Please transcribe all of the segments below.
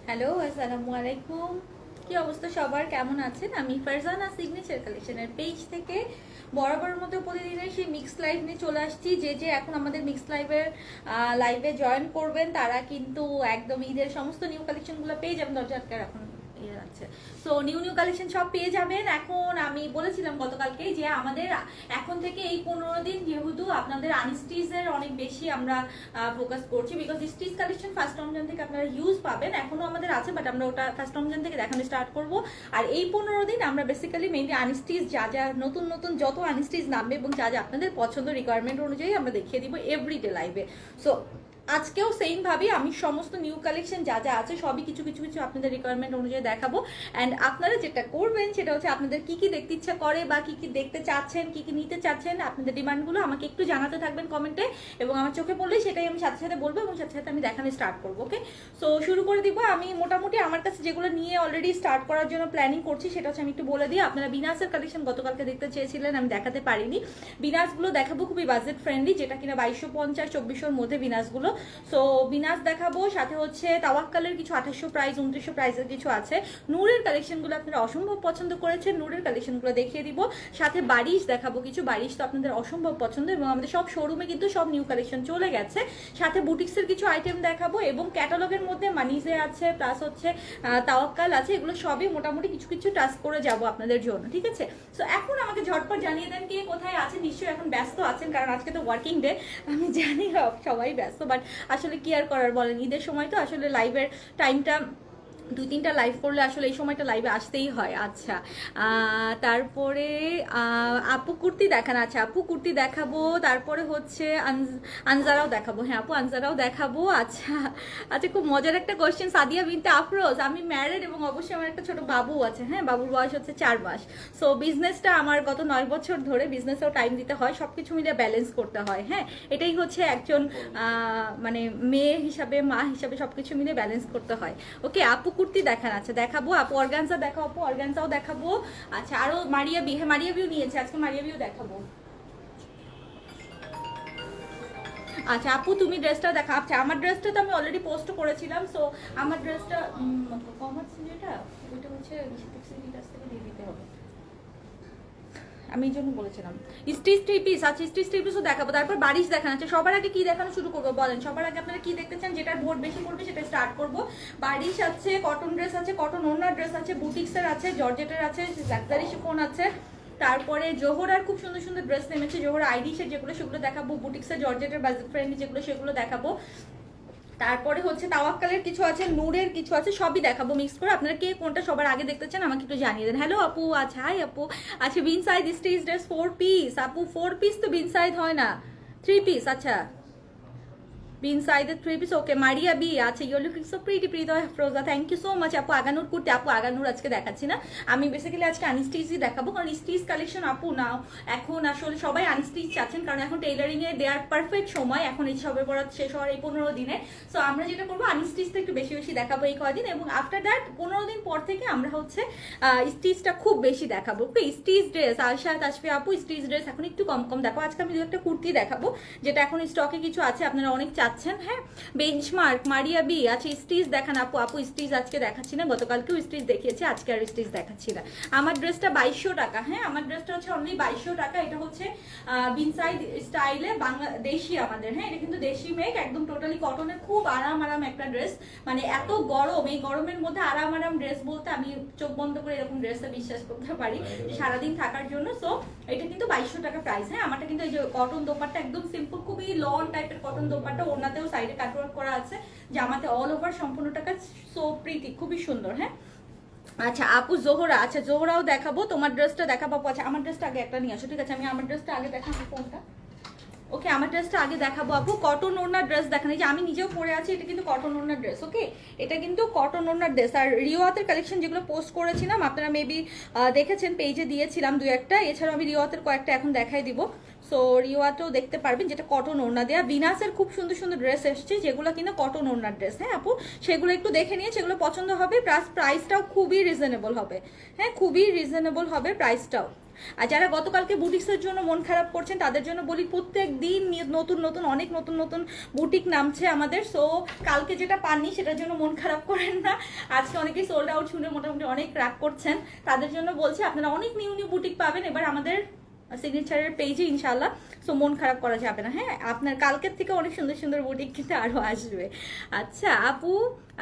Hello, আসসালামু আলাইকুম। কি অবস্থা সবার, কেমন আছেন? আমি ফারজানা সিগনেচার কালেকশনের পেজ থেকে বরাবরের মতো প্রতিদিনের সেই মিক্স লাইভ নিয়ে চলে আসছি। যে যে এখন আমাদের মিক্স লাইভে জয়েন করবেন তারা কিন্তু একদম ঈদের সমস্ত নিউ কালেকশনগুলো পেয়ে যাবেন। দরজা আটকে রাখুন, ইয়ে আছে। সো নিউ নিউ কালেকশন সব পেয়ে যাবেন। এখন আমি বলেছিলাম গতকালকে যে আমাদের এখন থেকে এই 15 দিন যেহেতু আপনাদের আনস্টিচের অনেক বেশি আমরা ফোকাস করছি, because stitch collection first Ramzan থেকে আপনারা ইউজ পাবেন। এখনো আমাদের আছে, বাট আমরা ওটা ফার্স্ট রমজান থেকে দেখানো স্টার্ট করব। আর এই 15 দিন আমরা বেসিক্যালি মেইনলি আনস্টিচ যা যা নতুন নতুন যত আনস্টিচ নামবে এবং যা যা আপনাদের পছন্দ রিকোয়ারমেন্ট অনুযায়ী আমরা দেখিয়ে দিব এভরিডে লাইভে। সো আজকেও সেম ভাবে আমি সমস্ত নিউ কালেকশন যা যা আছে সবই কিছু কিছু কিছু আপনাদের রিকোয়ারমেন্ট অনুযায়ী দেখাবো। অ্যান্ড আপনারা যেটা করবেন সেটা হচ্ছে আপনাদের কি কি দেখতে ইচ্ছা করে বা কি কি দেখতে চাচ্ছেন, কি কি নিতে চাচ্ছেন, আপনাদের ডিমান্ডগুলো আমাকে একটু জানাতে থাকবেন কমেন্টে, এবং আমার চোখে পড়লেই সেটাই আমি সাথে সাথে বলবো এবং সাথে সাথে আমি দেখানো স্টার্ট করবো। ওকে, সো শুরু করে দিব। আমি মোটামুটি আমার কাছে যেগুলো নিয়ে অলরেডি স্টার্ট করার জন্য প্ল্যানিং করছি সেটা হচ্ছে আমি একটু বলে দিই। আপনারা বিনাসের কালেকশন গতকালকে দেখতে চেয়েছিলেন, আমি দেখাতে পারিনি। বিনাসগুলো দেখাবো খুবই বাজেট ফ্রেন্ডলি, যেটা কিনা 2250-2400 মধ্যে বিনাসগুলো। সো বিনাস দেখাবো, সাথে হচ্ছে তাওয়াক্কালের কিছু 2800 প্রাইস 2900 প্রাইসের কিছু আছে। নূরের কালেকশনগুলো আপনারা অসম্ভব পছন্দ করেছেন, নূরের কালেকশনগুলো দেখিয়ে দিব। সাথে বারিশ দেখাবো কিছু, বারিশ তো আপনাদের অসম্ভব পছন্দ এবং আমাদের সব শোরুমে কিন্তু সব নিউ কালেকশন চলে গেছে। সাথে বুটিক্সের কিছু আইটেম দেখাবো এবং ক্যাটালগের মধ্যে মানিজে আছে, প্লাস হচ্ছে তাওয়াক্কাল আছে। এগুলো সবই মোটামুটি কিছু কিছু টাচ করে যাব আপনাদের জন্য, ঠিক আছে? সো এখন আমাকে ঝটপট জানিয়ে দেন কে কোথায় আছে। নিশ্চয়ই এখন ব্যস্ত আছেন, কারণ আজকে তো ওয়ার্কিং ডে। আমি জানি সবাই ব্যস্ত, বাট আসলে কি আর করার বলেন, ঈদের সময় তো আসলে লাইভের টাইমটা 2-3টা লাইভ করলে আসলে এই সময়টা লাইভে আসতেই হয়। আচ্ছা, তারপরে আপু কুর্তি দেখান। আচ্ছা আপু কুর্তি দেখাবো, তারপরে হচ্ছে আনজারাও দেখাবো। হ্যাঁ আপু আনজারাও দেখাবো। আচ্ছা আচ্ছা, খুব মজার একটা কোয়েশ্চেন। সাদিয়া বিনতে আফরোজ, আমি ম্যারিড এবং অবশ্যই আমার একটা ছোট বাবু আছে। হ্যাঁ, বাবুর বয়স হচ্ছে 4 মাস। সো বিজনেসটা আমার গত 9 বছর ধরে, বিজনেসেও টাইম দিতে হয়, সবকিছু মিলে ব্যালেন্স করতে হয়। হ্যাঁ, এটাই হচ্ছে একজন মানে মেয়ে হিসাবে, মা হিসাবে সবকিছু মিলে ব্যালেন্স করতে হয়। ওকে, আপু কুর্তি দেখান। আচ্ছা দেখাবো। আপু অর্গানজা দেখাবো, আপু অর্গানজাও দেখাবো। আচ্ছা আরো মারিয়া বি, হ্যাঁ মারিয়া বিও নিয়েছে, আজকে মারিয়া বিও দেখাবো। আচ্ছা আপু তুমি ড্রেসটা দেখা। আচ্ছা আমার ড্রেসটা তো আমি অলরেডি পোস্ট করেছিলাম। সো আমার ড্রেসটা কম আছে যেটা, ওইটা হচ্ছে কাছ থেকে দিয়ে দিতে হবে, আমি এই জন্য বলেছিলাম। স্টিচ থ্রি পিস, আচ্ছা স্টিচ থ্রি পিসও দেখাবো। তারপর বারিশ দেখানো আছে। সবার আগে কি দেখানো শুরু করবো বলেন? সবার আগে আপনারা কি দেখতে চান, যেটার ভোট বেশি পড়বে সেটা স্টার্ট করবো। বারিশ আছে, কটন ড্রেস আছে, কটন ওনার ড্রেস আছে, বুটিক্সের আছে, জর্জেটের আছে, লাক্সারি শিফন আছে। তারপরে জোহরার খুব সুন্দর সুন্দর ড্রেস নেমেছে, জোহরা আইরিশের যেগুলো সেগুলো দেখাবো। বুটিক্সের জর্জেটের বাজেট ফ্রেন্ডলি যেগুলো সেগুলো দেখাবো। তারপরে হচ্ছে তাওয়াক্কালের কিছু আছে, নূরের কিছু আছে, সবই দেখাবো মিক্স করে। আপনারা কে কোনটা সবার আগে দেখতে চান আমাকে একটু জানিয়ে দেন। হ্যালো আপু, আচ্ছা হাই আপু। আচ্ছা বিন সাইজ স্টেজ ড্রেস 4 পিস। আপু 4 পিস তো বিন সাইজ হয় না, 3 পিস। আচ্ছা বিন সাইডের 3 পিস। ওকে মারিয়া বি, আচ্ছা you looking so pretty Priti Froza, thank you so much. আপু আগানুর কুর্তি, আপু আগানুর আজকে দেখাচ্ছি না, আমি বেসিক্যালি আজকে আনস্টিচই দেখাবো, কারণ স্টিচ কালেকশন আপু নাও এখন আসলে সবাই আনস্টিচ চাচ্ছেন, কারণ এখন টেইলারিং এ দেওয়ার পারফেক্ট সময় এখন এই সবে বরাত শেষ হওয়ার এই 15 দিনে। সো আমরা যেটা করবো আনস্টিচটা একটু বেশি বেশি দেখাবো এই কদিন, এবং আফটার দ্যাট 15 দিন পর থেকে আমরা হচ্ছে স্টিচটা খুব বেশি দেখাবো। ওকে, স্টিচ ড্রেস আয়শা তাসফি আপু স্টিচ ড্রেস এখন একটু কম কম দেখো। আজকে আমি একটা কুর্তি দেখাবো যেটা এখন স্টকে কিছু আছে, আপনারা অনেক চাচ্ছেন। হ্যাঁ, বেঞ্চমার্ক মারিয়া বি আছে, স্টিচ দেখান আপু। আপু স্টিচ আজকে দেখাচ্ছি না, গতকালকেও স্টিচ দেখিয়েছি, আজকে আর স্টিচ দেখাচ্ছি না। আমার ড্রেসটা 2200 টাকা। হ্যাঁ, আমার ড্রেসটা হচ্ছে অনলি 2200 টাকা। এটা হচ্ছে বিনসাইড স্টাইলে বাংলাদেশি আমাদের। হ্যাঁ, এটা কিন্তু দেশি মেক, একদম টোটালি কটনের, খুব আরাম আরাম একটা ড্রেস। মানে এত গরম, এই গরমের মধ্যে আরাম আরাম ড্রেস বলতে আমি চোখ বন্ধ করে এরকম ড্রেসটা বিশ্বাস করতে পারি সারাদিন থাকার জন্য। সো এটা কিন্তু 2200 টাকা প্রাইস। হ্যাঁ, আমারটা কিন্তু এই যে কটন দোপাট্টা একদম সিম্পল, খুবই লং টাইপের কটন দোপাট্টা, ওনাতেও সাইডে কাটওয়ার্ক করা আছে, জামাতে অল ওভার সম্পূর্ণ টাকা। সো প্রিটি, খুবই সুন্দর। হ্যাঁ, আচ্ছা আপু জোহরা, আচ্ছা জোহরাও দেখাবো। তোমার ড্রেসটা দেখাবো আপু। আচ্ছা আমার ড্রেসটা আগে একটা নিয়ে আসো, ঠিক আছে? আমি আমার ড্রেসটা আগে দেখাবো। কোনটা? ওকে, আমার ড্রেসটা আগে দেখাবো আপু। কটন ওড়নার ড্রেস দেখেন, এই যে আমি নিজেও পরে আছি, এটা কিন্তু কটন ওড়নার ড্রেস। ওকে, এটা কিন্তু কটন ওড়নার ড্রেস। আর রিওয়াতের কালেকশন যেগুলো পোস্ট করেছিলাম আপনারা মেবি দেখেছেন, পেজে দিয়েছিলাম 2-1টা। এছাড়াও আমি রিওয়াতের কয়েকটা এখন দেখাই দিব। সো রিওয়াতেও দেখতে পারবেন, যেটা কটন ওড়না দেয়া। বিনাসের খুব সুন্দর সুন্দর ড্রেস এসছে যেগুলো কিন্তু কটন ওড়নার ড্রেস। হ্যাঁ আপু, সেগুলো একটু দেখে নিয়ে, সেগুলো পছন্দ হবে। প্লাস প্রাইসটাও খুবই রিজনেবল হবে। হ্যাঁ, খুবই রিজনেবল হবে প্রাইসটাও। আর যারা গতকালকে বুটিক্সের জন্য মন খারাপ করছেন তাদের জন্য বলি, প্রত্যেক দিন নতুন নতুন অনেক নতুন নতুন বুটিক নামছে আমাদের। সো কালকে যেটা পাননি সেটার জন্য মন খারাপ করেন না। আজকে অনেকেই সোল্ড আউট শুনে মোটামুটি অনেক রাগ করছেন, তাদের জন্য বলছি আপনারা অনেক নিউ নিউ বুটিক পাবেন এবার আমাদের সিগনেচারের পেজে ইনশাল্লাহ। সো মন খারাপ করা যাবে না, হ্যাঁ। আপনার কালকের থেকে অনেক সুন্দর সুন্দর বুটিক কিন্তু আরও আসবে। আচ্ছা আপু,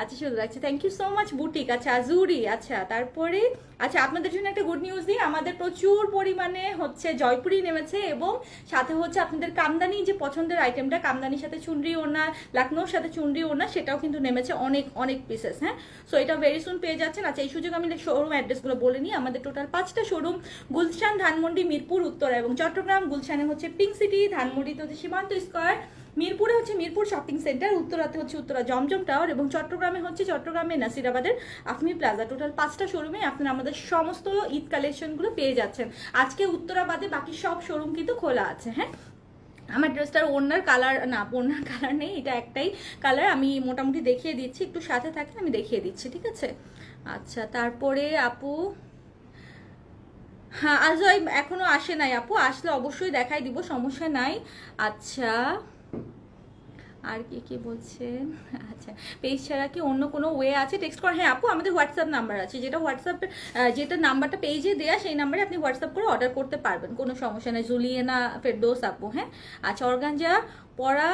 আচ্ছা সুন্দর লাগছে, thank you so much boutique. আচ্ছা আজুরি, আচ্ছা তারপরে আচ্ছা আপনাদের জন্য একটা গুড নিউজ দিই, আমাদের প্রচুর পরিমাণে হচ্ছে জয়পুরি নেমেছে এবং সাথে হচ্ছে আপনাদের কামদানি যে পছন্দের আইটেমটা, কামদানির সাথে চুনরি ওড়না, লখনৌর সাথে চুনরি ওড়না, সেটাও কিন্তু নেমেছে অনেক অনেক পিসেস, হ্যাঁ। সো এটা ভেরি সুন পেয়ে যাচ্ছেন। আচ্ছা এই সুযোগ আমি শোরুম অ্যাড্রেসগুলো বলে নিই। আমাদের টোটাল 5টা শোরুম, গুলশান, ধানমন্ডি, মিরপুর, উত্তরা এবং চট্টগ্রাম। গুলশানে হচ্ছে পিঙ্ক সিটি, ধানমন্ডিতে হচ্ছে সীমান্ত স্কয়ার, মিরপুরে হচ্ছে মিরপুর শপিং সেন্টার, উত্তরাতে হচ্ছে উত্তরা জমজম টাওয়ার এবং চট্টগ্রামে হচ্ছে চট্টগ্রামে নাসিরাবাদের আফমি প্লাজা। টোটাল 5টা শোরুমে আপনারা আমাদের সমস্ত ঈদ কালেকশনগুলো পেয়ে যাচ্ছেন। আজকে উত্তরা বাদে বাকি সব শোরুম কিন্তু খোলা আছে, হ্যাঁ। আমার ড্রেসটার ওড়নার কালার না, ওড়নার কালার নেই, এটা একটাই কালার, আমি মোটামুটি দেখিয়ে দিচ্ছি, একটু সাথে থাকেন আমি দেখিয়ে দিচ্ছি, ঠিক আছে। আচ্ছা তারপরে আপু, হ্যাঁ আজয় এখনো আসে নাই আপু, আসলে অবশ্যই দেখাই দিব, সমস্যা নাই। আচ্ছা আর কি কি বলছেন, আচ্ছা পেজ ছাড়া কি অন্য কোনো ওয়ে আছে টেক্সট কর? হ্যাঁ আপু আমাদের হোয়াটসঅ্যাপ নাম্বার আছে, যেটা হোয়াটসঅ্যাপে যেটা নাম্বারটা পেজে দেয়া সেই নাম্বারে আপনি হোয়াটসঅ্যাপ করে অর্ডার করতে পারবেন, কোনো সমস্যা নেই। জুলিয়েনা ফেরদৌস আপু, হ্যাঁ। আচ্ছা অর্গানজা পরা,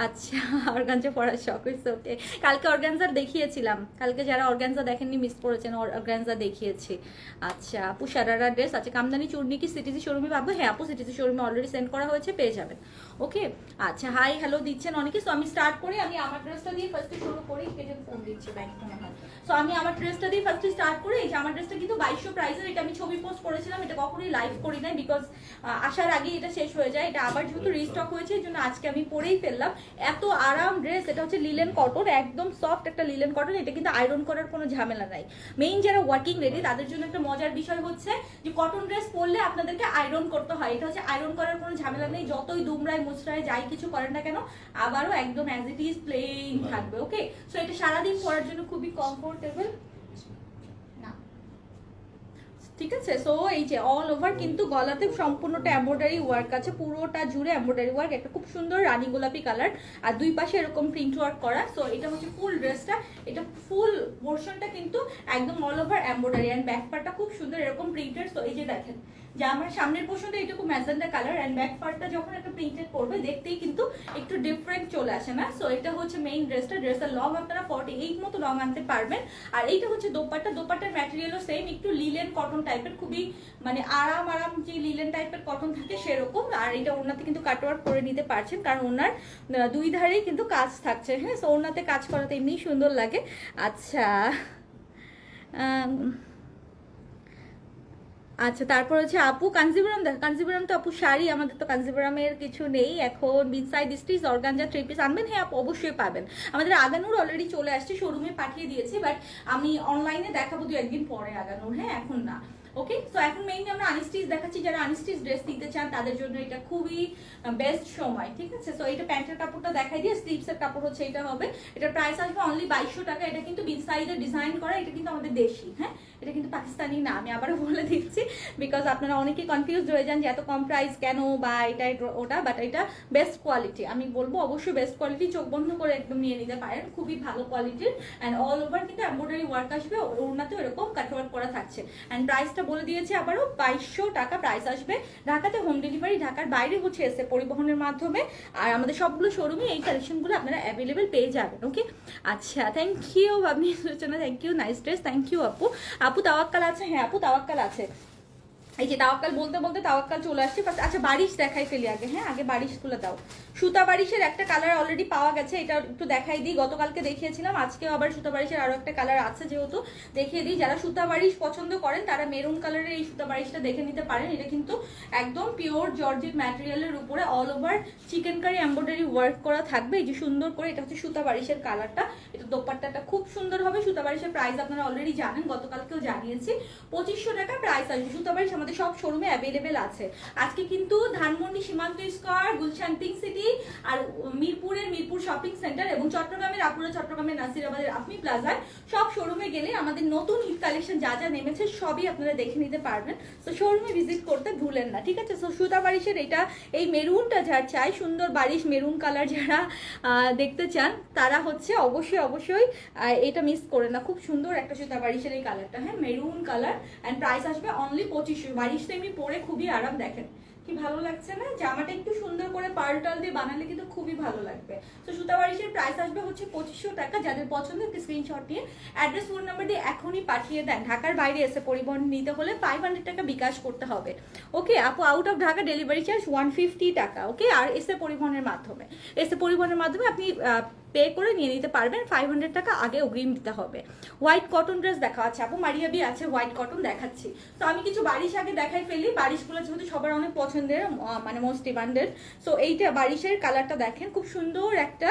আচ্ছা অর্গানজা পরার শখ হয়েছে, ওকে। কালকে অর্গানজা দেখিয়েছিলাম, কালকে যারা অর্গানজা দেখেননি মিস করেছেন, অর্গানজা দেখিয়েছি। আচ্ছা আপু সারারা ড্রেস, আচ্ছা কামদানি চূর্ণি কি সিটিজি শোরুমে পাবো? হ্যাঁ আপু সিটিজি শোরুমে অলরেডি সেন্ড করা হয়েছে, পেয়ে যাবেন, ওকে। আচ্ছা হাই হ্যালো দিচ্ছেন অনেকে। সো আমি স্টার্ট করি, আমি আমার ড্রেসটা দিয়ে ফার্স্টে শুরু করি, কে যেন ফোন দিচ্ছে ব্যাংকটা মনে হয়। সো আমি আমার ড্রেসটা দিয়ে ফার্স্টে স্টার্ট করি। এই যে আমার ড্রেসটা কিন্তু 2200 প্রাইসের, এটা আমি ছবি পোস্ট করেছিলাম, এটা কখনোই লাইভ করি নাই বিকজ আসার আগে এটা শেষ হয়ে যায়, এটা আবার যেহেতু রিস্টক হয়েছে এই জন্য আজকে আমি পরেই ফেললাম। এত আরাম ড্রেস, এটা হচ্ছে লিলেন কটন, একদম সফট একটা লিলেন কটন, এটা কিন্তু আয়রন করার কোনো ঝামেলা নাই। মেইন যারা ওয়ার্কিং লেডি তাদের জন্য একটা মজার বিষয় হচ্ছে যে কটন ড্রেস পরলে আপনাদেরকে আয়রন করতে হয়, এটা হচ্ছে আয়রন করার কোনো ঝামেলা নেই, যতই দুমড়ায় মুচড়ায় যাই কিছু করেন না কেন আবারও একদম অ্যাজ ইট ইজ প্লেন থাকবে, ওকে। সো এটা সারাদিন পরার জন্য খুবই কমফোর্টেবল, ঠিক আছে। সো এই যে অল ওভার কিন্তু গলাতে সম্পূর্ণটা এমব্রয়ডারি ওয়ার্ক আছে, পুরোটা জুড়ে এমব্রয়ডারি ওয়ার্ক, একটা খুব সুন্দর রানী গোলাপি কালার, আর দুই পাশে এরকম প্রিন্ট ওয়ার্ক করা। সো এটা হচ্ছে ফুল ড্রেসটা, এটা ফুল পোর্শনটা কিন্তু একদম all over embroidery, and back পার্টটা খুব সুন্দর এরকম প্রিন্টেড। সো এই যে দেখেন যে আমার সামনের পোর্শনটা এটুকু ম্যাজেন্ডা কালার, এন্ড ব্যাক পার্টটা যখন একটা প্রিন্টেড করবে দেখতেই কিন্তু একটু ডিফারেন্ট চলে আসে না। সো এটা হচ্ছে মেইন ড্রেসটা, ড্রেসের লং আপনারা 48 মতো লং আনতে পারবেন। আর এইটা হচ্ছে দোপাট্টা, দোপাট্টার ম্যাটেরিয়ালও সেম, একটু লিলেন কটন টাইপের, খুবই মানে আরাম আরাম যে লিলেন টাইপের কটন থাকে সেরকম। আর এটা ওনাতে কিন্তু কাটওয়ার্ক করে নিতে পারছেন, কারণ ওনার দুই ধারেই কিন্তু কাজ থাকছে, হ্যাঁ। সো ওনাতে কাজ করাতে এমনি সুন্দর লাগে। আচ্ছা আচ্ছা তারপর হচ্ছে আপু কাঞ্জিবরম, দেখ কাঞ্জিবরম তো আপু শাড়ি, আমাদের তো কাঞ্জিবরমের কিছু নেই এখন। বিনসাইড স্টিচ অর্গানজা 3 পিস আনবেন? হ্যাঁ আপু অবশ্যই পাবেন, আমাদের আগানুর অলরেডি চলে আসছে, শোরুমে পাঠিয়ে দিয়েছি, বাট আমি অনলাইনে দেখাবো 2-1 দিন পরে আগানুর, হ্যাঁ এখন না, ওকে। সো এখন মেইনলি আমরা আনস্টিচ দেখাচ্ছি, যারা আনস্টিচ ড্রেস নিতে চান তাদের জন্য এটা খুবই বেস্ট সময়, ঠিক আছে। সো এটা প্যান্টের কাপড়টা দেখাই দিয়ে, স্লিভসের কাপড় হচ্ছে এটা হবে, এটার প্রাইস আসবে অনলি 2200 টাকা। এটা কিন্তু বিনসাইডে ডিজাইন করা, এটা কিন্তু আমাদের দেশি, হ্যাঁ, এটা কিন্তু পাকিস্তানি না, আমি আবারও বলে দিচ্ছি বিকজ আপনারা অনেকে কনফিউজ হয়ে যান যে এত কম প্রাইস কেন বা এটা ওটা, বাট এটা বেস্ট কোয়ালিটি, আমি বলবো অবশ্যই বেস্ট কোয়ালিটি, চোখ বন্ধ করে একদম নিয়ে নিতে পারেন, খুবই ভালো কোয়ালিটির। অ্যান্ড অল ওভার কিন্তু এমব্রয়ডারি ওয়ার্ক আসবে, ওড়নাতেও এরকম কাটওয়ার্ক করা থাকছে। অ্যান্ড প্রাইসটা বলে দিয়েছি আবারও 2200 টাকা প্রাইস আসবে। ঢাকাতে হোম ডেলিভারি, ঢাকার বাইরে হচ্ছে এসে পরিবহনের মাধ্যমে, আর আমাদের সবগুলো শোরুমে এই কালেকশনগুলো আপনারা অ্যাভেলেবেল পেয়ে যাবেন, ওকে। আচ্ছা থ্যাংক ইউ ভাবনি সূচনা, thank you, nice dress, thank you আপু। আপু তাওয়াক্কাল আছে? হ্যাঁ আপু তাওয়াক্কাল আছে, এই যে তাওয়াক্কাল বলতে বলতে তাওয়াক্কাল চলে আসছে। আচ্ছা বারিশ দেখাই ফেলি আগে, হ্যাঁ আগে বারিশ তুলে দাও। সুতা বারিশের একটা কালার অলরেডি পাওয়া গেছে, এটা একটু দেখাই দিই, গতকালকে দেখিয়েছিলাম, আজকেও আবার সুতা বারিশের আরো একটা কালার আছে, যেহেতু দেখিয়ে দিই। যারা সুতা বারিশ পছন্দ করেন তারা মেরুন কালারের এই সুতা বারিশটা দেখে নিতে পারেন। এটা কিন্তু একদম পিওর জর্জেট ম্যাটেরিয়ালের উপরে all over chikankari embroidery work করা থাকবে, এই যে সুন্দর করে, এটা হচ্ছে সুতা বারিশের কালারটা। এটা দোপাট্টাটা খুব সুন্দর হবে। সুতা বারিশের প্রাইস আপনারা অলরেডি জানেন, গতকালকেও জানিয়েছি, 2500 টাকা প্রাইস আসবে। সুতা বারিশ আমাদের সব শোরুমে অ্যাভেলেবেল আছে। আজকে কিন্তু Dhanmondi Shimanto square, Gulshan pink city আর মিরপুরের মিরপুর শপিং সেন্টার এবং চট্টগ্রামের আপুরা চট্টগ্রামের নাসিরাবাদের আফমি প্লাজায় সব শোরুমে গেলে আমাদের নতুন ঈদ কালেকশন যা যা নেমেছে সবই আপনারা দেখে নিতে পারবেন। তো শোরুমে ভিজিট করতে ভুলেন না, ঠিক আছে? সো সুতা বারিশের এটা এই মেরুনটা যার চাই, সুন্দর বারিশ মেরুন কালার যারা দেখতে চান তারা হচ্ছে অবশ্যই এটা মিস করে না। খুব সুন্দর একটা সুতা বারিশের এই কালারটা, হ্যাঁ মেরুন কালার, অ্যান্ড প্রাইস আসবে অনলি 2500। বারিশটা এমনি পরে খুবই আরাম, দেখেন কি ভালো লাগছে না? জামাটা একটু সুন্দর করে পার্ল টাল দিয়ে বানালে কিন্তু খুবই ভালো লাগবে। তো সুতা বারিশের প্রাইস আসবে হচ্ছে 2500 টাকা। যাদের পছন্দ একটি স্ক্রিনশট নিয়ে অ্যাড্রেস ফোন নাম্বার দিয়ে এখনই পাঠিয়ে দেন। ঢাকার বাইরে এসে পরিবহন নিতে হলে 500 টাকা বিকাশ করতে হবে। ওকে আপু, out of Dhaka delivery charge 150 টাকা। ওকে, আর এসে পরিবহনের মাধ্যমে আপনি পে করে নিয়ে নিতে পারবেন। 500 টাকা আগে অগ্রিম দিতে হবে। হোয়াইট কটন ড্রেস দেখা আছে আপু, মারিয়াবি আছে হোয়াইট কটন দেখাচ্ছি। তো আমি কিছু বারিশ আগে দেখাই ফেলি। বারিশগুলো যেহেতু সবার অনেক পছন্দের, মানে মোস্ট ডিমান্ডেড। সো এইটা বারিশের কালারটা দেখেন, খুব সুন্দর একটা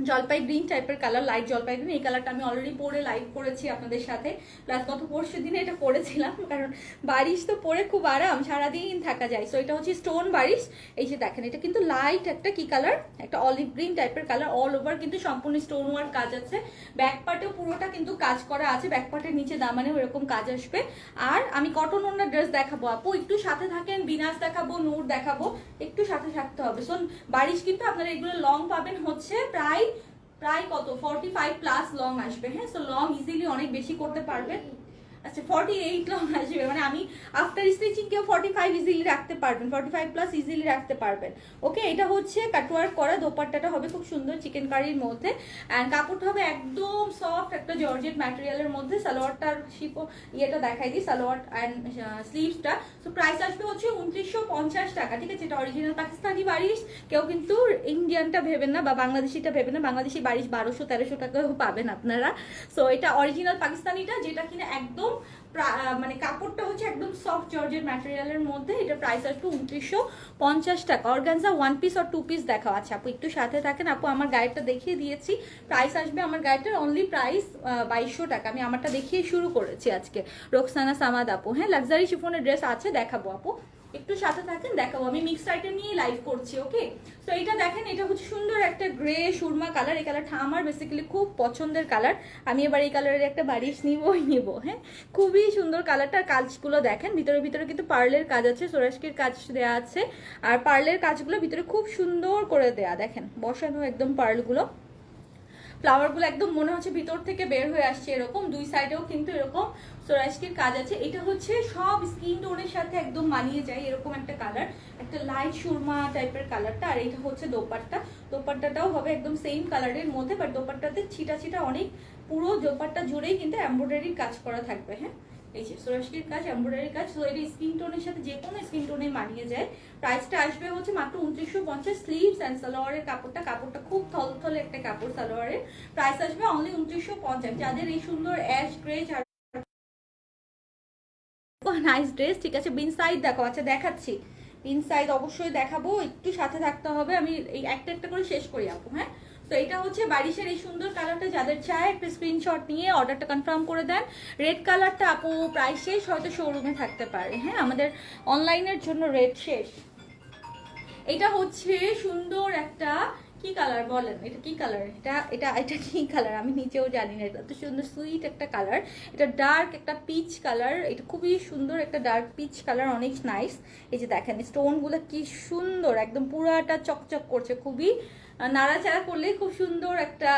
জলপাই গ্রিন টাইপের কালার, লাইট জলপাই গ্রিন। এই কালারটা আমি অলরেডি পরে লাইভ করেছি আপনাদের সাথে, প্লাস গত পরশু দিনে এটা পরেছিলাম, কারণ বারিশ তো পরে খুব আরাম, সারাদিন থাকা যায়। সো এটা হচ্ছে স্টোন বারিশ। এই যে দেখেন, এটা কিন্তু লাইট একটা কি কালার, একটা অলিভ গ্রিন টাইপের কালার। অল ওভার কিন্তু সম্পূর্ণ স্টোন ওয়ার্ক কাজ আছে। ব্যাক পার্টেও পুরোটা কিন্তু কাজ করা আছে, ব্যাক পার্টের নিচে দামানেও এরকম কাজ আসবে। আর আমি কটন ওনার ড্রেস দেখাবো আপু, একটু সাথে থাকেন। বিনাস দেখাবো, নূর দেখাবো, একটু সাথে থাকতে হবে। সো বারিশ কিন্তু আপনারা এগুলো লং পাবেন হচ্ছে প্রায় কত 45 প্লাস লং আসবে। হ্যাঁ, সো লং ইজিলি অনেক বেশি করতে পারবেন। আচ্ছা 48 লং আসবে, মানে আমি আফটার স্টিচিং কেউ 45 ইজিলি রাখতে পারবেন, 45 প্লাস ইজিলি রাখতে পারবেন। ওকে, এটা হচ্ছে কাটওয়ার্ক করা। দোপাট্টাটা হবে খুব সুন্দর চিকেন কারির মধ্যে, অ্যান্ড কাপড়টা হবে একদম সফট একটা জর্জেট ম্যাটেরিয়ালের মধ্যে। সালোয়ারটার শিপো ইয়েটা দেখাই দিই, সালোয়ার অ্যান্ড স্লিভসটা। সো প্রাইস আসবে হচ্ছে 2950 টাকা, ঠিক আছে? এটা অরিজিনাল পাকিস্তানি বারিশ, কেউ কিন্তু ইন্ডিয়ানটা ভেবেন না বা বাংলাদেশিটা ভেবেন না। বাংলাদেশি বারিশ 1200-1300 টাকাও পাবেন আপনারা। সো এটা অরিজিনাল পাকিস্তানিটা, যেটা কিনা একদম মানে কাপড়টা হচ্ছে একদম সফট জর্জেট ম্যাটেরিয়ালের মধ্যে। এটা প্রাইস আসবে 2950 টাকা। অর্গানজা 1 পিস আর 2 পিস দেখা আছে আপু, একটু সাথে থাকেন আপু। আমার গাইডটা দেখিয়ে দিয়েছি, প্রাইস আসবে আমার গাইডটার অনলি প্রাইস 2200 টাকা। আমি আমারটা দেখিয়ে শুরু করেছি আজকে। রোকসানা সামাদ আপু, হ্যাঁ লাক্সারি শিফনের ড্রেস আছে, দেখাবো আপু, একটু সাথে থাকেন, দেখাবো। আমি মিক্সড আইটেম নিয়ে লাইভ করছি। ওকে, তো এটা দেখেন, এটা হচ্ছে সুন্দর একটা গ্রে সুরমা কালার। এই কালারটা আমার বেসিক্যালি খুব পছন্দের কালার। আমি এবার এই কালারের একটা বারিশ নিব। হ্যাঁ, খুবই সুন্দর কালারটা। কাজগুলো দেখেন, ভিতরে কিন্তু পার্লের কাজ আছে, সোরাস্কির কাজ দেওয়া আছে। আর পার্লের কাজগুলো ভিতরে খুব সুন্দর করে দেয়া, দেখেন বসানো একদম পার্লগুলো। ফ্লাওয়ারগুলো একদম মনে হচ্ছে ভিতর থেকে বের হয়ে আসছে এরকম। দুই সাইডেও কিন্তু এরকম সোরাস্কির কাজ আছে। এটা হচ্ছে সব স্কিন টোনের সাথে একদম মানিয়ে যায় এরকম একটা কালার, একটা লাইট সুরমা টাইপের কালারটা। আর এটা হচ্ছে দোপাট্টাটাও হবে একদম সেম কালারের মধ্যে, বাট দোপাট্টাতে ছিটা অনেক, পুরো দোপাট্টা জুড়েই কিন্তু এমব্রয়ডারির কাজ করা থাকবে। হ্যাঁ, এই যে সোরাস্কির কাজ, এমব্রয়ডারির কাজ। তো এটা স্কিন টোনের সাথে যে কোনো স্কিন টোনে মানিয়ে যায়। প্রাইসটা আসবে হচ্ছে মাত্র 2950। স্লিভস অ্যান্ড সালোয়ারের কাপড়টা খুব থলথলে একটা কাপড়। সালোয়ারের প্রাইস আসবে অনলি 2950। যাদের এই সুন্দর অ্যাশ গ্রে নাইস ড্রেস, ঠিক আছে? বিন সাইড দেখো, আচ্ছা দেখাচ্ছি, বিন সাইড অবশ্যই দেখাবো, একটু সাথে থাকতে হবে। আমি এই একটা করে শেষ করি আপু। হ্যাঁ, তো এটা হচ্ছে বারিশের এই সুন্দর কালারটা। যাদের চায় একটা স্ক্রিনশট নিয়ে অর্ডারটা কনফার্ম করে দেন। রেড কালারটা আপু প্রাইস শেষ, হয়তো শোরুমে থাকতে পারে। হ্যাঁ, আমাদের অনলাইনের জন্য রেড শেষ। এটা হচ্ছে সুন্দর একটা কি কালার বলেন, এটা কি কালার? এটা কি কালার আমি নিজেও জানি না। এটা তো সুন্দর সুইট একটা কালার, এটা ডার্ক একটা পিচ কালার। এটা খুবই সুন্দর একটা ডার্ক পিচ কালার, অনেক নাইস। এই যে দেখেন স্টোনগুলো কি সুন্দর, একদম পুরাটা চকচক করছে, খুবই নাড়াচাড়া করলে খুব সুন্দর একটা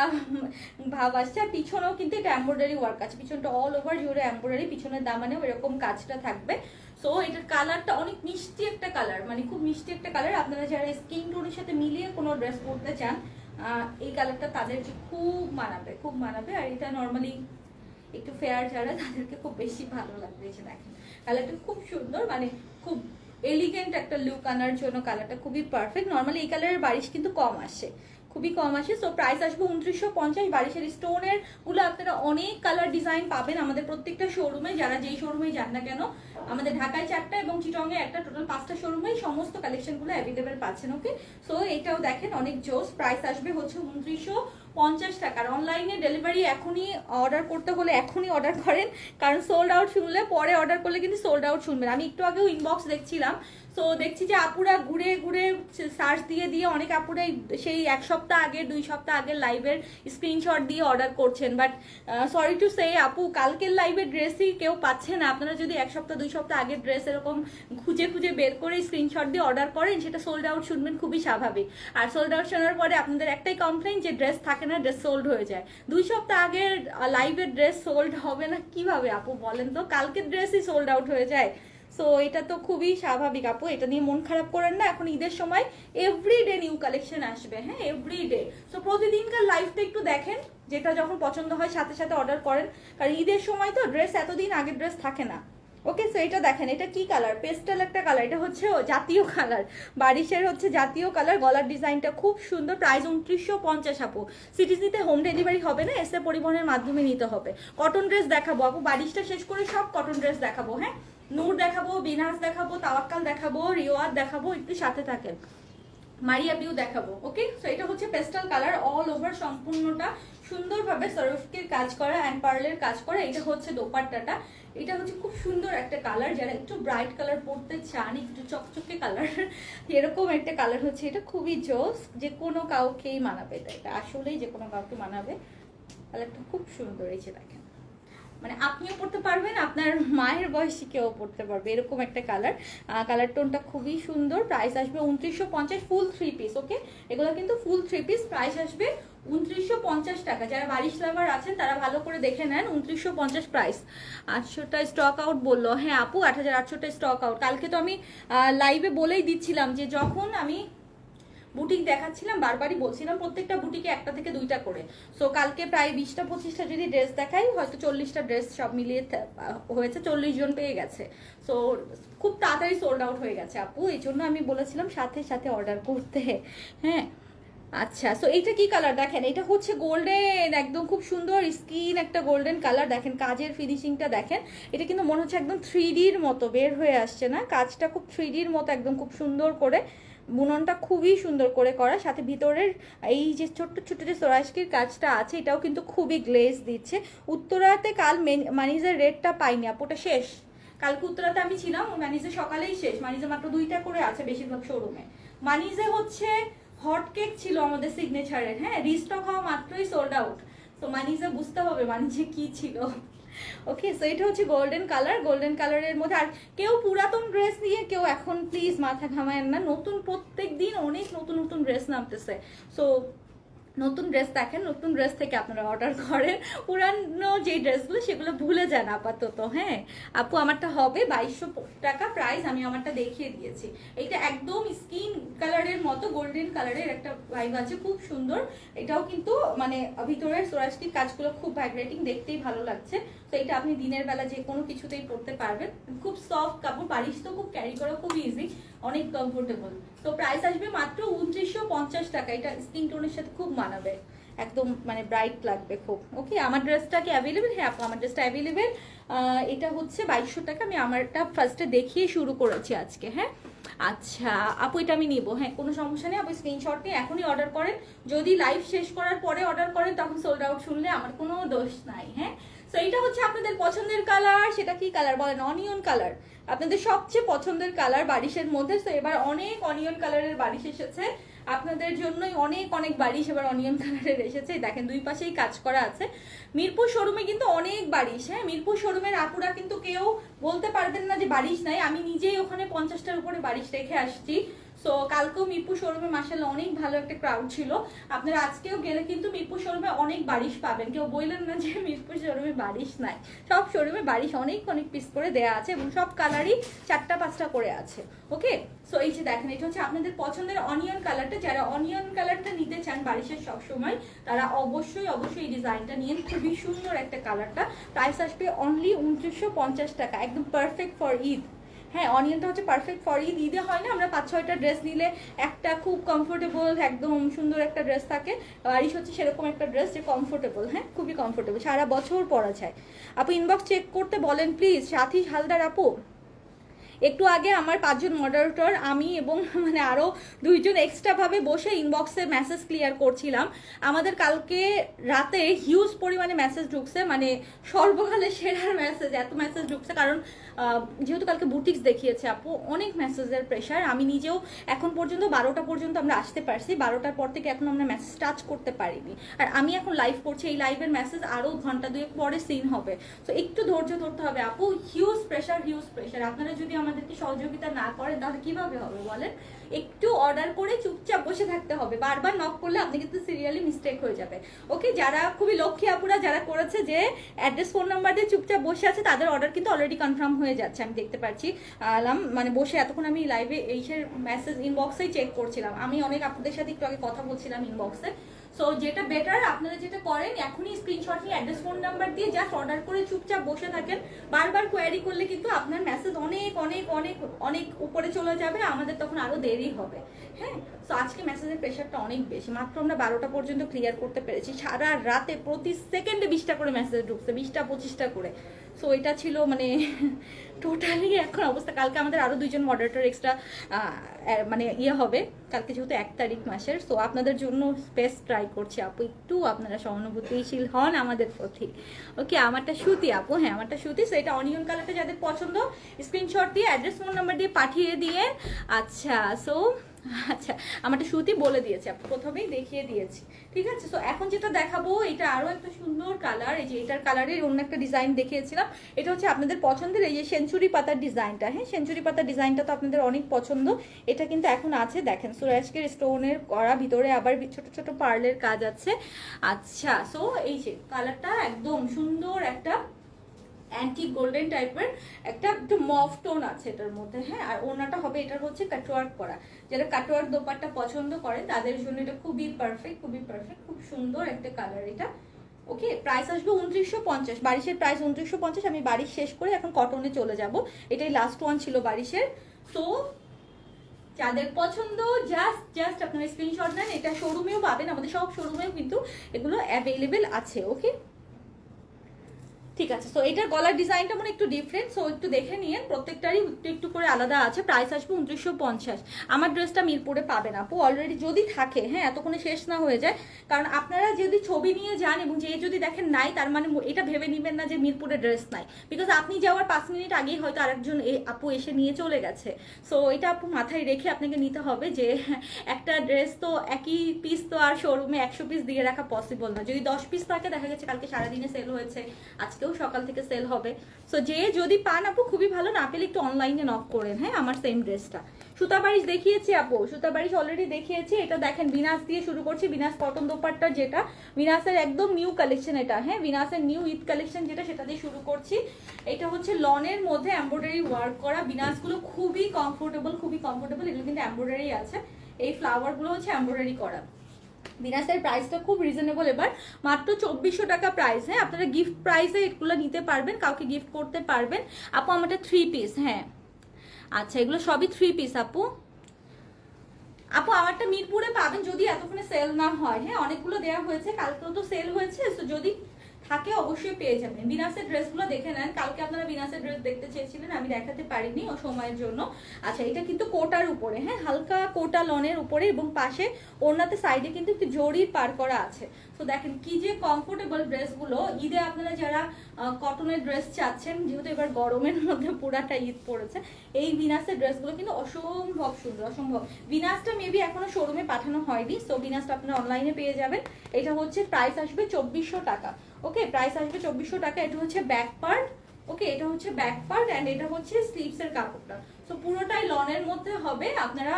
ভাব আসছে। আর পিছনেও কিন্তু এটা এমব্রয়ডারি ওয়ার্ক আছে, পিছনটা অল ওভার জুড়ে এমব্রয়ডারি, পিছনের দামানেও এরকম কাজটা থাকবে। সো এটার কালারটা অনেক মিষ্টি একটা কালার, মানে খুব মিষ্টি একটা কালার। আপনারা যারা স্কিন টোনের সাথে মিলিয়ে কোনো ড্রেস পরতে চান, এই কালারটা তাদেরকে খুব মানাবে। আর এটা নর্মালি একটু ফেয়ার যারা, তাদেরকে খুব বেশি ভালো লাগবে। এই যে দেখেন কালারটা খুব সুন্দর, মানে খুব এলিগেন্ট একটা লুক আনার জন্য কালারটা খুবই পারফেক্ট। নর্মালি এই কালারের বারিশ কিন্তু কম আসে, খুবই কম আসে। সো প্রাইস আসবে 2950। বারিশের স্টোনের গুলো আপনারা অনেক কালার ডিজাইন পাবেন আমাদের প্রত্যেকটা শোরুমে। যারা যেই শোরুমে যান না কেন, আমাদের ঢাকায় 4টা এবং চিটংয়ে একটা, টোটাল 5টা শোরুমেই সমস্ত কালেকশনগুলো অ্যাভেলেবেল পাচ্ছেন। ওকে, সো এটাও দেখেন অনেক জোস। প্রাইস আসবে হচ্ছে টাকা। আর অনলাইনে ডেলিভারি এখনই অর্ডার করতে হলে এখনই অর্ডার করেন, কারণ সোল্ড আউট শুনলে পরে অর্ডার করলে কিন্তু সোল্ড আউট শুনবেন। আমি একটু আগেও ইনবক্স দেখছিলাম, সো দেখছি যে আপুরা ঘুরে ঘুরে সার্চ দিয়ে দিয়ে অনেক আপুরাই সেই 1 সপ্তাহ আগে 2 সপ্তাহ আগের লাইভের স্ক্রিনশট দিয়ে অর্ডার করছেন। বাট সরি টু সে আপু, কালকের লাইভের ড্রেসই কেউ পাচ্ছে না। আপনারা যদি 1 সপ্তাহ 2 সপ্তাহ আগের ড্রেস এরকম খুঁজে খুঁজে বের করে স্ক্রিনশট দিয়ে অর্ডার করেন, সেটা সোল্ড আউট শুনবেন, খুবই স্বাভাবিক। আর সোল্ড আউট শোনার পরে আপনাদের একটাই কমপ্লেইন যে ড্রেস থাকে না, ড্রেস সোল্ড হয়ে যায়। 2 সপ্তাহ আগের লাইভের ড্রেস সোল্ড হবে না কিভাবে আপু বলেন তো? কালকের ড্রেসই সোল্ড আউট হয়ে যায়। সো এটা তো খুবই স্বাভাবিক আপু, এটা নিয়ে মন খারাপ করেন না। এখন ঈদের সময় এভরিডে নিউ কালেকশন আসবে, হ্যাঁ এভরিডে। সো প্রতিদিনকার লাইফটা একটু দেখেন, যেটা যখন পছন্দ হয় সাথে সাথে অর্ডার করেন, কারণ ঈদের সময় তো ড্রেস এতদিন আগের ড্রেস থাকে না। ওকে, সো এটা দেখেন, এটা কি কালার? পেস্টেল একটা কালার, এটা হচ্ছে জাতীয় কালার, বারিশের হচ্ছে জাতীয় কালার। গলার ডিজাইনটা খুব সুন্দর। প্রাইস 2950 আপু। সিটিসিতে হোম ডেলিভারি হবে না, এসে পরিবহনের মাধ্যমে নিতে হবে। কটন ড্রেস দেখাবো আপু, বারিশটা শেষ করে সব কটন ড্রেস দেখাবো। হ্যাঁ, নূর দেখাবো, বিনাস দেখাবো, তাওয়াক্কাল দেখাবো, রিওয়াদ দেখাবো, একটু সাথে থাকেন, মারিয়া বিউ দেখাবো। ওকে, সো এটা হচ্ছে পেস্টাল কালার, অল ওভার সম্পূর্ণটা সুন্দরভাবে সরফকির কাজ করা অ্যান্ড পার্লের কাজ করা। এটা হচ্ছে দোপাট্টাটা, এটা হচ্ছে খুব সুন্দর একটা কালার। যারা একটু ব্রাইট কালার পরতে চান, একটু চকচকে কালার, এরকম একটা কালার হচ্ছে এটা, খুবই জোস, যে কোনো কাউকেই মানাবে। এটা আসলেই যে কোনো কাউকে মানাবে। কালারটা খুব সুন্দর, এই যে দেখেন, মানে আপনিও পড়তে পারবেন, আপনার মায়ের বয়সী কেউ পড়তে পারবে, এরকম একটা কালার। কালার টোনটা খুবই সুন্দর। প্রাইস আসবে 2950, ফুল 3 পিস। ওকে, এগুলো কিন্তু ফুল 3 পিস। প্রাইস আসবে 2950 টাকা। যারা বারিশ লাভার আছেন তারা ভালো করে দেখে নেন, 2950 প্রাইস। 800টা স্টক আউট বললো, হ্যাঁ আপু 8800টা স্টক আউট। কালকে তো আমি লাইভে বলেই দিচ্ছিলাম যে যখন আমি বুটিক দেখাচ্ছিলাম বারবারই বলছিলাম প্রত্যেকটা বুটিকে 1টা থেকে 2টা করে। সো কালকে প্রায় 20টা 25টা যদি ড্রেস দেখাই, হয়তো 40টা ড্রেস সব মিলিয়ে হয়েছে, 40 জন পেয়ে গেছে। সো খুব তাড়াতাড়ি সোল্ড আউট হয়ে গেছে আপু, এই জন্য আমি বলেছিলাম সাথে সাথে অর্ডার করতে। হ্যাঁ, আচ্ছা, সো এইটা কি কালার দেখেন, এটা হচ্ছে গোল্ডেন, একদম খুব সুন্দর স্কিন একটা গোল্ডেন কালার। দেখেন কাজের ফিনিশিংটা দেখেন, এটা কিন্তু মনে হচ্ছে একদম 3Dর মতো বের হয়ে আসছে না, কাজটা খুব 3Dর মতো, একদম খুব সুন্দর করে বুননটা খুবই সুন্দর করে করা। সাথে ভিতরের এই যে ছোট্ট ছোট্ট যে সোরাস্কির কাজটা আছে, এটাও কিন্তু খুবই গ্লেজ দিচ্ছে। উত্তরাতে কাল মানিজের রেটটা পাইনি আপুটা শেষ। কালকে উত্তরাতে আমি ছিলাম, মানিজে সকালেই শেষ। মানিজে মাত্র 2টা করে আছে বেশিরভাগ শোরুমে। মানিজে হচ্ছে হট কেক ছিল আমাদের সিগনেচারের, হ্যাঁ রিস্টক হওয়া মাত্রই সোল্ড আউট। তো মানিজে বুঝতে হবে মানিজে কি ছিল। ওকে, সো এটা হচ্ছে গোল্ডেন কালার, গোল্ডেন কালারের মধ্যে। আর কেউ পুরাতন ড্রেস নিয়ে কেউ এখন প্লিজ মাথা ঘামায়েন না, নতুন প্রত্যেক দিন অনেক নতুন নতুন ড্রেস নামতেছে। সো নতুন ড্রেস দেখেন, নতুন ড্রেস থেকে আপনারা অর্ডার করেন, পুরানো যে ড্রেসগুলো সেগুলো ভুলে যান আপাতত। হ্যাঁ আপু, আমারটা হবে 2200 টাকা প্রাইস, আমি আমারটা দেখিয়ে দিয়েছি। এটা একদম স্কিন কালারের মতো গোল্ডেন কালারের একটা ভাইব আছে, খুব সুন্দর। এটাও কিন্তু মানে ভিতরের সোরাস্টিক কাজগুলো খুব ভাইব্রেটিং, দেখতেই ভালো লাগছে। তো এটা আপনি দিনের বেলা যে কোনো কিছুতেই পরতে পারবেন, খুব সফট কাপড়, বারিশ তো খুব ক্যারি করা খুব ইজি, অনেক কমফোর্টেবল। তো প্রাইস আসবে মাত্র 2950 টাকা। এটা স্কিন টোনের সাথে খুব মানাবে, একদম মানে ব্রাইট লাগবে খুব। ওকে, আমার ড্রেসটা কি অ্যাভেলেবেল? হ্যাঁ আপু, আমার ড্রেসটা অ্যাভেলেবেল। এটা হচ্ছে 2200 টাকা। আমি আমারটা ফার্স্টে দেখিয়ে শুরু করেছি আজকে। হ্যাঁ আচ্ছা আপু, এটা আমি নিবো, হ্যাঁ কোনো সমস্যা নেই। আপনি স্ক্রিনশট নিয়ে এখনই অর্ডার করেন, যদি লাইভ শেষ করার পরে অর্ডার করেন তখন সোল্ড আউট শুনলে আমার কোনো দোষ নাই। হ্যাঁ, সো এইটা হচ্ছে আপনাদের পছন্দের কালার। সেটা কি কালার বলেন? অনিয়ন কালার, আপনাদের সবচেয়ে পছন্দের কালার বারিশের মধ্যে। তো এবার অনেক অনিয়ন কালারের বারিশ এসেছে আপনাদের জন্যই, অনেক অনেক বারিশ এবার অনিয়ন কালারের এসেছে। দেখেন দুই পাশেই কাজ করা আছে। মিরপুর শোরুমে কিন্তু অনেক বারিশ, হ্যাঁ মিরপুর শোরুমের আপুরা কিন্তু কেউ বলতে পারবেন না যে বারিশ নাই। আমি নিজেই ওখানে 50টার উপরে বারিশ রেখে আসছি। সো কালকেও মিরপুর শোরুমে মাশাআল্লাহ অনেক ভালো একটা ক্রাউড ছিল। আপনারা আজকেও গেলে কিন্তু মিরপুর শোরুমে অনেক বারিশ পাবেন, কেউ বললেন না যে মিরপুর শোরুমে বারিশ নাই। সব শোরুমে বারিশ অনেক অনেক পিস করে দেয়া আছে এবং সব কালারই 4টা 5টা করে আছে। ওকে, সো এই যে দেখেন, এটা হচ্ছে আপনাদের পছন্দের অনিয়ন কালারটা। যারা অনিয়ন কালারটা নিতে চান বারিশের সবসময়, তারা অবশ্যই অবশ্যই এই ডিজাইনটা নিয়ে, খুবই সুন্দর একটা কালারটা। প্রাইস আসবে অনলি 2950 টাকা, একদম পারফেক্ট ফর ঈদ। হ্যাঁ, অনিয়নটা হচ্ছে পারফেক্ট ফর ঈদ। ঈদে হয় না আমরা 5-6টা ড্রেস নিলে একটা খুব কমফোর্টেবল একদম সুন্দর একটা ড্রেস থাকে, বারিশ হচ্ছে সেরকম একটা ড্রেস যে কমফোর্টেবল, হ্যাঁ খুবই কমফোর্টেবল, সারা বছর পরা যায়। আপু ইনবক্স চেক করতে বলেন প্লিজ। সাথী হালদার আপু, একটু আগে আমার 5 জন মডারেটর, আমি এবং মানে আরও 2 জন এক্সট্রা ভাবে বসে ইনবক্সে মেসেজ ক্লিয়ার করছিলাম। আমাদের কালকে রাতে হিউজ পরিমাণে মেসেজ ঢুকছে, মানে সর্বকালের সেরার মেসেজ, এত মেসেজ ঢুকছে। কারণ যেহেতু কালকে বুটিক্স দেখিয়েছে আপু, অনেক মেসেজের প্রেশার। আমি নিজেও এখন পর্যন্ত 12টা পর্যন্ত আমরা আসতে পারছি, 12টার পর থেকে এখন আমরা মেসেজ টাচ করতে পারিনি। আর আমি এখন লাইভ করছি, এই লাইভের মেসেজ আরও ঘন্টা 2 পরে সিন হবে। তো একটু ধৈর্য ধরতে হবে আপু। Huge pressure, huge pressure. আপনারা যদি আমাদেরকে সহযোগিতা না করেন তাহলে কিভাবে হবে বলেন? একটু অর্ডার করে চুপচাপ বসে থাকতে হবে, বারবার নক করলে আপনি কিন্তু সিরিয়ালি মিস্টেক হয়ে যাবে। ওকে, যারা খুবই লক্ষ্মী আপুরা যারা করেছে যে অ্যাড্রেস ফোন নাম্বার দিয়ে চুপচাপ বসে আছে, তাদের অর্ডার কিন্তু অলরেডি কনফার্ম হয়ে যাচ্ছে, আমি দেখতে পাচ্ছি। মানে বসে এতক্ষণ আমি লাইভে এইসের মেসেজ ইনবক্সেই চেক করছিলাম। আমি অনেক আপুদের সাথে একটু আগে কথা বলছিলাম ইনবক্সে। সো যেটা বেটার, আপনারা যেটা করেন এখনই স্ক্রিনশট নিয়ে অ্যাড্রেস ফোন নাম্বার দিয়ে জাস্ট অর্ডার করে চুপচাপ বসে থাকেন। বারবার কোয়ারি করলে কিন্তু আপনার মেসেজ অনেক অনেক অনেক অনেক উপরে চলে যাবে, আমাদের তখন আরো দেরি হবে। হ্যাঁ, তো আজকে মেসেজের প্রেশারটা অনেক বেশি। মাত্র আমরা 12টা পর্যন্ত ক্লিয়ার করতে পেরেছি। সারা রাতে প্রতি সেকেন্ডে 20টা করে মেসেজ ঢুকছে, 20টা 25টা করে। সো এটা ছিল মানে টোটালি এখন অবস্থা। কালকে আমাদের আরও 2 জন মডারেটর এক্সট্রা মানে হবে কালকে, যেহেতু 1 তারিখ মাসের। সো আপনাদের জন্য বেস্ট ট্রাই করছি আপু, একটু আপনারা সহানুভূতিশীল হন আমাদের প্রতি। ওকে, আমারটা সুতি আপু, হ্যাঁ আমারটা সুতি। সো এটা অনিয়ন কালারটা যাদের পছন্দ স্ক্রিনশট দিয়ে অ্যাড্রেস ফোন নাম্বার দিয়ে পাঠিয়ে দিয়ে। আচ্ছা, সো আচ্ছা আমারটা সুতি বলে দিয়েছি আপু, প্রথমেই দেখিয়ে দিয়েছি, ঠিক আছে। সো এখন যেটা দেখাবো এটা আরো একটা সুন্দর কালার। এই যে এটার কালারের অন্য একটা ডিজাইন দেখিয়েছিলাম, এটা হচ্ছে আপনাদের পছন্দের এই যে সেঞ্চুরি পাতার ডিজাইনটা। হ্যাঁ, সেঞ্চুরি পাতার ডিজাইনটা তো আপনাদের অনেক পছন্দ। এটা কিন্তু এখন আছে, দেখেন সুরাজকের স্টোনের করা, ভিতরে আবার ছোট ছোট পার্লের কাজ আছে। আচ্ছা, সো এই যে কালারটা একদম সুন্দর একটা অ্যান্টি গোল্ডেন টাইপের একটা একটু মফ টোন আছে এটার মধ্যে। হ্যাঁ, আর ওনাটা হবে এটার হচ্ছে কাটওয়ার্ক করা। যারা কাটওয়ার্ক দোপাট্টা পছন্দ করে তাদের জন্য এটা খুবই পারফেক্ট, খুবই পারফেক্ট। খুব সুন্দর একটা কালার এটা। ওকে, প্রাইস আসবে 2950। বারিশের প্রাইস 2950। আমি বারিশ শেষ করে এখন কটনে চলে যাব। এটাই লাস্ট ওয়ান ছিল বারিশের। সো যাদের পছন্দ জাস্ট আপনারা স্ক্রিনশট নেন। এটা শোরুমেও পাবেন, আমাদের সব শোরুমেও কিন্তু এগুলো অ্যাভেলেবেল আছে। ওকে, ঠিক আছে। সো এটার গলার ডিজাইনটা মানে একটু ডিফারেন্ট, সো একটু দেখে নিয়ে, প্রত্যেকটারই একটু একটু করে আলাদা আছে। প্রাইস আসবে 2950। আমার ড্রেসটা মিরপুরে পাবেন আপু অলরেডি, যদি থাকে, হ্যাঁ এতক্ষণে শেষ না হয়ে যায়। কারণ আপনারা যদি ছবি নিয়ে যান এবং যে যদি দেখেন নাই, তার মানে এটা ভেবে নেবেন না যে মিরপুরে ড্রেস নাই, বিকজ আপনি যাওয়ার 5 মিনিট আগেই হয়তো আরেকজন আপু এসে নিয়ে চলে গেছে। সো এটা আপু মাথায় রেখে আপনাকে নিতে হবে যে একটা ড্রেস তো একই পিস তো আর শোরুমে 100 পিস দিয়ে রাখা পসিবল না। যদি 10 পিস থাকে, দেখা গেছে কালকে সারাদিনে সেল হয়েছে, আজকেও সকাল থেকে সেল হবে। সো যে যদি পান আপু খুবই ভালো, না পেলে একটু অনলাইনে নক করেন। হ্যাঁ, আমার সেম ড্রেসটা সুতাবারিশ দেখিয়েছি আপু, সুতাবারিশ অলরেডি দেখিয়েছি। এটা দেখেন বিনাস দিয়ে শুরু করছি, বিনাস কটন দোপাট্টা, যেটা বিনাসের একদম নিউ কালেকশন এটা। হ্যাঁ, বিনাসের নিউ ঈদ কালেকশন যেটা, সেটা দিয়ে শুরু করছি। এটা হচ্ছে লনের মধ্যে এমব্রয়ডারি ওয়ার্ক করা। বিনাসগুলো খুবই কমফোর্টেবল, খুবই কমফোর্টেবল। এগুলো কিন্তু এমব্রয়ডারি আছে, এই ফ্লাওয়ারগুলো হচ্ছে এমব্রয়ডারি করা। বিনাসের প্রাইসটা খুব রিজনেবল, এবার মাত্র 2400 টাকা প্রাইস। হ্যাঁ, আপনারা গিফট প্রাইসে এগুলো নিতে পারবেন, কাউকে গিফট করতে পারবেন। আপু আমারটা 3 পিস। হ্যাঁ, আচ্ছা এগুলো সবই 3 পিস আপু। আপু আমারটা মিরপুরে পাবেন যদি এতক্ষণে সেল না হয়। হ্যাঁ, অনেকগুলো দেওয়া হয়েছে, কালকেও তো সেল হয়েছে। তো যদি থাকে অবশ্যই পেয়ে যাবেন। বিনাসের ড্রেসগুলো দেখে নেন, কালকে আপনারা বিনাসের ড্রেস দেখতে চেয়েছিলেন, আমি দেখাতে পারিনি ও সময়ের জন্য। আচ্ছা, এটা কিন্তু কোটার উপরে, হ্যাঁ হালকা কোটা লনের উপরে, এবং পাশে ওড়নাতে সাইডে কিন্তু একটু জরির পার করা আছে। তো দেখেন কি যে কমফোর্টেবল ড্রেসগুলো। ঈদে আপনারা যারা কটনের ড্রেস চাচ্ছেন, যেহেতু এবার গরমের মধ্যে পুরাটা ঈদ পড়েছে, এই বিনাসের ড্রেসগুলো কিন্তু অসম্ভব সুন্দর, অসম্ভব। বিনাসটা মেবি এখনো শোরুমে পাঠানো হয়নি, সো বিনাসটা আপনারা অনলাইনে পেয়ে যাবেন। এটা হচ্ছে প্রাইস আসবে 2400 টাকা। ওকে, প্রাইস আসবে 2400 টাকা। এটা হচ্ছে ব্যাক পার্ট। ওকে, এটা হচ্ছে ব্যাক পার্ট অ্যান্ড এটা হচ্ছে স্লিভসের কাপড়টা। সো পুরোটাই লনের মধ্যে হবে। আপনারা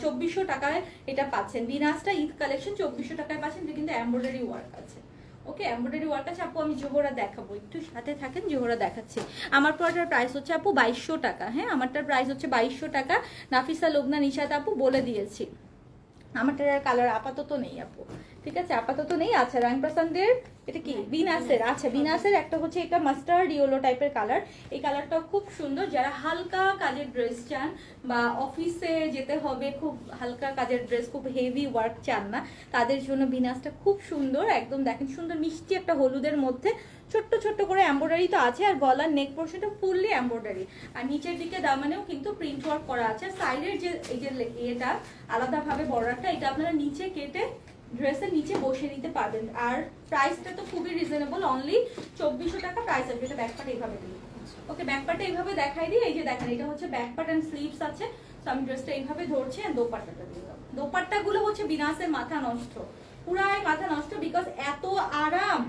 2400 টাকায় এটা পাচ্ছেন। বিনাসটা ঈদ কালেকশন 2400 টাকায় পাচ্ছেন, এটা কিন্তু এমব্রয়ডারি ওয়ার্ক আছে। ওকে, এমব্রয়ডারি ওয়ার্ক আছে আপু। আমি জোহরা দেখাবো, একটু সাথে থাকেন, জোহরা দেখাচ্ছি। আমার প্রোডাক্টের প্রাইস হচ্ছে আপু 2200 টাকা। হ্যাঁ, আমারটার প্রাইস হচ্ছে 2200 টাকা। নাফিসা, লুবনা, নিশাত আপু বলে দিয়েছি। আমারটার কালার আপাতত নেই আপু, ঠিক আছে, আপাতত নেই। আচ্ছা রাংপ্রাসান্দের এটা কি বিনাসের, আচ্ছা বিনাসের একটা হচ্ছে এটা মাস্টার্ড ইয়েলো টাইপের কালার। এই কালারটাও খুব সুন্দর। যারা হালকা কাজের ড্রেস চান বা অফিসে যেতে হবে, খুব হালকা কাজের ড্রেস, খুব হেভি ওয়ার্ক চান না, তাদের জন্য বিনাসটা খুব সুন্দর। একদম দেখেন সুন্দর মিষ্টি একটা হলুদের মধ্যে ছোট্ট ছোট্ট করে এমব্রয়ডারি তো আছে, আর গলার নেক পোর্শনটা ফুললি এমব্রয়ডারি, আর নিচের দিকে দামানেও কিন্তু প্রিন্ট ওয়ার্ক করা আছে। সাইডের যে এই যে এটা আলাদাভাবে বর্ডারটা, এটা আপনারা নিচে কেটে ড্রেসের নিচে বসে নিতে পারবেন। আর প্রাইসটা তো খুবই রিজনেবল, অনলি 2400 টাকা প্রাইস আসবে। এটা ব্যাকপার্ট এইভাবে দিই, ওকে ব্যাকপার্টটা এইভাবে দেখাই দিই। এই যে দেখেন এটা হচ্ছে ব্যাকপার্ট এন্ড স্লিভস আছে। তো আমি ড্রেসটা এইভাবে ধরছি, আর দোপাট্টাটা দিয়ে দাও। দোপাট্টাগুলো হচ্ছে বিনাসের মাথা নষ্ট, পুরাই মাথা নষ্ট, বিকজ এত আরাম,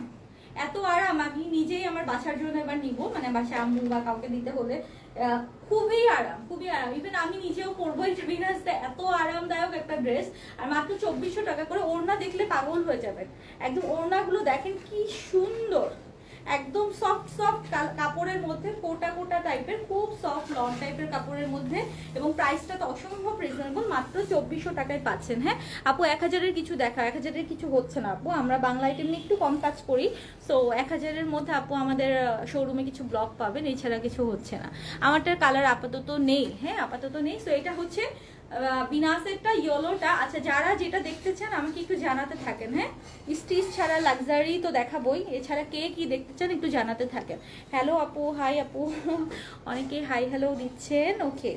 এত আরাম। আমি নিজেই আমার বাসার জন্য এবার নিব, মানে বাসায় আম্মু বা কাউকে দিতে হলে খুবই আরাম, খুবই আরাম। ইভেন আমি নিজেও পরবো এই বিনাসটা, এত আরামদায়ক একটা ড্রেস। আর মাত্র 2400 টাকা করে। ওড়না দেখলে পাগল হয়ে যাবেন, একদম ওড়নাগুলো দেখেন কি সুন্দর, একদম সফট সফট কাপড়ের মধ্যে, কোটা কোটা টাইপের, খুব সফট লং টাইপের কাপড়ের মধ্যে। এবং প্রাইসটা তো অসম্ভব রিজনেবল, মাত্র 2400 টাকায় পাচ্ছেন। হ্যাঁ আপু 1000-এর কিছু দেখা, 1000-এর কিছু হচ্ছে না আপু, আমরা বাংলা আইটেম নিয়ে একটু কম কাজ করি। সো 1000-এর মধ্যে আপু আমাদের শোরুমে কিছু ব্লক পাবেন, এছাড়া কিছু হচ্ছে না। আমারটার কালার আপাতত নেই, হ্যাঁ আপাতত নেই। সো এটা হচ্ছে বিনাসেরটা ইয়েলোটা। আচ্ছা যারা যেটা দেখতে চান আমাকে একটু জানাতে থাকেন। হ্যাঁ স্টিচ ছাড়া লাক্সারি তো দেখাবই, এছাড়া কে কি দেখতে চান একটু জানাতে থাকেন। হ্যালো আপু, হাই আপু, অনেকে হাই হ্যালো দিচ্ছেন। ওকে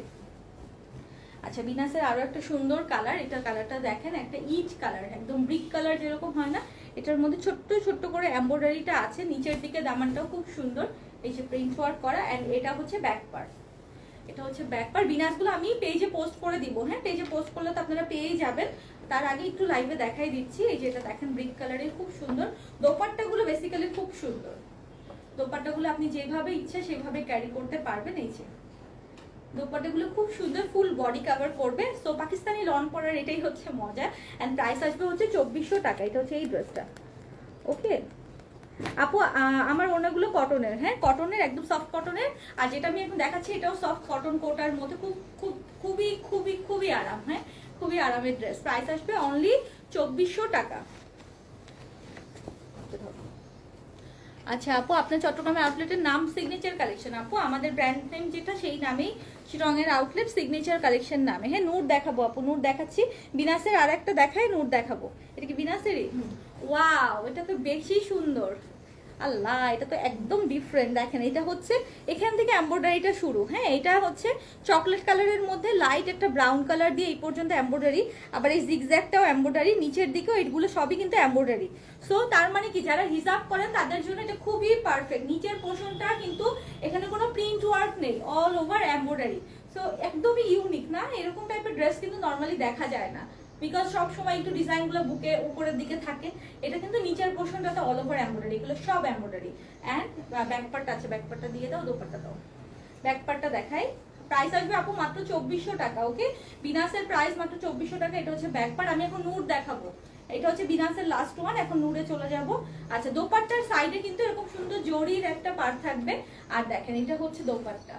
আচ্ছা বিনাসের আরো একটা সুন্দর কালার, এটা কালারটা দেখেন, একটা ইট কালার, একদম ব্রিক কালার যেরকম হয় না, এটার মধ্যে ছোট্ট ছোট্ট করে এমব্রয়ডারিটা আছে। নিচের দিকে দামানটাও খুব সুন্দর, এই যে প্রিন্ট ওয়ার্ক করা। এন্ড এটা হচ্ছে ব্যাক পার্ট, এটা হচ্ছে ব্যাক পার্ট। বিনাসগুলো আমি পেজে পোস্ট করে দিব, হ্যাঁ পেজে পোস্ট করলে তো আপনারা পেয়েই যাবেন। তার আগে একটু লাইভে দেখাই দিচ্ছি। এই যে এটা দেখেন ব্রিক কালারের, খুব সুন্দর। দোপাট্টাগুলো বেসিক্যালি খুব সুন্দর, দোপাট্টাগুলো আপনি যেভাবে ইচ্ছা সেভাবে ক্যারি করতে পারবেন। এই যে দোপাট্টাগুলো খুব সুন্দর, ফুল বডি কভার করবে। সো পাকিস্তানি লন পরার এটাই হচ্ছে মজা। এন্ড প্রাইস আসবে হচ্ছে 2400 টাকা। এটা হচ্ছে এই ড্রেসটা, ওকে আপু। আমার ওনাগুলো কটনের, হ্যাঁ কটনের, একদম সফট কটনের। আর যেটা আমি এখন দেখাচ্ছি এটাও সফট কটন কোটার মধ্যে, খুব খুব খুবই খুবই খুবই আরাম, হ্যাঁ খুবই আরামের ড্রেস। প্রাইস আসবে অনলি 2400 টাকা। আচ্ছা আপু আপনার চট্টগ্রামের আউটলেটের নাম সিগনেচার কালেকশন। আপু আমাদের ব্র্যান্ড নেম যেটা সেই নামেই রঙের আউটলেট, সিগনেচার কালেকশন নামে। হ্যাঁ নূর দেখাবো আপু, নূর দেখাচ্ছি। বিনাসের আর একটা দেখাই, নূর দেখাবো। এটা কি বিনাসেরই? ওয়াও এটা তো বেশি সুন্দর, আল্লাহ এটা তো একদম ডিফারেন্ট। দেখেন এটা হচ্ছে এখান থেকে এমব্রয়ডারিটা শুরু, হ্যাঁ এটা হচ্ছে চকলেট কালারের মধ্যে লাইট একটা ব্রাউন কালার দিয়ে এই পর্যন্ত এমব্রয়ডারি, আবার এই জিগজ্যাগটাও এমব্রয়ডারি, নিচের দিকেও এগুলো সবই কিন্তু এমব্রয়ডারি। সো তার মানে কি যারা হিজাব করেন তাদের জন্য এটা খুবই পারফেক্ট। নিচের পোর্শনটা কিন্তু এখানে কোনো প্রিন্ট ওয়ার্ক নেই, অল ওভার এমব্রয়ডারি। সো একদমই ইউনিক না, এরকম টাইপের ড্রেস কিন্তু নর্মালি দেখা যায় না, বিকজ সব সময় একটু ডিজাইনগুলো বুকে উপরের দিকে থাকে। এটা কিন্তু নিচের পোর্শনটাতে অল ওভার এমব্রয়ডারি, এগুলো সব এমব্রয়ডারি। এন্ড ব্যাকপার্টটা আছে, ব্যাকপার্টটা দিয়ে দাও, দোপাট্টা দাও, ব্যাকপার্টটা দেখাই। প্রাইস আসবে আপু মাত্র 2400 টাকা। ওকে বিনাসের প্রাইস মাত্র 2400 টাকা। এটা হচ্ছে ব্যাকপার্ট। আমি এখন নূর দেখাবো, এটা হচ্ছে বিনাসের লাস্ট ওয়ান, এখন নূরে চলে যাব। আচ্ছা দোপাট্টার সাইডে কিন্তু এরকম সুন্দর জরির একটা পার্ট থাকবে। আর দেখেন এটা হচ্ছে দোপাট্টা,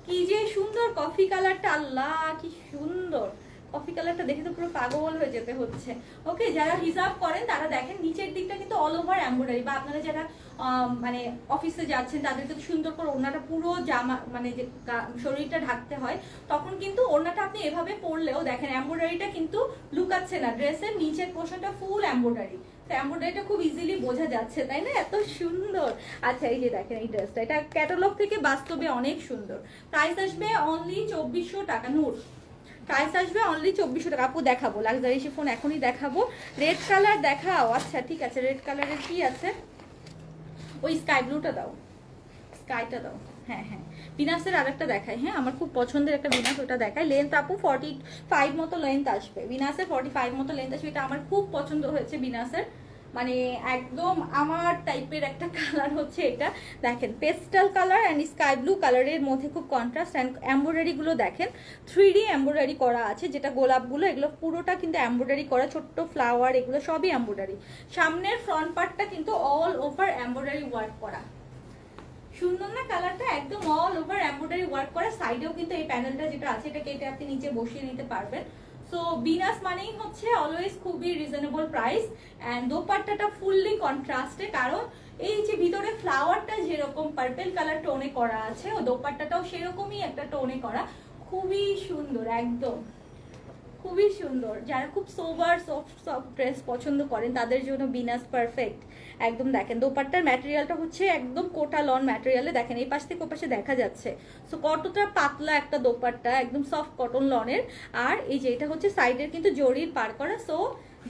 কি যে সুন্দর কফি কালারটা, আল্লাহ কি সুন্দর কফি কালারটা, দেখে তো পুরো পাগল হয়ে যেতে হচ্ছে। ওকে যারা হিজাব করেন তারা দেখেন নিচের দিকটা কিন্তু অল ওভার এমব্রয়ডারি, বা আপনারা যারা মানে অফিসে যাচ্ছেন তাদেরকে তো সুন্দর করে ওড়নাটা পুরো জামা মানে যে শরীরটা ঢাকতে হয়, তখন কিন্তু ওড়নাটা আপনি এভাবে পরলেও দেখেন এমব্রয়ডারিটা কিন্তু লুকাচ্ছে না, ড্রেসের নিচের পোর্শনটা ফুল এমব্রয়ডারি। এমব্রয়ডারিটা খুব ইজিলি বোঝা যাচ্ছে, তাই না? এত সুন্দর। আচ্ছা এই যে দেখেন এই ড্রেসটা, এটা ক্যাটালগ থেকে বাস্তবে অনেক সুন্দর। প্রাইস আসবে অনলি 2400 টাকা। নূর প্রাইস আসবে অনলি 2400 টাকা। আপু দেখাবো লাক্সারি শিফন, এখনই দেখাবো। রেড কালার দেখাও, আচ্ছা ঠিক আছে। রেড কালারের কি আছে? ওই স্কাই ব্লুটা দাও, স্কাইটা দাও। হ্যাঁ হ্যাঁ বিনাসের আরেকটা দেখাই, হ্যাঁ আমার খুব পছন্দের একটা বিনাস, ওটা দেখাই। লেন্থ আপু 45 মতো লেন্থ আসবে, বিনাসের 45 মতো লেন্থ আসবে। এটা আমার খুব পছন্দ হয়েছে বিনাসের, মানে একদম আমার টাইপের একটা কালার হচ্ছে এটা। দেখেন pastel colour and sky blue কালারের মধ্যে খুব কন্ট্রাস্ট। অ্যান্ড এমব্রয়ডারিগুলো দেখেন 3D এমব্রয়ডারি করা আছে, যেটা গোলাপগুলো এগুলো পুরোটা কিন্তু এমব্রয়ডারি করা, ছোট্ট ফ্লাওয়ার এগুলো সবই এমব্রয়ডারি। সামনের ফ্রন্ট পার্টটা কিন্তু অল ওভার এমব্রয়ডারি ওয়ার্ক করা, সুন্দর না কালারটা? একদম অল ওভার এমব্রয়ডারি ওয়ার্ক করা। সাইডেও কিন্তু এই প্যানেলটা যেটা আছে এটা কেটে আপনি নিচে বসিয়ে নিতে পারবেন। সো বিনাস মানেই হচ্ছে অলওয়েজ খুবই রিজনেবল প্রাইস। অ্যান্ড দোপাট্টাটা ফুললি কন্ট্রাস্টে, কারণ এই যে ভিতরে ফ্লাওয়ারটা যেরকম পার্পল কালার টোনে করা আছে, ও দোপাট্টাটাও সেরকমই একটা টোনে করা, খুবই সুন্দর, একদম খুবই সুন্দর। যারা খুব সোবার সফট ড্রেস পছন্দ করেন তাদের জন্য বিনাস পারফেক্ট। একদম দেখেন দোপাট্টার ম্যাটেরিয়ালটা হচ্ছে একদম কোটা লন ম্যাটেরিয়ালে, দেখেন এই পাশ থেকে ওপাশে দেখা যাচ্ছে। সো কতটা পাতলা একটা দোপাট্টা, একদম সফট কটন লনের। আর এই যে এটা হচ্ছে সাইডের কিন্তু জরির পার করা। সো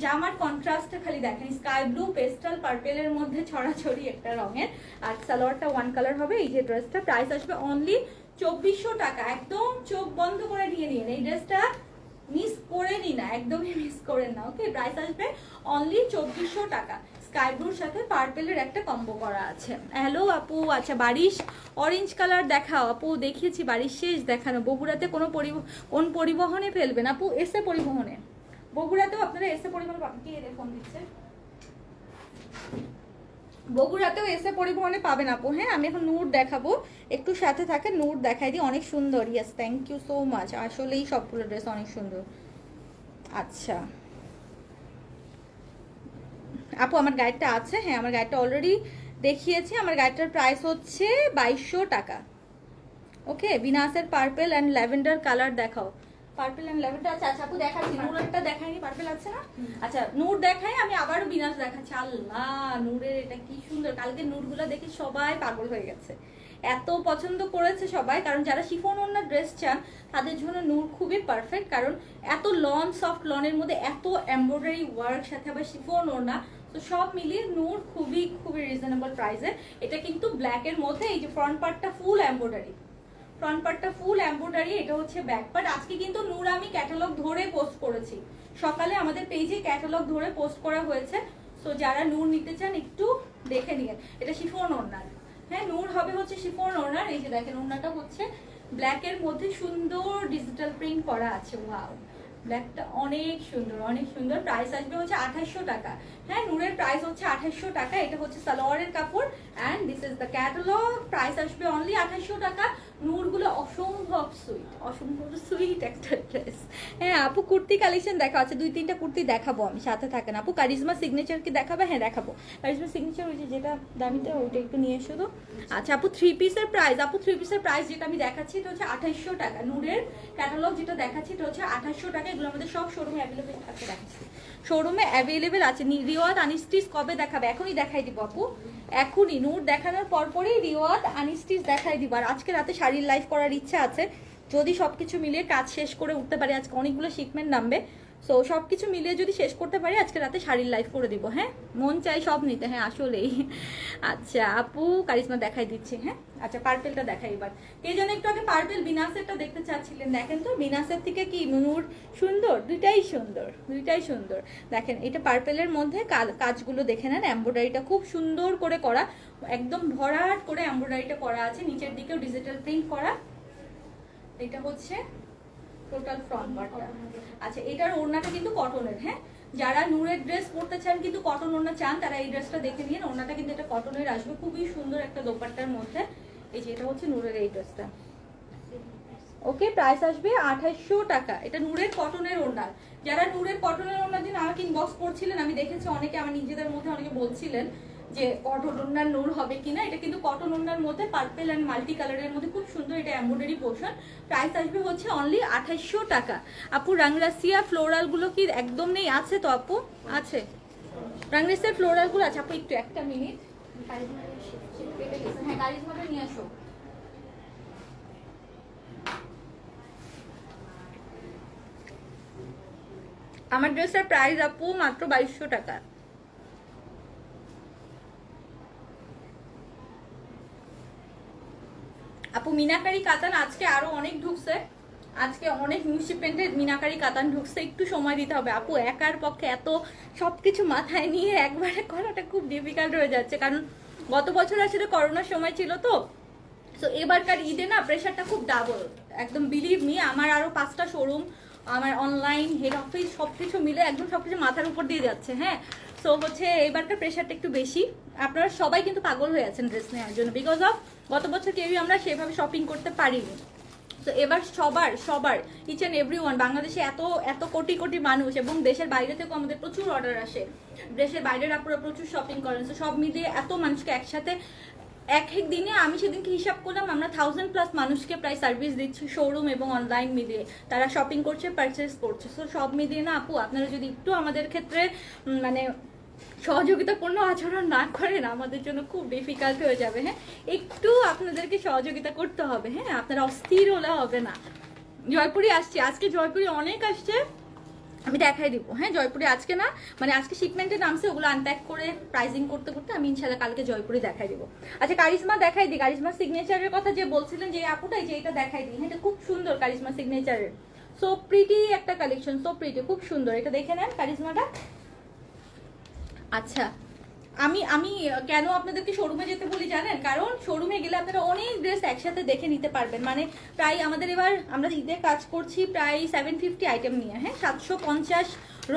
জামার কন্ট্রাস্টটা খালি দেখেন, স্কাই ব্লু পেস্টাল পার্পেলের মধ্যে ছড়াছড়ি একটা রঙের। আর সালোয়ারটা ওয়ান কালার হবে। এই যে ড্রেসটা প্রাইস আসবে অনলি 2400 টাকা। একদম চোখ বন্ধ করে নিয়ে নিন, এই ড্রেসটা মিস করে নি না, একদমই মিস করেন না। ওকে, প্রাইস আসবে অনলি 2400 টাকা। স্কাই ব্লুর সাথে পার্পেলের একটা কম্বো করা আছে। হ্যালো আপু, আচ্ছা বারিশ অরেঞ্জ কালার দেখাও আপু। দেখিয়েছি বারিশ শেষ দেখানো। বগুড়াতে কোন পরিবহনে ফেলবেন আপু? এসে পরিবহনে। বগুড়াতেও আপনারা এসে পরিবহনে পাবেন। কে ফোন দিচ্ছে? বগুড়াতেও এসে পরিবহনে পাবেন আপু। হ্যাঁ, আমি এখন নূর দেখাবো, একটু সাথে থাকে। নূর দেখাই দিই, অনেক সুন্দর। Yes, thank you so much. আসলেই সবগুলো ড্রেস অনেক সুন্দর। আচ্ছা আপু, আমার গাইডটা আছে। হ্যাঁ, আমার গাইডটা অলরেডি দেখিয়েছি। আমার গাইডটার প্রাইস হচ্ছে 2200 টাকা। ওকে, বিনাসের পার্পল অ্যান্ড ল্যাভেন্ডার কালার দেখাও। পার্পল এন্ড ল্যাভেন্ডার আছে। আচ্ছা আপু দেখাচ্ছি, নূরেরটা দেখাইনি, পার্পল আছে না? আচ্ছা নূর দেখাই, আমি আবারও বিনাস দেখাচ্ছি। আল্লাহ, নূরের এটা কি সুন্দর। কালকে নূরগুলো দেখে সবাই পাগল হয়ে গেছে, এত পছন্দ করেছে সবাই। কারণ যারা শিফন ওড়না ড্রেস চান তাদের জন্য নূর খুবই পারফেক্ট। কারণ এত লন, সফট লনের মধ্যে এত এমব্রয়ডারি ওয়ার্ক, সাথে আবার শিফন ওড়না, তো সব মিলিয়ে নূর খুবই খুবই রিজনেবল প্রাইসে। এটা কিন্তু ব্ল্যাকের মধ্যে, এই যে ফ্রন্ট পার্টটা ফুল এমব্রয়ডারি, ফ্রন্ট পার্টটা ফুল এমব্রয়ডারি। এটা হচ্ছে ব্যাক পার্ট। আজকে কিন্তু নূর আমি ক্যাটালগ ধরে পোস্ট করেছি, সকালে আমাদের পেজে ক্যাটালগ ধরে পোস্ট করা হয়েছে। সো যারা নূর নিতে চান একটু দেখে নিন। এটা শিফন ওড়নার। হ্যাঁ, নূর হবে হচ্ছে শিফন ওড়নার। এই যে দেখেন ওড়নাটা হচ্ছে ব্ল্যাকের মধ্যে সুন্দর ডিজিটাল প্রিন্ট করা আছে। ওয়াও, ব্ল্যাকটা অনেক সুন্দর, অনেক সুন্দর। প্রাইস আসবে হচ্ছে 2800 টাকা। হ্যাঁ, নূরের প্রাইস হচ্ছে 2800 টাকা। এটা হচ্ছে সালোয়ারের কাপড় and this is the catalogue. Price আসবে অনলি 2800 টাকা। নূরগুলো অসম্ভব সুইট, অসম্ভব সুইট একটা ড্রেস। হ্যাঁ আপু, কুর্তি কালেকশন দেখা আছে, 2-3টা কুর্তি দেখাবো আমি, সাথে থাকেন আপু। কারিজমা সিগনেচার কি দেখাবে? হ্যাঁ দেখাবো। কারিজমা সিগনেচার ওই যে যেটা দামিতে, ওইটা একটু নিয়ে এসো তো। আচ্ছা আপু, 3 পিসের প্রাইস, আপু 3 পিসের প্রাইস যেটা আমি দেখাচ্ছি এটা হচ্ছে 2800 টাকা। নূরের ক্যাটালগ যেটা দেখাচ্ছি এটা হচ্ছে 2800 টাকা। এগুলো আমাদের সব শোরুমে অ্যাভেলেবেল আছে, দেখাচ্ছি শোরুমে অ্যাভেলেবেল আছে। রিওয়াদ আনিস্টিস কবে দেখাবে? এখনই দেখাই দিব আপু, এখনই। নূর দেখানোর পরপরই রিওয়াদ আনিস্টিস দেখাই দিব। আর আজকে রাতে শাড়ির লাইভ করার ইচ্ছা আছে, যদি সবকিছু মিলিয়ে কাজ শেষ করে উঠতে পারি। আজকে অনেকগুলো শিপমেন্ট নামবে, সো সবকিছু মিলিয়ে যদি শেষ করতে পারি আজকে রাতে শাড়ির লাইভ করে দিব। হ্যাঁ, মন চাই সব নিতে। হ্যাঁ আসলেই। আচ্ছা আপু, কারিশমা দেখাই দিচ্ছি। হ্যাঁ আচ্ছা, পার্পেলটা দেখাই এবার। কে যেন একটু আগে পার্পেল বিনাসেরটা দেখতে চাচ্ছিলেন, দেখেন তো বিনাসের থেকে কি নূর সুন্দর? দুইটাই সুন্দর, দুইটাই সুন্দর। দেখেন এটা পার্পেলের মধ্যে কাজগুলো দেখে নেন, এমব্রয়ডারিটা খুব সুন্দর করে করা, একদম ভরাট করে এমব্রয়ডারিটা করা আছে। নিচের দিকেও ডিজিটাল প্রিন্ট করা। এটা হচ্ছে টোটাল ফ্রন্ট পার্টটা। আচ্ছা, এটার ওড়নাটা কিন্তু কটনের। হ্যাঁ, যারা নূরের ড্রেস পরতে চান কিন্তু কটন ওড়না চান, তারা এই ড্রেসটা দেখে নিন। ওড়নাটা কিন্তু এটা কটনের আসবে, খুবই সুন্দর একটা দোপাট্টার মধ্যে। এই যে এটা হচ্ছে নূরের এই ড্রেসটা। ওকে, প্রাইস আসবে 2800 টাকা। এটা নূরের কটনের ওড়না। যারা নূরের কটনের ওড়নার জন্য আমাকে ইনবক্স করছিলেন, আমি দেখেছি অনেকে, আমার নিজেদের মধ্যে অনেকে বলছিলেন যে কটন ওড়নার নূর হবে কিনা। এটা কিন্তু কটন ওড়নার মধ্যে পার্পল অ্যান্ড মাল্টি কালারের মধ্যে খুব সুন্দর। এটা এমব্রয়ডারি পোর্শন। প্রাইস আসবে হচ্ছে অনলি 2800 টাকা। আপু রাংরাসিয়া ফ্লোরাল গুলো কি একদম নেই? আছে তো আপু, আছে রাংরাসিয়ার ফ্লোরাল গুলো আছে। আপু একটু একটা মিনিট, হ্যাঁ কারিজমাটা নিয়ে আসো। আমার ড্রেসের প্রাইস আপু মাত্র 2200 টাকা। আপু মিনাকারি কাতান আজকে আরো অনেক ঢুকছে, আজকে অনেক নিউ শিপমেন্টের মিনাকারি কাতান ঢুকছে। একটু সময় দিতে হবে আপু, একার পক্ষে এত সবকিছু মাথায় নিয়ে একবারে করাটা খুব ডিফিকাল্ট হয়ে যাচ্ছে। কারণ গত বছর আসলে করোনার সময় ছিল তো, তো এবারকার ঈদে না প্রেশারটা খুব ডাবল। একদম বিলিভ মি, আমার আরো 5টা শোরুম, আমার অনলাইন হেড অফিস সবকিছু মিলে একদম সবকিছু মাথার উপর দিয়ে যাচ্ছে। হ্যাঁ, সো হচ্ছে এবারকার প্রেশারটা একটু বেশি। আপনারা সবাই কিন্তু পাগল হয়ে আছেন ড্রেস নেওয়ার জন্য, বিকজ অফ গত বছর কেউই আমরা সেভাবে শপিং করতে পারিনি। তো তো এবার সবার সবার ইচ অ্যান্ড এভরি ওয়ান, বাংলাদেশে এত এত কোটি কোটি মানুষ এবং দেশের বাইরে থেকেও আমাদের প্রচুর অর্ডার আসে, দেশের বাইরের আপনারা প্রচুর শপিং করেন, তো সব মিলিয়ে এত মানুষকে একসাথে এক এক দিনে আমি সেদিনকে হিসাব করলাম আমরা 1000+ মানুষকে প্রায় সার্ভিস দিচ্ছি, শোরুম এবং অনলাইন মিলিয়ে তারা শপিং করছে, পারচেস করছে। সো সব মিলিয়ে না আপু আপনারা যদি একটু আমাদের ক্ষেত্রে মানে সহযোগিতাপূর্ণ আচরণ না করেন আমাদের জন্য খুব ডিফিকাল্ট হয়ে যাবে। হ্যাঁ, একটু আপনাদেরকে সহযোগিতা করতে হবে। হ্যাঁ, আপনারা অস্থির হলে হবে না। জয়পুরি আসছে, আজকে জয়পুরি অনেক আসছে, আমি দেখাই দিব। হ্যাঁ, জয়পুরি আজকে না মানে আজকে শিপমেন্টে নামছে, ওগুলো আনপ্যাক করে প্রাইজিং করতে করতে আমি ইনশাল্লাহ কালকে জয়পুরি দেখাই দিব। আচ্ছা কারিজমা দেখাই দিই, কারিজমা সিগনেচারের কথা যে বলছিলেন যে আপুটাই, যে এটা দেখাই দিই। হ্যাঁ, এটা খুব সুন্দর কারিজমা সিগনেচারের, সো প্রিটি একটা কালেকশন, সো প্রিটি, খুব সুন্দর। এটা দেখে নেন কারিজমাটা। আচ্ছা আমি আমি কেন আপনাদেরকে শোরুমে যেতে বলি জানেন, কারণ শোরুমে গেলে আপনারা অনেক ড্রেস একসাথে দেখে নিতে পারবেন। মানে প্রায় আমাদের এবার আমরা ঈদে কাজ করছি প্রায় 750 আইটেম নিয়ে, হ্যাঁ 750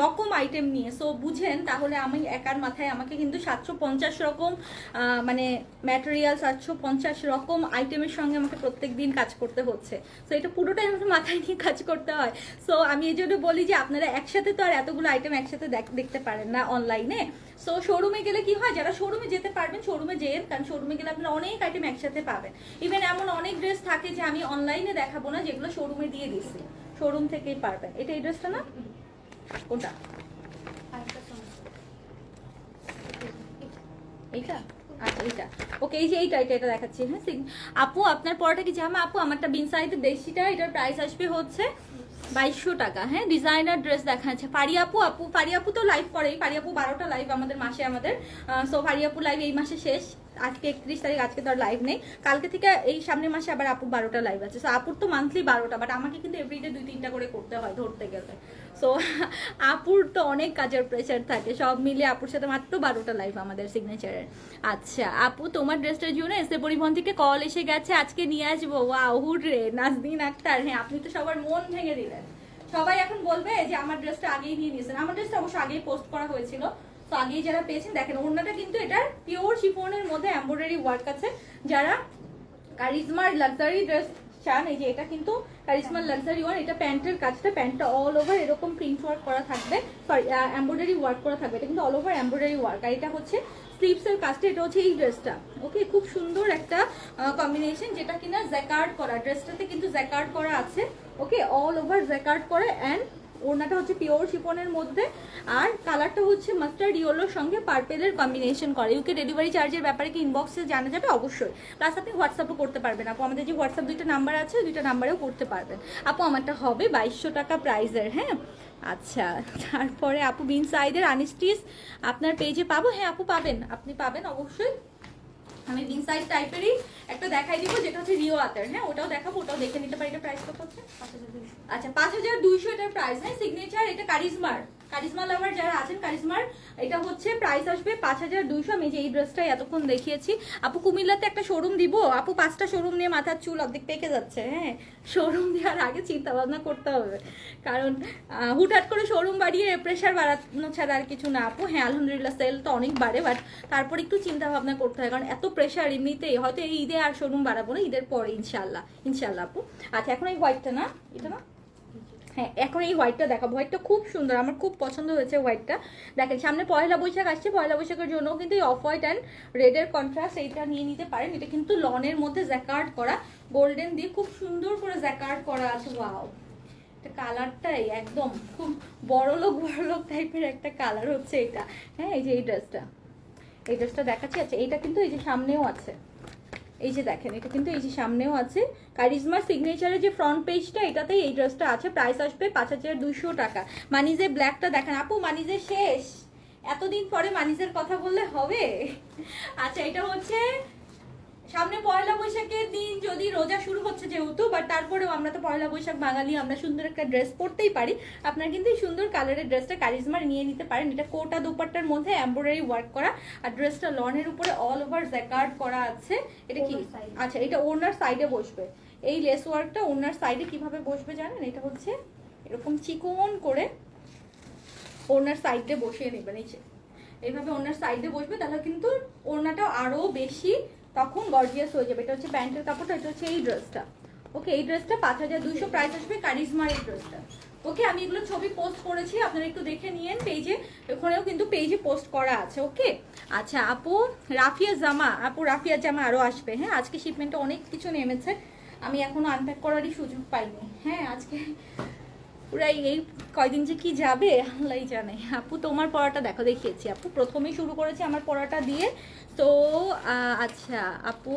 রকম আইটেম নিয়ে। সো বুঝেন তাহলে আমি একার মাথায় আমাকে কিন্তু 750 রকম মানে ম্যাটেরিয়াল, 750 রকম আইটেমের সঙ্গে আমাকে প্রত্যেক দিন কাজ করতে হচ্ছে। সো এটা পুরোটাই আমাকে মাথায় নিয়ে কাজ করতে হয়। সো আমি এই জন্য বলি যে আপনারা একসাথে তো আর এতগুলো আইটেম একসাথে দেখতে পারেন না অনলাইনে। সো শোরুমে গেলে কি হয়, যারা শোরুমে যেতে পারবেন শোরুমে যেন, কারণ শোরুমে গেলে আপনারা অনেক আইটেম একসাথে পাবেন। ইভেন এমন অনেক ড্রেস থাকে যে আমি অনলাইনে দেখাবো না, যেগুলো শোরুমে দিয়ে দিচ্ছি, শোরুম থেকেই পারবেন। এটা এই ড্রেসটা না, কোনটা এইটা? আচ্ছা এইটা, ওকে এই যে এইটা এটা এটা দেখাচ্ছি। হ্যাঁ আপু আপনার পরটা কি জামা? আপু আমারটা বিন সাইজের দেশিটা, এটার প্রাইস আসবে হচ্ছে 2200 টাকা। হ্যাঁ, ডিজাইনার ড্রেস দেখাচ্ছে। ফারিয়াপু আপু, ফারিয়াপু তো লাইভ করেই, ফারিয়াপু 12টা লাইভ আমাদের মাসে আমাদের। সো ফারিয়াপু লাইভ এই মাসে শেষ, আজকে 31 তারিখ, আজকে তো আর লাইভ নেই। কালকে থেকে এই সামনের মাসে আবার আপু 12টা লাইভ আছে। সো আপুর তো মান্থলি 12টা, বাট আমাকে কিন্তু এভরিডে 2-3টা করে করতে হয় ধরতে গেলে। সো আপুর তো অনেক কাজের প্রেশার থাকে, সব মিলে আপুর সাথে মাত্র 12টা লাইভ আমাদের সিগনেচারের। আচ্ছা আপু তোমার ড্রেসটার জন্য এসে পরিবহন থেকে কল এসে গেছে, আজকে নিয়ে আসবো। ওয়াও হুডরে নাজদিন আক্তার, হ্যাঁ আপনি তো সবার মন ভেঙে দিলেন। সবাই এখন বলবে যে আমার ড্রেসটা আগেই নিয়ে নিয়েছেন। আমার ড্রেসটা অবশ্য আগেই পোস্ট করা হয়েছিল, তো আগেই যারা পেয়েছেন দেখেন ওড়নাটা কিন্তু এটার পিওর শিফনের মধ্যে এমব্রয়ডারি ওয়ার্ক আছে। যারা কারিজমার লাক্সারি ড্রেস চান, এই যে এটা কিন্তু কারিজমার লাক্সারি ওয়ান, এটা প্যান্টের কাজটা, প্যান্টটা অল ওভার এরকম প্রিন্ট ওয়ার্ক করা থাকবে, সরি এমব্রয়ডারি ওয়ার্ক করা থাকবে, এটা কিন্তু অল ওভার এমব্রয়ডারি ওয়ার্ক। আর এটা হচ্ছে স্লিভসের কাজটা, এটা হচ্ছে এই ড্রেসটা। ওকে, খুব সুন্দর একটা কম্বিনেশন, যেটা কিনা জ্যাকার্ড করা, ড্রেসটাতে কিন্তু জ্যাকার্ড করা আছে। ওকে, অল ওভার জ্যাকার্ড করে, অ্যান্ড ওড়নাটা হচ্ছে পিওর শিফনের মধ্যে, আর কালারটা হচ্ছে মাস্টার্ড ইয়েলোর সঙ্গে পার্পেলের কম্বিনেশন করে। ইউকে ডেলিভারি চার্জের ব্যাপারে কি ইনবক্সে জানা যাবে? অবশ্যই, প্লাস আপনি হোয়াটসঅ্যাপও করতে পারবেন আপু, আমাদের যে হোয়াটসঅ্যাপ 2টা নাম্বার আছে, 2টা নাম্বারেও করতে পারবেন আপু। আমারটা হবে 2200 টাকা প্রাইসের। হ্যাঁ আচ্ছা, তারপরে আপু বিন সাইডের আনিস্টিস আপনার পেজে পাবো? হ্যাঁ আপু পাবেন, আপনি পাবেন অবশ্যই। আমি বিন সাইড টাইপেরই একটা দেখাই দিব, যেটা হচ্ছে রিও আতের। হ্যাঁ ওটাও দেখাবো, ওটাও দেখে নিতে পারি। এটা প্রাইস কত হচ্ছে? 5200। আচ্ছা 5200 এটার প্রাইস। হ্যাঁ সিগনেচার, এটা কারিজমার, কারিজমা লাভার যারা আছেন কারিজমার, এটা হচ্ছে প্রাইস আসবে 5200। আমি যে এই ড্রেসটাই এতক্ষণ দেখিয়েছি। আপু কুমিল্লাতে একটা শোরুম দিব আপু, 5টা শোরুম নিয়ে মাথার চুল অর্ধেক পেকে যাচ্ছে। হ্যাঁ শোরুম দেওয়ার আগে চিন্তা ভাবনা করতে হবে, কারণ হুটহাট করে শোরুম বাড়িয়ে প্রেশার বাড়ানো ছাড়া আর কিছু না আপু। হ্যাঁ আলহামদুলিল্লাহ সেল তো অনেক বাড়ে, বাট তারপর একটু চিন্তা ভাবনা করতে হয়, কারণ এত প্রেশার এমনিতেই। হয়তো এই ঈদে আর শোরুম বাড়াবো না, ঈদের পরে ইনশাল্লাহ, ইনশাল্লাহ আপু। আচ্ছা এখন এই হোয়াইটটা না, এটা না, হ্যাঁ এখন এই হোয়াইটটা দেখাবো। হোয়াইটটা খুব সুন্দর, আমার খুব পছন্দ হয়েছে হোয়াইটটা। দেখেন সামনে পয়লা বৈশাখ আসছে, পয়লা বৈশাখের জন্য কিন্তু এই অফ হোয়াইট অ্যান্ড রেডের কন্ট্রাস্ট এইটা নিয়ে নিতে পারেন। এটা কিন্তু লনের মধ্যে জ্যাকার্ড করা, গোল্ডেন দিয়ে খুব সুন্দর করে জ্যাকার্ড করা আছে। ওয়াও, এটা কালারটাই একদম খুব বড়লোক বড়লোক টাইপের একটা কালার হচ্ছে এটা। হ্যাঁ এই যে এই ড্রেসটা, এই ড্রেসটা দেখাচ্ছি। আচ্ছা এইটা কিন্তু এই যে সামনেও আছে, এই যে দেখেন এটা কিন্তু এই যে সামনেও আছে। কারিজমা সিগনেচারের যে ফ্রন্ট পেজটা, এটাতেই এই ড্রেসটা আছে। প্রাইস আসবে 5200 টাকা। মানিজে ব্ল্যাকটা দেখেন আপু, মানিজে শেষ, এতদিন পরে মানিজের কথা বললে হবে? আচ্ছা এটা হচ্ছে সামনে পয়লা বৈশাখের দিন, যদি রোজা শুরু হচ্ছে যেহেতু, বাট তারপরেও আমরা তো পয়লা বৈশাখ বাঙালি, আমরা সুন্দর একটা ড্রেস পরতেই পারি। আপনারা কিন্তু এই সুন্দর কালারের ড্রেসটা কারিজমার নিয়ে নিতে পারেন। এটা কোটা দুপাট্টার মধ্যে এমব্রয়ডারি ওয়ার্ক করা, আর ড্রেসটা লনের উপরে অল ওভার জ্যাকার্ড করা আছে। এটা কি? আচ্ছা এটা ওড়নার সাইডে বসবে, এই লেস ওয়ার্কটা ওড়নার সাইডে কিভাবে বসবে জানেন? এটা হচ্ছে এরকম চিকন করে ওড়নার সাইডে বসিয়ে নেবেন, এই যে এইভাবে ওড়নার সাইডে বসবে, তাহলে কিন্তু ওড়নাটা আরো বেশি তখন গর্জিয়াস হয়ে যাবে। এটা হচ্ছে প্যান্টের কাপড়টা, এটা হচ্ছে এই ড্রেসটা। ওকে, এই ড্রেসটা 5200 প্রাইস আসবে, কারিজমার এই ড্রেসটা। ওকে, আমি এগুলো ছবি পোস্ট করেছি, আপনারা একটু দেখে নিয়েন পেজে, ওখানেও কিন্তু পেজে পোস্ট করা আছে। ওকে, আচ্ছা আপু রাফিয়া জামা, আপু রাফিয়া জামা আরও আসবে। হ্যাঁ, আজকে শিপমেন্টে অনেক কিছু নেমেছে, আমি এখনো আনপ্যাক করারই সুযোগ পাইনি। হ্যাঁ, আজকে পুরো এই কয়দিন যে কি যাবে আল্লাহ জানে। আপু তোমার পড়াটা দেখো, দেখিয়েছি আপু, প্রথমেই শুরু করেছি আমার পড়াটা দিয়ে। তো আচ্ছা আপু,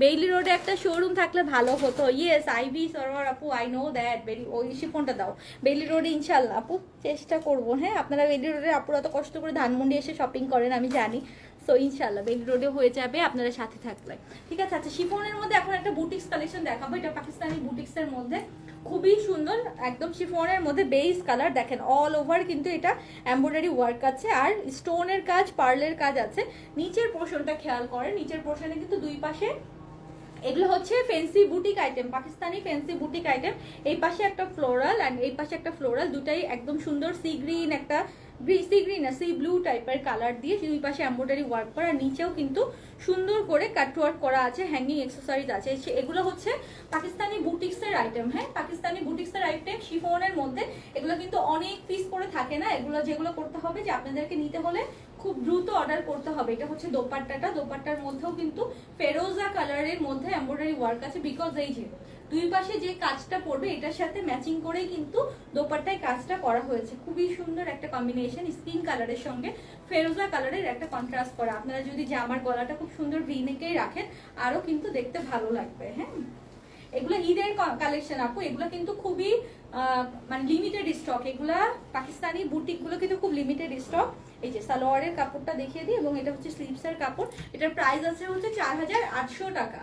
বেইলি রোডে একটা শোরুম থাকলে ভালো হতো। ইয়েস আইভি সরোয়ার আপু, আই নো দ্যাট। ওই শিফনটা দাও বেইলি রোডে, ইনশাল্লাহ আপু চেষ্টা করবো। হ্যাঁ, আপনারা বেইলি রোডে আপুরা তো কষ্ট করে ধানমন্ডি এসে শপিং করেন আমি জানি, সো ইনশাল্লাহ বেইলি রোডে হয়ে যাবে আপনারা সাথে থাকলে। ঠিক আছে, আচ্ছা শিফনের মধ্যে এখন একটা বুটিক্স কালেকশন দেখাবো, এটা পাকিস্তানি বুটিক্সের মধ্যে খুবই সুন্দর, একদম শিফনের মধ্যে বেস কালার, দেখেন অল ওভার কিন্তু এটা এমব্রয়ডারি ওয়ার্ক আছে, আর স্টোনের কাজ, পার্লের কাজ আছে। নিচের পোর্শনটা খেয়াল করেন, নিচের পোর্শনে কিন্তু দুই পাশে এগুলো হচ্ছে fancy boutique item, Pakistani fancy boutique item. এই পাশে একটা ফ্লোরাল আর এই পাশে একটা ফ্লোরাল, দুটাই একদম সুন্দর সি গ্রিন, একটা সি গ্রিন না সি ব্লু টাইপের কালার দিয়ে দুই পাশে এমব্রয়ডারি ওয়ার্ক করা, নিচেও কিন্তু সুন্দর করে কাট ওয়ার্ক করা আছে, হ্যাঙ্গিং অ্যাক্সেসরিজ আছে। এগুলো হচ্ছে পাকিস্তানি বুটিক্সের আইটেম। হ্যাঁ, পাকিস্তানি বুটিক্সের আইটেম শিফনের মধ্যে, এগুলো কিন্তু অনেক পিস করে থাকে না, এগুলো যেগুলো করতে হবে যে আপনাদেরকে নিতে হলে খুব দ্রুত অর্ডার করতে হবে। এটা হচ্ছে দোপাট্টাটা, দোপাট্টার মধ্যেও কিন্তু ফেরোজা কালারের মধ্যে এমব্রয়ডারি ওয়ার্ক আছে, বিকজ এই যে দুই পাশে যে কাজটা পড়বে এটার সাথে ম্যাচিং করেই কিন্তু দোপাট্টায় কাজটা করা হয়েছে। খুবই সুন্দর একটা কম্বিনেশন, স্কিন কালারের সঙ্গে ফেরোজা কালারের একটা কন্ট্রাস্ট করা। আপনারা যদি জামার গলাটা খুব সুন্দর ভি-নেকেই রাখেন আরো কিন্তু দেখতে ভালো লাগবে। হ্যাঁ, এগুলো ঈদের কালেকশন আপু, এগুলো কিন্তু খুবই মানে লিমিটেড স্টক, এগুলা পাকিস্তানি বুটিক গুলো কিন্তু খুব লিমিটেড স্টক। এই যে সালোয়ারের কাপড়টা দেখিয়ে দিই, এবং এটা হচ্ছে স্লিভসের কাপড়, এটার প্রাইস আছে হচ্ছে 4800 টাকা।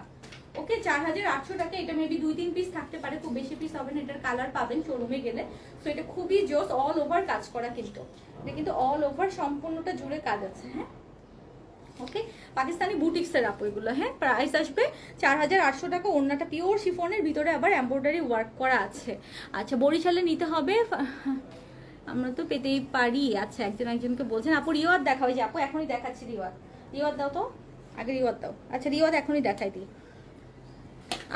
ওকে, 4800 টাকা। এটা মেবি 2-3 পিস থাকতে পারে, খুব বেশি পিস হবে না, এটার কালার পাবেন শোরুমে গেলে। সো এটা খুবই জোস, অল ওভার কাজ করা, কিন্তু এটা কিন্তু অল ওভার সম্পূর্ণটা জুড়ে কাজ আছে। হ্যাঁ, ওকে, পাকিস্তানি বুটিক্সের আপু এগুলো। হ্যাঁ, প্রাইস আসবে 4800 টাকা। ওড়নাটা পিওর শিফনের, ভিতরে আবার এমব্রয়ডারি ওয়ার্ক করা আছে। আচ্ছা, বরিশালে নিতে হবে, আমরা তো পেতেই পারি। আচ্ছা, একজনকে বলছেন আপু রিওয়াদ দেখা হয়েছে, আপু এখনই দেখাচ্ছি। রিওয়াদ দাও তো, আগে রিওয়াদ দাও। আচ্ছা, রিওয়াদ এখনই দেখাই দিই।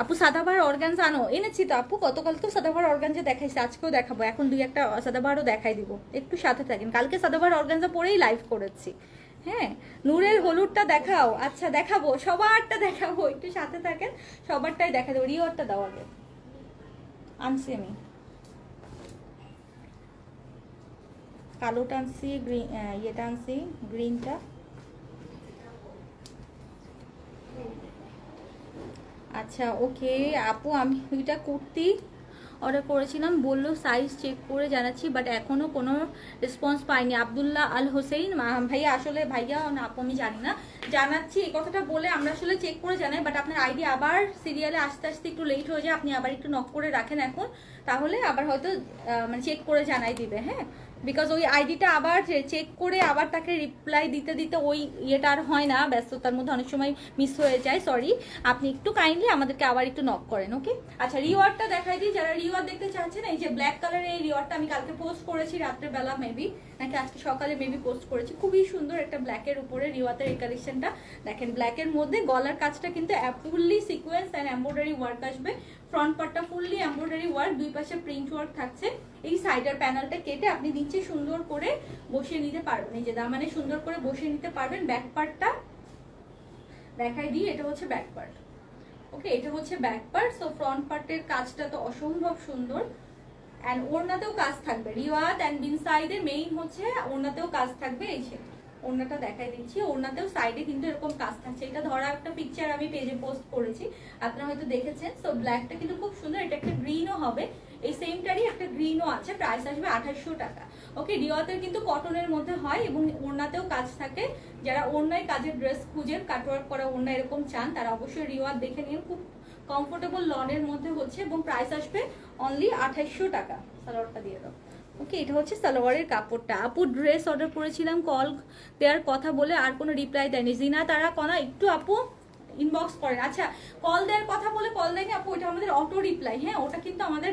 আপু সাদাবাহার অর্গানজা আনো, এনেছি তো আপু, গতকাল তো সাদাবাহার অর্গানজা দেখাইছি, আজকেও দেখাবো, এখন 2-1টা সাদাবাহারও দেখাই দিব, একটু সাথে থাকেন। কালকে সাদাবাহার অর্গানজা পরেই লাইভ করেছি। হ্যাঁ, নূরের হলুদটা দেখাও। আচ্ছা দেখাবো, সবারটা দেখাবো, একটু সাথে থাকেন, সবারটাই দেখা দেবো। রিওয়ারটা দাও আগে, আনছি আমি কালোটা আনছি, গ্রিন ইয়েটা আনছি, গ্রিনটা। আচ্ছা ওকে আপু, আমি দুইটা কুর্তি অর্ডার করেছিলাম, বললো সাইজ চেক করে জানাচ্ছি, বাট এখনও কোনো রেসপন্স পাইনি। আবদুল্লাহ আল হোসেন ভাইয়া, আসলে ভাইয়া না আপু আমি জানি না, জানাচ্ছি এই কথাটা বলে আমরা আসলে চেক করে জানাই, বাট আপনার আইডি আবার সিরিয়ালে আস্তে আস্তে একটু লেট হয়ে যায়, আপনি আবার একটু নক করে রাখেন এখন, তাহলে আবার হয়তো মানে চেক করে জানাই দিবে। হ্যাঁ, বিকজ ওই আইডিটা আবার চেক করে আবার তাকে রিপ্লাই দিতে দিতে ওই ইয়েটা আর হয় না, ব্যস্ততার মধ্যে অনেক সময় মিস হয়ে যায়, সরি। আপনি একটু কাইন্ডলি আমাদেরকে আবার একটু নক করেন। ওকে, আচ্ছা রিওয়ার্ডটা দেখাই দিই, যারা রিওয়ার্ড দেখতে চাচ্ছেন, এই যে ব্ল্যাক কালারের এই রিওয়ার্ডটা আমি কালকে পোস্ট করেছি রাত্রেবেলা মেবি, নাকি আজকে সকালে মেবি পোস্ট করেছি। খুবই সুন্দর একটা ব্ল্যাকের উপরে রিওয়ার্ডের এই কালেকশনটা দেখেন, ব্ল্যাকের মধ্যে গলার কাজটা কিন্তু fully sequence and embroidery work আসবে, ফ্রন্ট পার্টটা ফুললি এমব্রয়ডারি ওয়ার্ক, দুই পাশে প্রিন্ট ওয়ার্ক থাকছে। এই সাইডের প্যানেলটা কেটে আপনি নিচে সুন্দর করে বসিয়ে নিতে পারবেন, এই যে দামানে সুন্দর করে বসিয়ে নিতে পারবেন। ব্যাক পার্টটা দেখাই দিই, এটা হচ্ছে ব্যাক পার্ট। ওকে, এটা হচ্ছে ব্যাক পার্ট। সো ফ্রন্ট পার্টের কাজটা তো অসম্ভব সুন্দর, অ্যান্ড ওড়নাতেও কাজ থাকবে, রিওয়াত অ্যান্ড বিন সাইডের মেইন হচ্ছে ওড়নাতেও কাজ থাকবে। এই যে ওড়নাটা দেখাই দিচ্ছি, ওড়নাতেও সাইডে কিন্তু এরকম কাজ থাকছে, এটা ধরা একটা পিকচার আমি পেজে পোস্ট করেছি, আপনারা হয়তো দেখেছেন। সো ব্ল্যাকটা কিন্তু খুব সুন্দর, এটা একটা গ্রিনও হবে, এই সেমটারই একটা গ্রিনও আছে, প্রাইস আসবে 2800 টাকা। ওকে, রিওয়াতের কিন্তু কটনের মধ্যে হয় এবং ওড়নাতেও কাজ থাকে, যারা ওড়নায় কাজের ড্রেস খুঁজেন, কাটওয়ার্ক করা ওড়না এরকম চান, তারা অবশ্যই রিওয়াত দেখে নিন, খুব কমফোর্টেবল লনের মধ্যে হচ্ছে, এবং প্রাইস আসবে অনলি 2800 টাকা। সালোয়ারটা দিয়ে দাও। ওকে, এটা হচ্ছে সালোয়ারের কাপড়টা। আপু ড্রেস অর্ডার করেছিলাম, কল দেওয়ার কথা বলে আর কোনো রিপ্লাই দেয়নি। জিনা তারা কনা একটু আপু ইনবক্স করেন। আচ্ছা, কল দেওয়ার কথা বলে কল দেয়নি আপু, ওটা আমাদের অটো রিপ্লাই। হ্যাঁ, ওটা কিন্তু আমাদের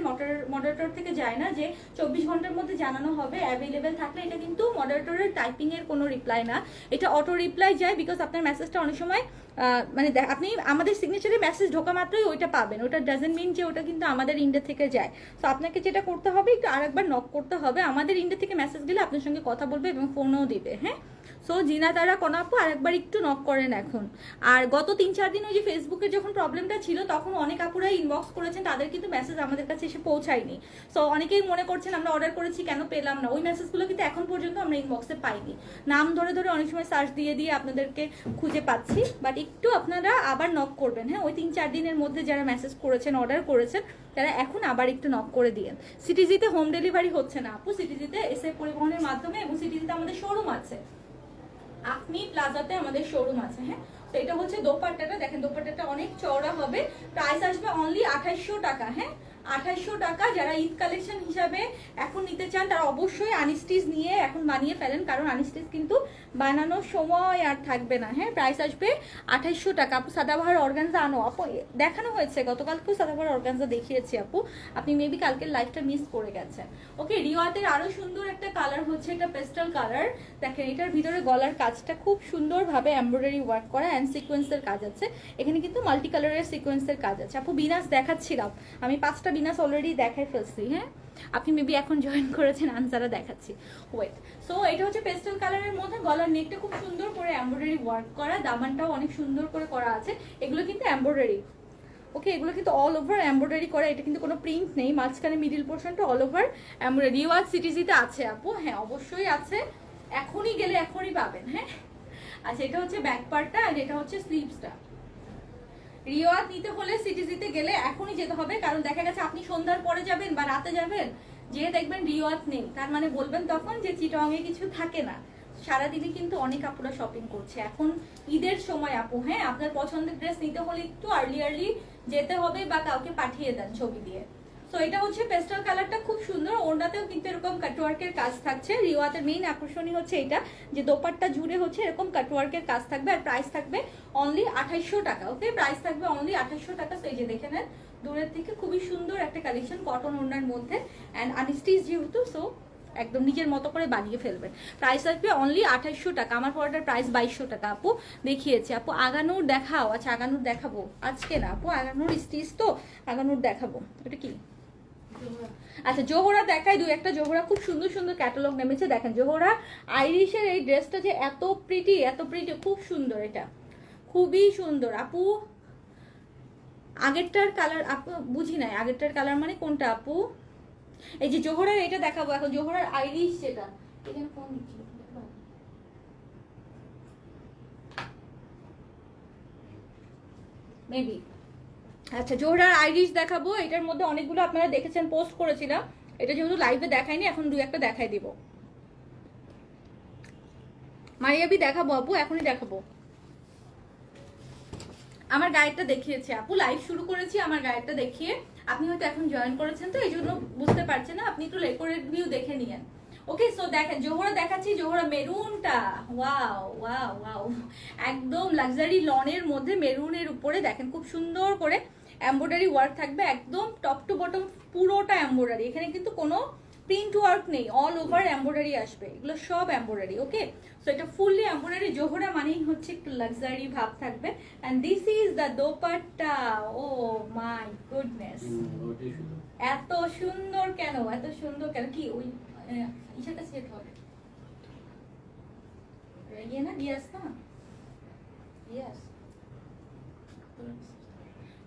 মডারেটর থেকে যায় না যে 24 ঘন্টার মধ্যে জানানো হবে অ্যাভেলেবেল থাকলে। এটা কিন্তু মডারেটরের টাইপিং এর কোনো রিপ্লাই না, এটা অটো রিপ্লাই যায়। বিকজ আপনার মেসেজটা অনেক সময় মানে আপনি আমাদের সিগনেচারে মেসেজ ঢোকা মাত্রই ওইটা পাবেন, ওটা ডাজেন্ট মিন যে ওটা কিন্তু আমাদের ইন্ডিয়া থেকে যায়। তো আপনাকে যেটা করতে হবে, একটু আরেকবার নক করতে হবে। আমাদের ইন্ডিয়া থেকে মেসেজ গেলে আপনার সঙ্গে কথা বলবে এবং ফোনও দিবে। হ্যাঁ, সো জিনা তারা কোনাপু আরেকবার একটু নক করেন এখন। আর গত 3-4 দিন ওই যে ফেসবুকে যখন প্রবলেমটা ছিল তখন অনেক আপুরা ইনবক্স করেছেন, তাদের কিন্তু মেসেজ আমাদের কাছে এসে পৌঁছায়নি। সো অনেকেই মনে করছেন আমরা অর্ডার করেছি কেন পেলাম না, ওই মেসেজগুলো কিন্তু এখন পর্যন্ত আমরা ইনবক্সে পাইনি। নাম ধরে ধরে অনেক সময় সার্চ দিয়ে দিয়ে আপনাদেরকে খুঁজে পাচ্ছি, বাট একটু আপনারা আবার নক করবেন। হ্যাঁ, ওই 3-4 দিনের মধ্যে যারা মেসেজ করেছেন, অর্ডার করেছেন, তারা এখন আবার একটু নক করে দিয়েন। সিটিজিতে হোম ডেলিভারি হচ্ছে না আপু, সিটিজিতে এসএ পরিবহনের মাধ্যমে, এবং সিটিজিতে আমাদের শোরুম আছে, আপনি প্লাজাতে আমাদের শোরুম আছে। হ্যাঁ, তো এটা হচ্ছে দোপাট্টাটা, দেখেন দোপাট্টাটা অনেক চওড়া হবে, প্রাইস আসবে অনলি 2800 টাকা। হ্যাঁ, 2800 টাকা। যারা ঈদ কালেকশন হিসাবে এখন নিতে চান তারা অবশ্যই আনস্টিচ নিয়ে এখন বানিয়ে ফেলেন, কারণ আনস্টিচ কিন্তু বানানোর সময় আর থাকবে না। হ্যাঁ, প্রাইস আসবে 2800 টাকা। আপু সাদাবাহার অর্গানজা আনো, আপু দেখানো হয়েছে, গতকালকেও সাদাবাহার অর্গানজা দেখিয়েছি আপু, আপনি মেবি কালকের লাইভটা মিস করে গেছেন। ওকে, রিওয়াতের আরো সুন্দর একটা কালার হচ্ছে এটা পেস্টাল কালার। দেখেন এটার ভিতরে গলার কাজটা খুব সুন্দরভাবে এমব্রয়ডারি ওয়ার্ক করা অ্যান্ড সিকোয়েন্সের কাজ আছে, এখানে কিন্তু মাল্টি কালারের সিকোয়েন্সের কাজ আছে। আপু বিনাস দেখাচ্ছিলাম আমি, 5টা বিনাস অলরেডি দেখাই ফেলছি। হ্যাঁ, আপনি মেবি এখন জয়েন করেছেন, আনসারা দেখাচ্ছি, ওয়েট। সো এটা হচ্ছে পেস্টেল কালারের মধ্যে, গলার নেকটা খুব সুন্দর করে এমব্রয়ডারি ওয়ার্ক করা, দামানটাও অনেক সুন্দর করে করা আছে। এগুলো কিন্তু এমব্রয়ডারি, ওকে, এগুলো কিন্তু অল ওভার এমব্রয়ডারি করা, এটা কিন্তু কোনো প্রিন্ট নেই, মাঝখানে মিডিল পোর্শনটা অল ওভার এমব্রয়ডারি। রিওয়াজ সিটিজিতে আছে আপু, হ্যাঁ অবশ্যই আছে, এখনই গেলে এখনই পাবেন। হ্যাঁ, আচ্ছা, এটা হচ্ছে ব্যাক পার্টটা আর এটা হচ্ছে স্লিভসটা। রিওয়াজ নিতে হলে সিটিজিতে গেলে এখনই যেতে হবে, কারণ দেখা গেছে আপনি সন্ধ্যার পরে যাবেন বা রাতে যাবেন, যে দেখবেন রিওয়াজ নেই, তার মানে বলবেন তখন যে চিটংয়ে কিছু থাকে না। সারাদিনে কিন্তু অনেক আপুরা শপিং করছে এখন ঈদের সময় আপু। হ্যাঁ, আপনার পছন্দের ড্রেস নিতে হলে একটু আর্লি যেতে হবে বা কাউকে পাঠিয়ে দেন ছবি দিয়ে। সো এটা হচ্ছে পেস্টাল কালারটা খুব সুন্দর, ওড়নাতেও কিন্তু এরকম কাটওয়ার্কের কাজ থাকছে। রিওয়াতের মেইন আকর্ষণই হচ্ছে এটা যে দোপাট্টা জুড়ে হচ্ছে এরকম কাটওয়ার্কের কাজ থাকবে, আর প্রাইস থাকবে অনলি 2800 টাকা। ওকে, প্রাইস থাকবে অনলি 2800 টাকা। সো এই যে দেখে নেন দূরের থেকে খুবই সুন্দর একটা কালেকশন, কটন ওড়নার মধ্যে অ্যান্ড আনস্টিচ যেহেতু, সো একদম নিজের মতো করে বানিয়ে ফেলবেন। প্রাইস আসবে অনলি 2800 টাকা। আমার পড়াটার প্রাইস 2200 টাকা আপু দেখিয়েছি। আপু আগানুর দেখাও। আচ্ছা, আগানুর দেখাবো আজকে না আপু, আগানুর স্টিচ তো, আগানুর দেখাবো। এটা কি? আচ্ছা, জোহরা দেখাই, দুই একটা জোহরা খুব সুন্দর সুন্দর ক্যাটালগ নেমেছে। দেখেন জোহরা আইরিশের এই ড্রেসটা যে এত প্রিটি, এত প্রিটি, খুব সুন্দর, এটা খুবই সুন্দর আপু। আগেরটার কালার আপু বুঝি নাই, আগেরটার কালার মানে কোনটা আপু? এই যে জোহরার এটা দেখাবো এখন, জোহরার আইরিশ যেটা, এখানে ফোন দিচ্ছি মেবি। আচ্ছা, জোহরার আইরিশ দেখাবো, এটার মধ্যে অনেকগুলো আপনারা দেখেছেন, পোস্ট করেছিলাম, এটা যেহেতু লাইভে দেখাইনি এখন দুই একটা দেখাই দিব। মারিয়াবি দেখাবো আপু, এখনই দেখাবো। আমার গায়েরটা দেখিয়েছে আপু, লাইভ শুরু করেছি আমার গায়েরটা দেখিয়ে, আপনি হয়তো এখন জয়েন করেছেন তো এই জন্য বুঝতে পারছেন না, আপনি একটু রেকর্ডেড ভিউ দেখে নিয়েন। ওকে, সো দেখেন জোহরা দেখাচ্ছি, জোহরা মেরুনটা, ওয়াও ওয়াও ওয়াও, একদম লাক্সারি লনের মধ্যে মেরুনের উপরে দেখেন খুব সুন্দর করে এমব্রয়ডারি ওয়ার্ক থাকবে, একদম টপ টু বটম পুরোটা এমব্রয়ডারি, এখানে কিন্তু কোনো প্রিন্ট ওয়ার্ক নেই, অল ওভার এমব্রয়ডারি আসবে, এগুলো সব এমব্রয়ডারি। ওকে, সো এটা ফুললি এমব্রয়ডারি। জোহরা মানেই হচ্ছে একটু লাক্সারি ভাব থাকবে, and this is the dupatta. Oh my goodness, এত সুন্দর কেন, এত সুন্দর কেন? কি ওই ইসাটা সেট হবে ইয়ে না, ইয়াস না, ইয়াস।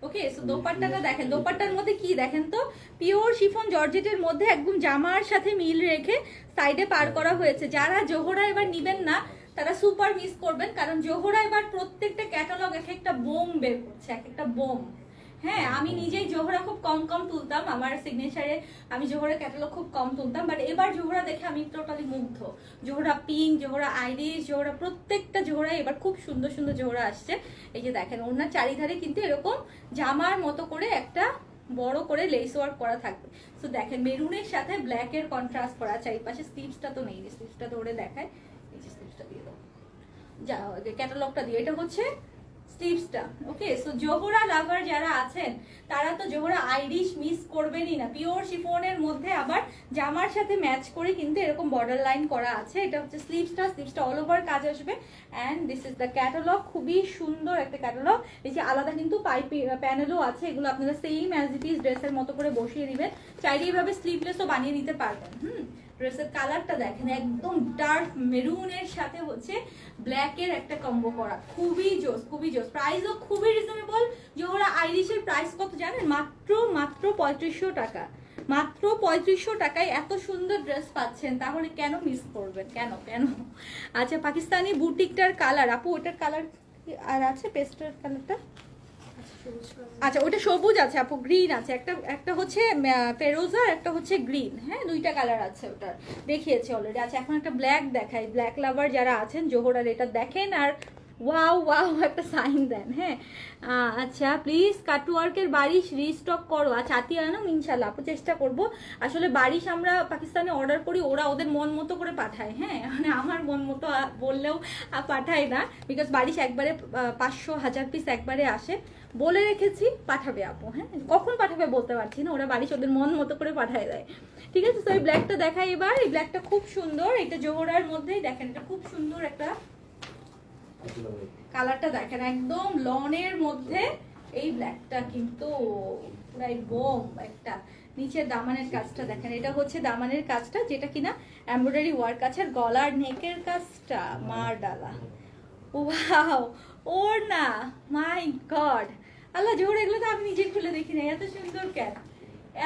ওকে, সো দোপাট্টাটা দেখেন, দোপাট্টার মধ্যে কি দেখেন তো, পিওর শিফন জর্জেটের মধ্যে একদম জামার সাথে মিল রেখে সাইডে পার করা হয়েছে। যারা জোহরা এবার নিবেন না তারা সুপার মিস করবেন, কারণ জোহরা এবার প্রত্যেকটা ক্যাটালগ এক একটা বোম বের করছে, এক একটা বোম। হ্যাঁ, আমি নিজেই জোহরা খুব কম তুলতাম, আমার সিগনেচারে আমি জোহরা ক্যাটালগ খুব কম তুলতাম, বাট এবার জোহরা দেখে আমি টোটালি মুগ্ধ। জোহরা পিঙ্ক, জোহরা আইরিশ, জোহরা প্রত্যেকটা জোহরা এবার খুব সুন্দর সুন্দর জোহরা আসছে। এই যে দেখেন ওনার চারিধারে কিন্তু এরকম জামার মতো করে একটা বড় করে লেস ওয়ার্ক করা থাকবে। সো দেখেন মেরুনের সাথে ব্ল্যাক এর কন্ট্রাস্ট করা, চারিপাশে স্লিভসটা তো নেই, স্লিভসটা ধরে দেখায়, এই যে স্লিভসটা দিয়ে দাও, যা ক্যাটালগটা দিয়ে, এটা হচ্ছে স্লিভসটা। ওকে, সো জোহরা লাভার যারা আছেন তারা তো জোহরা আইরিশ মিস করবেনই না। পিওর শিফনের মধ্যে আবার জামার সাথে ম্যাচ করে কিন্তু এরকম বর্ডার লাইন করা আছে। এটা হচ্ছে স্লিভসটা অল ওভার কাজ আসবে। And this is the catalogue, খুবই সুন্দর একটা ক্যাটালগ। এই যে আলাদা কিন্তু পাইপ প্যানেলও আছে, এগুলো আপনারা সেম অ্যাজ ইট ইজ ড্রেসের মতো করে বসিয়ে দিবেন, চাইলে এইভাবে স্লিভলেসও বানিয়ে নিতে পারবেন। ড্রেসের কালারটা দেখেন, একদম ডার্ক মেরুনের সাথে হচ্ছে ব্ল্যাকের একটা কম্বো করা, খুবই জোস, খুবই জোস। প্রাইসও খুবই রিজনেবল। জোহরা আইরিশের প্রাইস কত জানেন? মাত্র 3500 টাকা। মাত্র 3500 টাকায় এত সুন্দর ড্রেস পাচ্ছেন, তাহলে কেন মিস করবেন? কেন কেন? আচ্ছা, পাকিস্তানি বুটিকটার কালার, আপু ওটার কালার আর আছে পেস্টের কালারটা? আচ্ছা, ওটা সবুজ আছে আপু, গ্রিন আছে, একটা হচ্ছে ফেরোজা, একটা হচ্ছে গ্রিন। হ্যাঁ, দুইটা কালার আছে, ওটা দেখিয়েছি অলরেডি। আচ্ছা, এখন একটা ব্ল্যাক দেখাই। ব্ল্যাক লাভার যারা আছেন জোহরার এটা দেখেন আর ওয়াও ওয়াও একটা সাইন দেন। হ্যাঁ, আচ্ছা প্লিজ কাটওয়ার্কের বারিশ রিস্টক করো। আচ্ছা, আতি আনো ইনশাল্লাহ আপু, চেষ্টা করব। আসলে বারিশ আমরা পাকিস্তানে অর্ডার করি, ওরা ওদের মন মতো করে পাঠায়। হ্যাঁ, মানে আমার মন মতো বললেও পাঠায় না, বিকজ বারিশ একবারে 500-1000 পিস একবারে আসে। বলে রেখেছি পাঠাবে আপু। হ্যাঁ, কখন পাঠাবে বলতে পারছি না, ওরা বারিশ ওদের মন মতো করে পাঠায় দেয়। ঠিক আছে, তো এই ব্ল্যাকটা দেখাই এবার। এই ব্ল্যাকটা খুব সুন্দর, এটা জোহরার মধ্যেই দেখেন, এটা খুব সুন্দর একটা কালারটা দেখেন, একদম লনের মধ্যে এই ব্ল্যাকটা কিন্তু পুরাই বোম একটা। নিচের দামানের কাজটা দেখেন, এটা হচ্ছে দামানের কাজটা, যেটা কিনা এমব্রয়ডারি ওয়ার্ক আছে। আর গলার নেকের কাজটা মার ডালা, ওয়াও। ওর না, মাই গড, আল্লাহ জোহরা, এগুলো তো আমি নিজে খুলে দেখি না, এত সুন্দর কেন?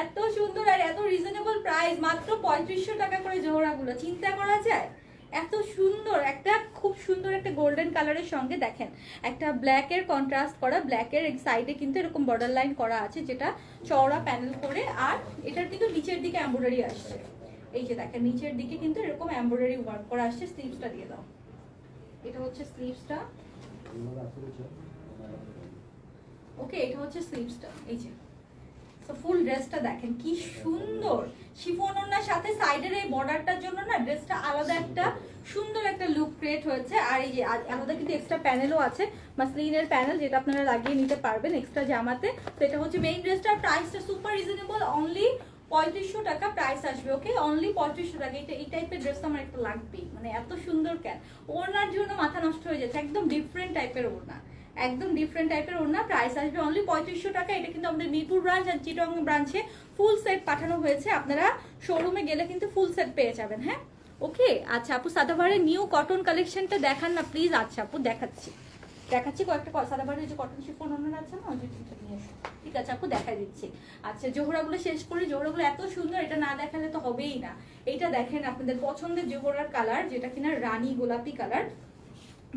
এত সুন্দর আর এত রিজনেবল প্রাইস, মাত্র 3500 টাকা করে জোহরাগুলো, চিন্তা করা যায়? এত সুন্দর একটা, খুব সুন্দর একটা গোল্ডেন কালারের সঙ্গে দেখেন একটা ব্ল্যাকের কন্ট্রাস্ট করা, ব্ল্যাকের সাইডে কিন্তু এরকম বর্ডার লাইন করা আছে, যেটা চওড়া প্যানেল করে। আর এটার কিন্তু নিচের দিকে এমব্রয়ডারি আসছে, এই যে দেখেন নিচের দিকে কিন্তু এরকম এমব্রয়ডারি ওয়ার্ক করা আসছে। স্লিভসটা দিয়ে দাও, এটা হচ্ছে স্লিভসটা। ওকে, এটা হচ্ছে স্লিভসটা, এই যে। তো ফুল ড্রেসটা দেখেন কি সুন্দর, শিফন ওড়নার সাথে সাইডের এই বর্ডারটার জন্য না ড্রেসটা আলাদা একটা সুন্দর একটা লুক ক্রিয়েট হয়েছে। আর এই যে আলাদা কিন্তু এক্সট্রা প্যানেলও আছে, মাসলিনের প্যানেল, যেটা আপনারা লাগিয়ে নিতে পারবেন এক্সট্রা জামাতে। তো এটা হচ্ছে মেইন ড্রেসটার প্রাইসটা সুপার রিজনেবল, অনলি 3500 টাকা প্রাইস আসবে। ওকে, অনলি 3500 টাকা। এটা এই টাইপের ড্রেস আমার একটা লাগবেই, মানে এত সুন্দর কেন? ওড়নার জন্য মাথা নষ্ট হয়ে যাচ্ছে, একদম ডিফারেন্ট টাইপের ওড়না, একদম ডিফারেন্ট টাইপের ওড়না। প্রাইস আসবে অনলি 3500 টাকা। এটা কিন্তু আমাদের মিরপুর ব্রাঞ্চ আর চিটং ব্রাঞ্চে ফুল সেট পাঠানো হয়েছে, আপনারা শোরুমে গেলে কিন্তু ফুল সেট পেয়ে যাবেন। হ্যাঁ, ওকে। আচ্ছা আপু, সাদাবাহারের নিউ কটন কালেকশনটা দেখান না প্লিজ। আচ্ছা আপু, দেখাচ্ছি কয়েকটা সাদাবাহারের যে কটন শিফন ওড়না আছে না, ওই যে নিয়ে এসো। ঠিক আছে আপু, দেখাই দিচ্ছি। আচ্ছা, জোহরাগুলো শেষ করি। জোহরাগুলো এত সুন্দর, এটা না দেখালে তো হবেই না। এইটা দেখেন আপনাদের পছন্দের জোহরার কালার, যেটা কিনা রানী গোলাপি কালার।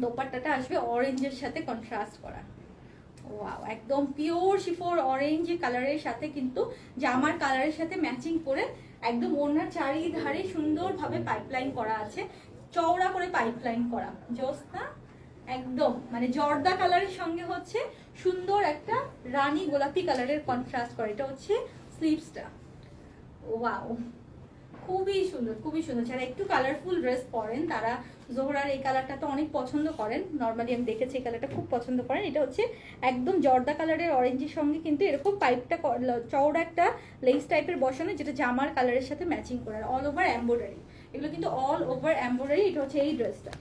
দোপাট্টাটা আসবে অরেঞ্জের সাথে কন্ট্রাস্ট করা, ওয়াও, একদম পিওর শিফন অরেঞ্জ কালারের সাথে কিন্তু জামার কালারের সাথে ম্যাচিং করে একদম ওড়নার চারিধারে সুন্দরভাবে পাইপলাইন করা আছে, চওড়া করে পাইপলাইন করা, জোস না? একদম মানে জর্দা কালারের সঙ্গে হচ্ছে সুন্দর একটা রানী গোলাপি কালারের কন্ট্রাস্ট করে। এটা হচ্ছে স্লিভসটা, ওয়াও, খুবই সুন্দর, খুবই সুন্দর। যারা একটু কালারফুল ড্রেস পরেন তারা জোহরার এই কালারটা তো অনেক পছন্দ করেন, নর্মালি আমি দেখেছি এই কালারটা খুব পছন্দ করেন। এটা হচ্ছে একদম জর্দা কালারের অরেঞ্জের সঙ্গে কিন্তু এরকম পাইপটা চওড়া একটা লেস টাইপের বসানো, যেটা জামার কালারের সাথে ম্যাচিং করার, অল ওভার এমব্রয়ডারি। এগুলো কিন্তু অল ওভার এমব্রয়ডারি। এটা হচ্ছে এই ড্রেসটা,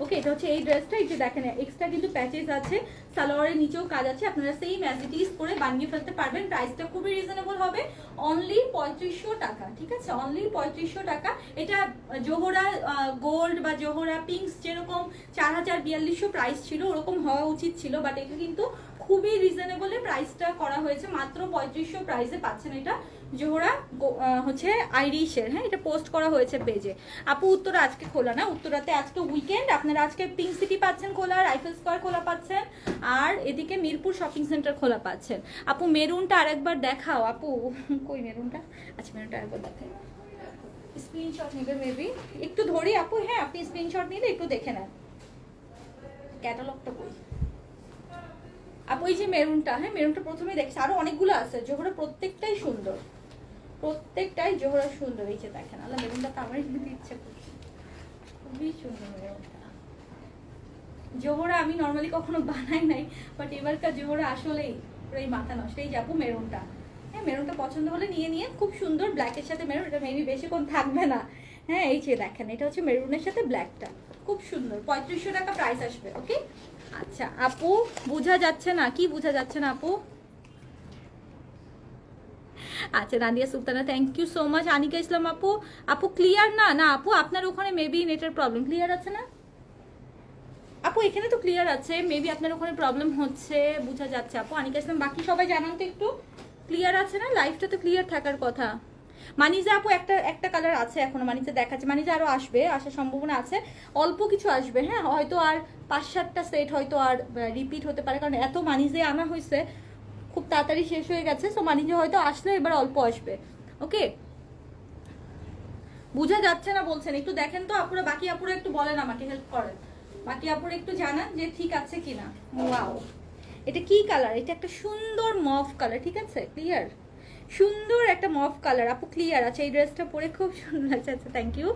ওকে, এটা হচ্ছে এই ড্রেসটা। এই যে দেখেন এক্সট্রা কিন্তু প্যাচেস আছে, সালোয়ারের নিচেও কাজ আছে, আপনারা সেম অ্যাজ ইট ইজ করে বানিয়ে ফেলতে পারবেন। প্রাইসটা খুবই রিজনেবল হবে, অনলি 3500 টাকা। ঠিক আছে, অনলি 3500 টাকা। এটা জোহরা গোল্ড বা জোহরা পিঙ্কস যেরকম 4000-4200 প্রাইস ছিল, ওরকম হওয়া উচিত ছিল, বাট এটা কিন্তু খুবই রিজনেবলে প্রাইসটা করা হয়েছে, মাত্র 3500 প্রাইসে পাচ্ছেন এটা জোহরা হচ্ছে আইরিশের। হ্যাঁ, এটা পোস্ট করা হয়েছে পেজে। আপু, উত্তরা আজকে খোলা না, উত্তরাতে আজকে উইকেন্ড, আপনারা আজকে পিঙ্ক সিটি পাচ্ছেন খোলা, রাইফেল স্কোয়ার খোলা পাচ্ছেন, আর এদিকে মিরপুর শপিং সেন্টার খোলা পাচ্ছেন। আপু মেরুনটা আরেকবার দেখাও আপু, কই মেরুনটা? আচ্ছা, মেরুনটা আরেকবার দেখাই, স্ক্রিনশট নেবে মেবি, একটু ধরি আপু। হ্যাঁ, আপনি স্ক্রিনশট নিলে একটু দেখে নেন ক্যাটালগটা কই আপু। এই যে মেরুনটা, হ্যাঁ মেরুনটা প্রথমে দেখছি, আরো অনেকগুলো আছে। জোহরা প্রত্যেকটাই সুন্দর, প্রত্যেকটাই জোহরা সুন্দর। এই যে দেখেন, আল্লাহ মেরুনটা তো আমার দিতে ইচ্ছে করছে, খুবই সুন্দর মেরুনটা। জোহরা আমি নর্মালি কখনো বানাই নাই, বাট এবারকার জোহরা আসলেই পুরোই মাথা নষ্ট। এই যাবো মেরুনটা, হ্যাঁ মেরুনটা পছন্দ হলে নিয়ে নিয়ে, খুব সুন্দর ব্ল্যাকের সাথে মেরুন, এটা মেবি বেশিক্ষণ থাকবে না। হ্যাঁ এই যে দেখেন এটা হচ্ছে মেরুনের সাথে ব্ল্যাকটা, খুব সুন্দর, 3500 টাকা প্রাইস আসবে। ওকে আচ্ছা আপু বোঝা যাচ্ছে না, কি বোঝা যাচ্ছে না আপু? আচ্ছা Nadia Sultana thank you so much. Anika Islam আপু, আপু ক্লিয়ার না? না আপু আপনার ওখানে মেবি নেটের প্রবলেম, ক্লিয়ার আছে না আপু? এখানে তো ক্লিয়ার আছে, মেবি আপনার ওখানে প্রবলেম হচ্ছে, বোঝা যাচ্ছে আপু। আনিকা ইসলাম বাকি সবাই জানান তো একটু, ক্লিয়ার আছে না? লাইভটা তো ক্লিয়ার থাকার কথা। মানিজা আপু একটা কালার আছে এখনো, মানিজা দেখাচ্ছে, মানিজা আরো আসবে, আসার সম্ভাবনা আছে, অল্প কিছু আসবে। হ্যাঁ হয়তো আর 5-7টা সেট হয়তো আর রিপিট হতে পারে, কারণ এত মানিজে আনা হয়েছে, খুব তাড়াতাড়ি শেষ হয়ে গেছে। সো মানিজে হয়তো আসলে এবার অল্প আসবে। ওকে বোঝা যাচ্ছে না বলছেন, একটু দেখেন তো আপুরা, বাকি আপুরা একটু বলেন আমাকে, হেল্প করেন, বাকি আপুরা একটু জানান যে ঠিক আছে কিনা। ওয়াও এটা কি কালার? এটা একটা সুন্দর মফ কালার, ঠিক আছে ক্লিয়ার, সুন্দর একটা মফ কালার। আপু ক্লিয়ার আছে, এই ড্রেসটা পরে খুব সুন্দর লাগছে। আচ্ছা থ্যাংক ইউ।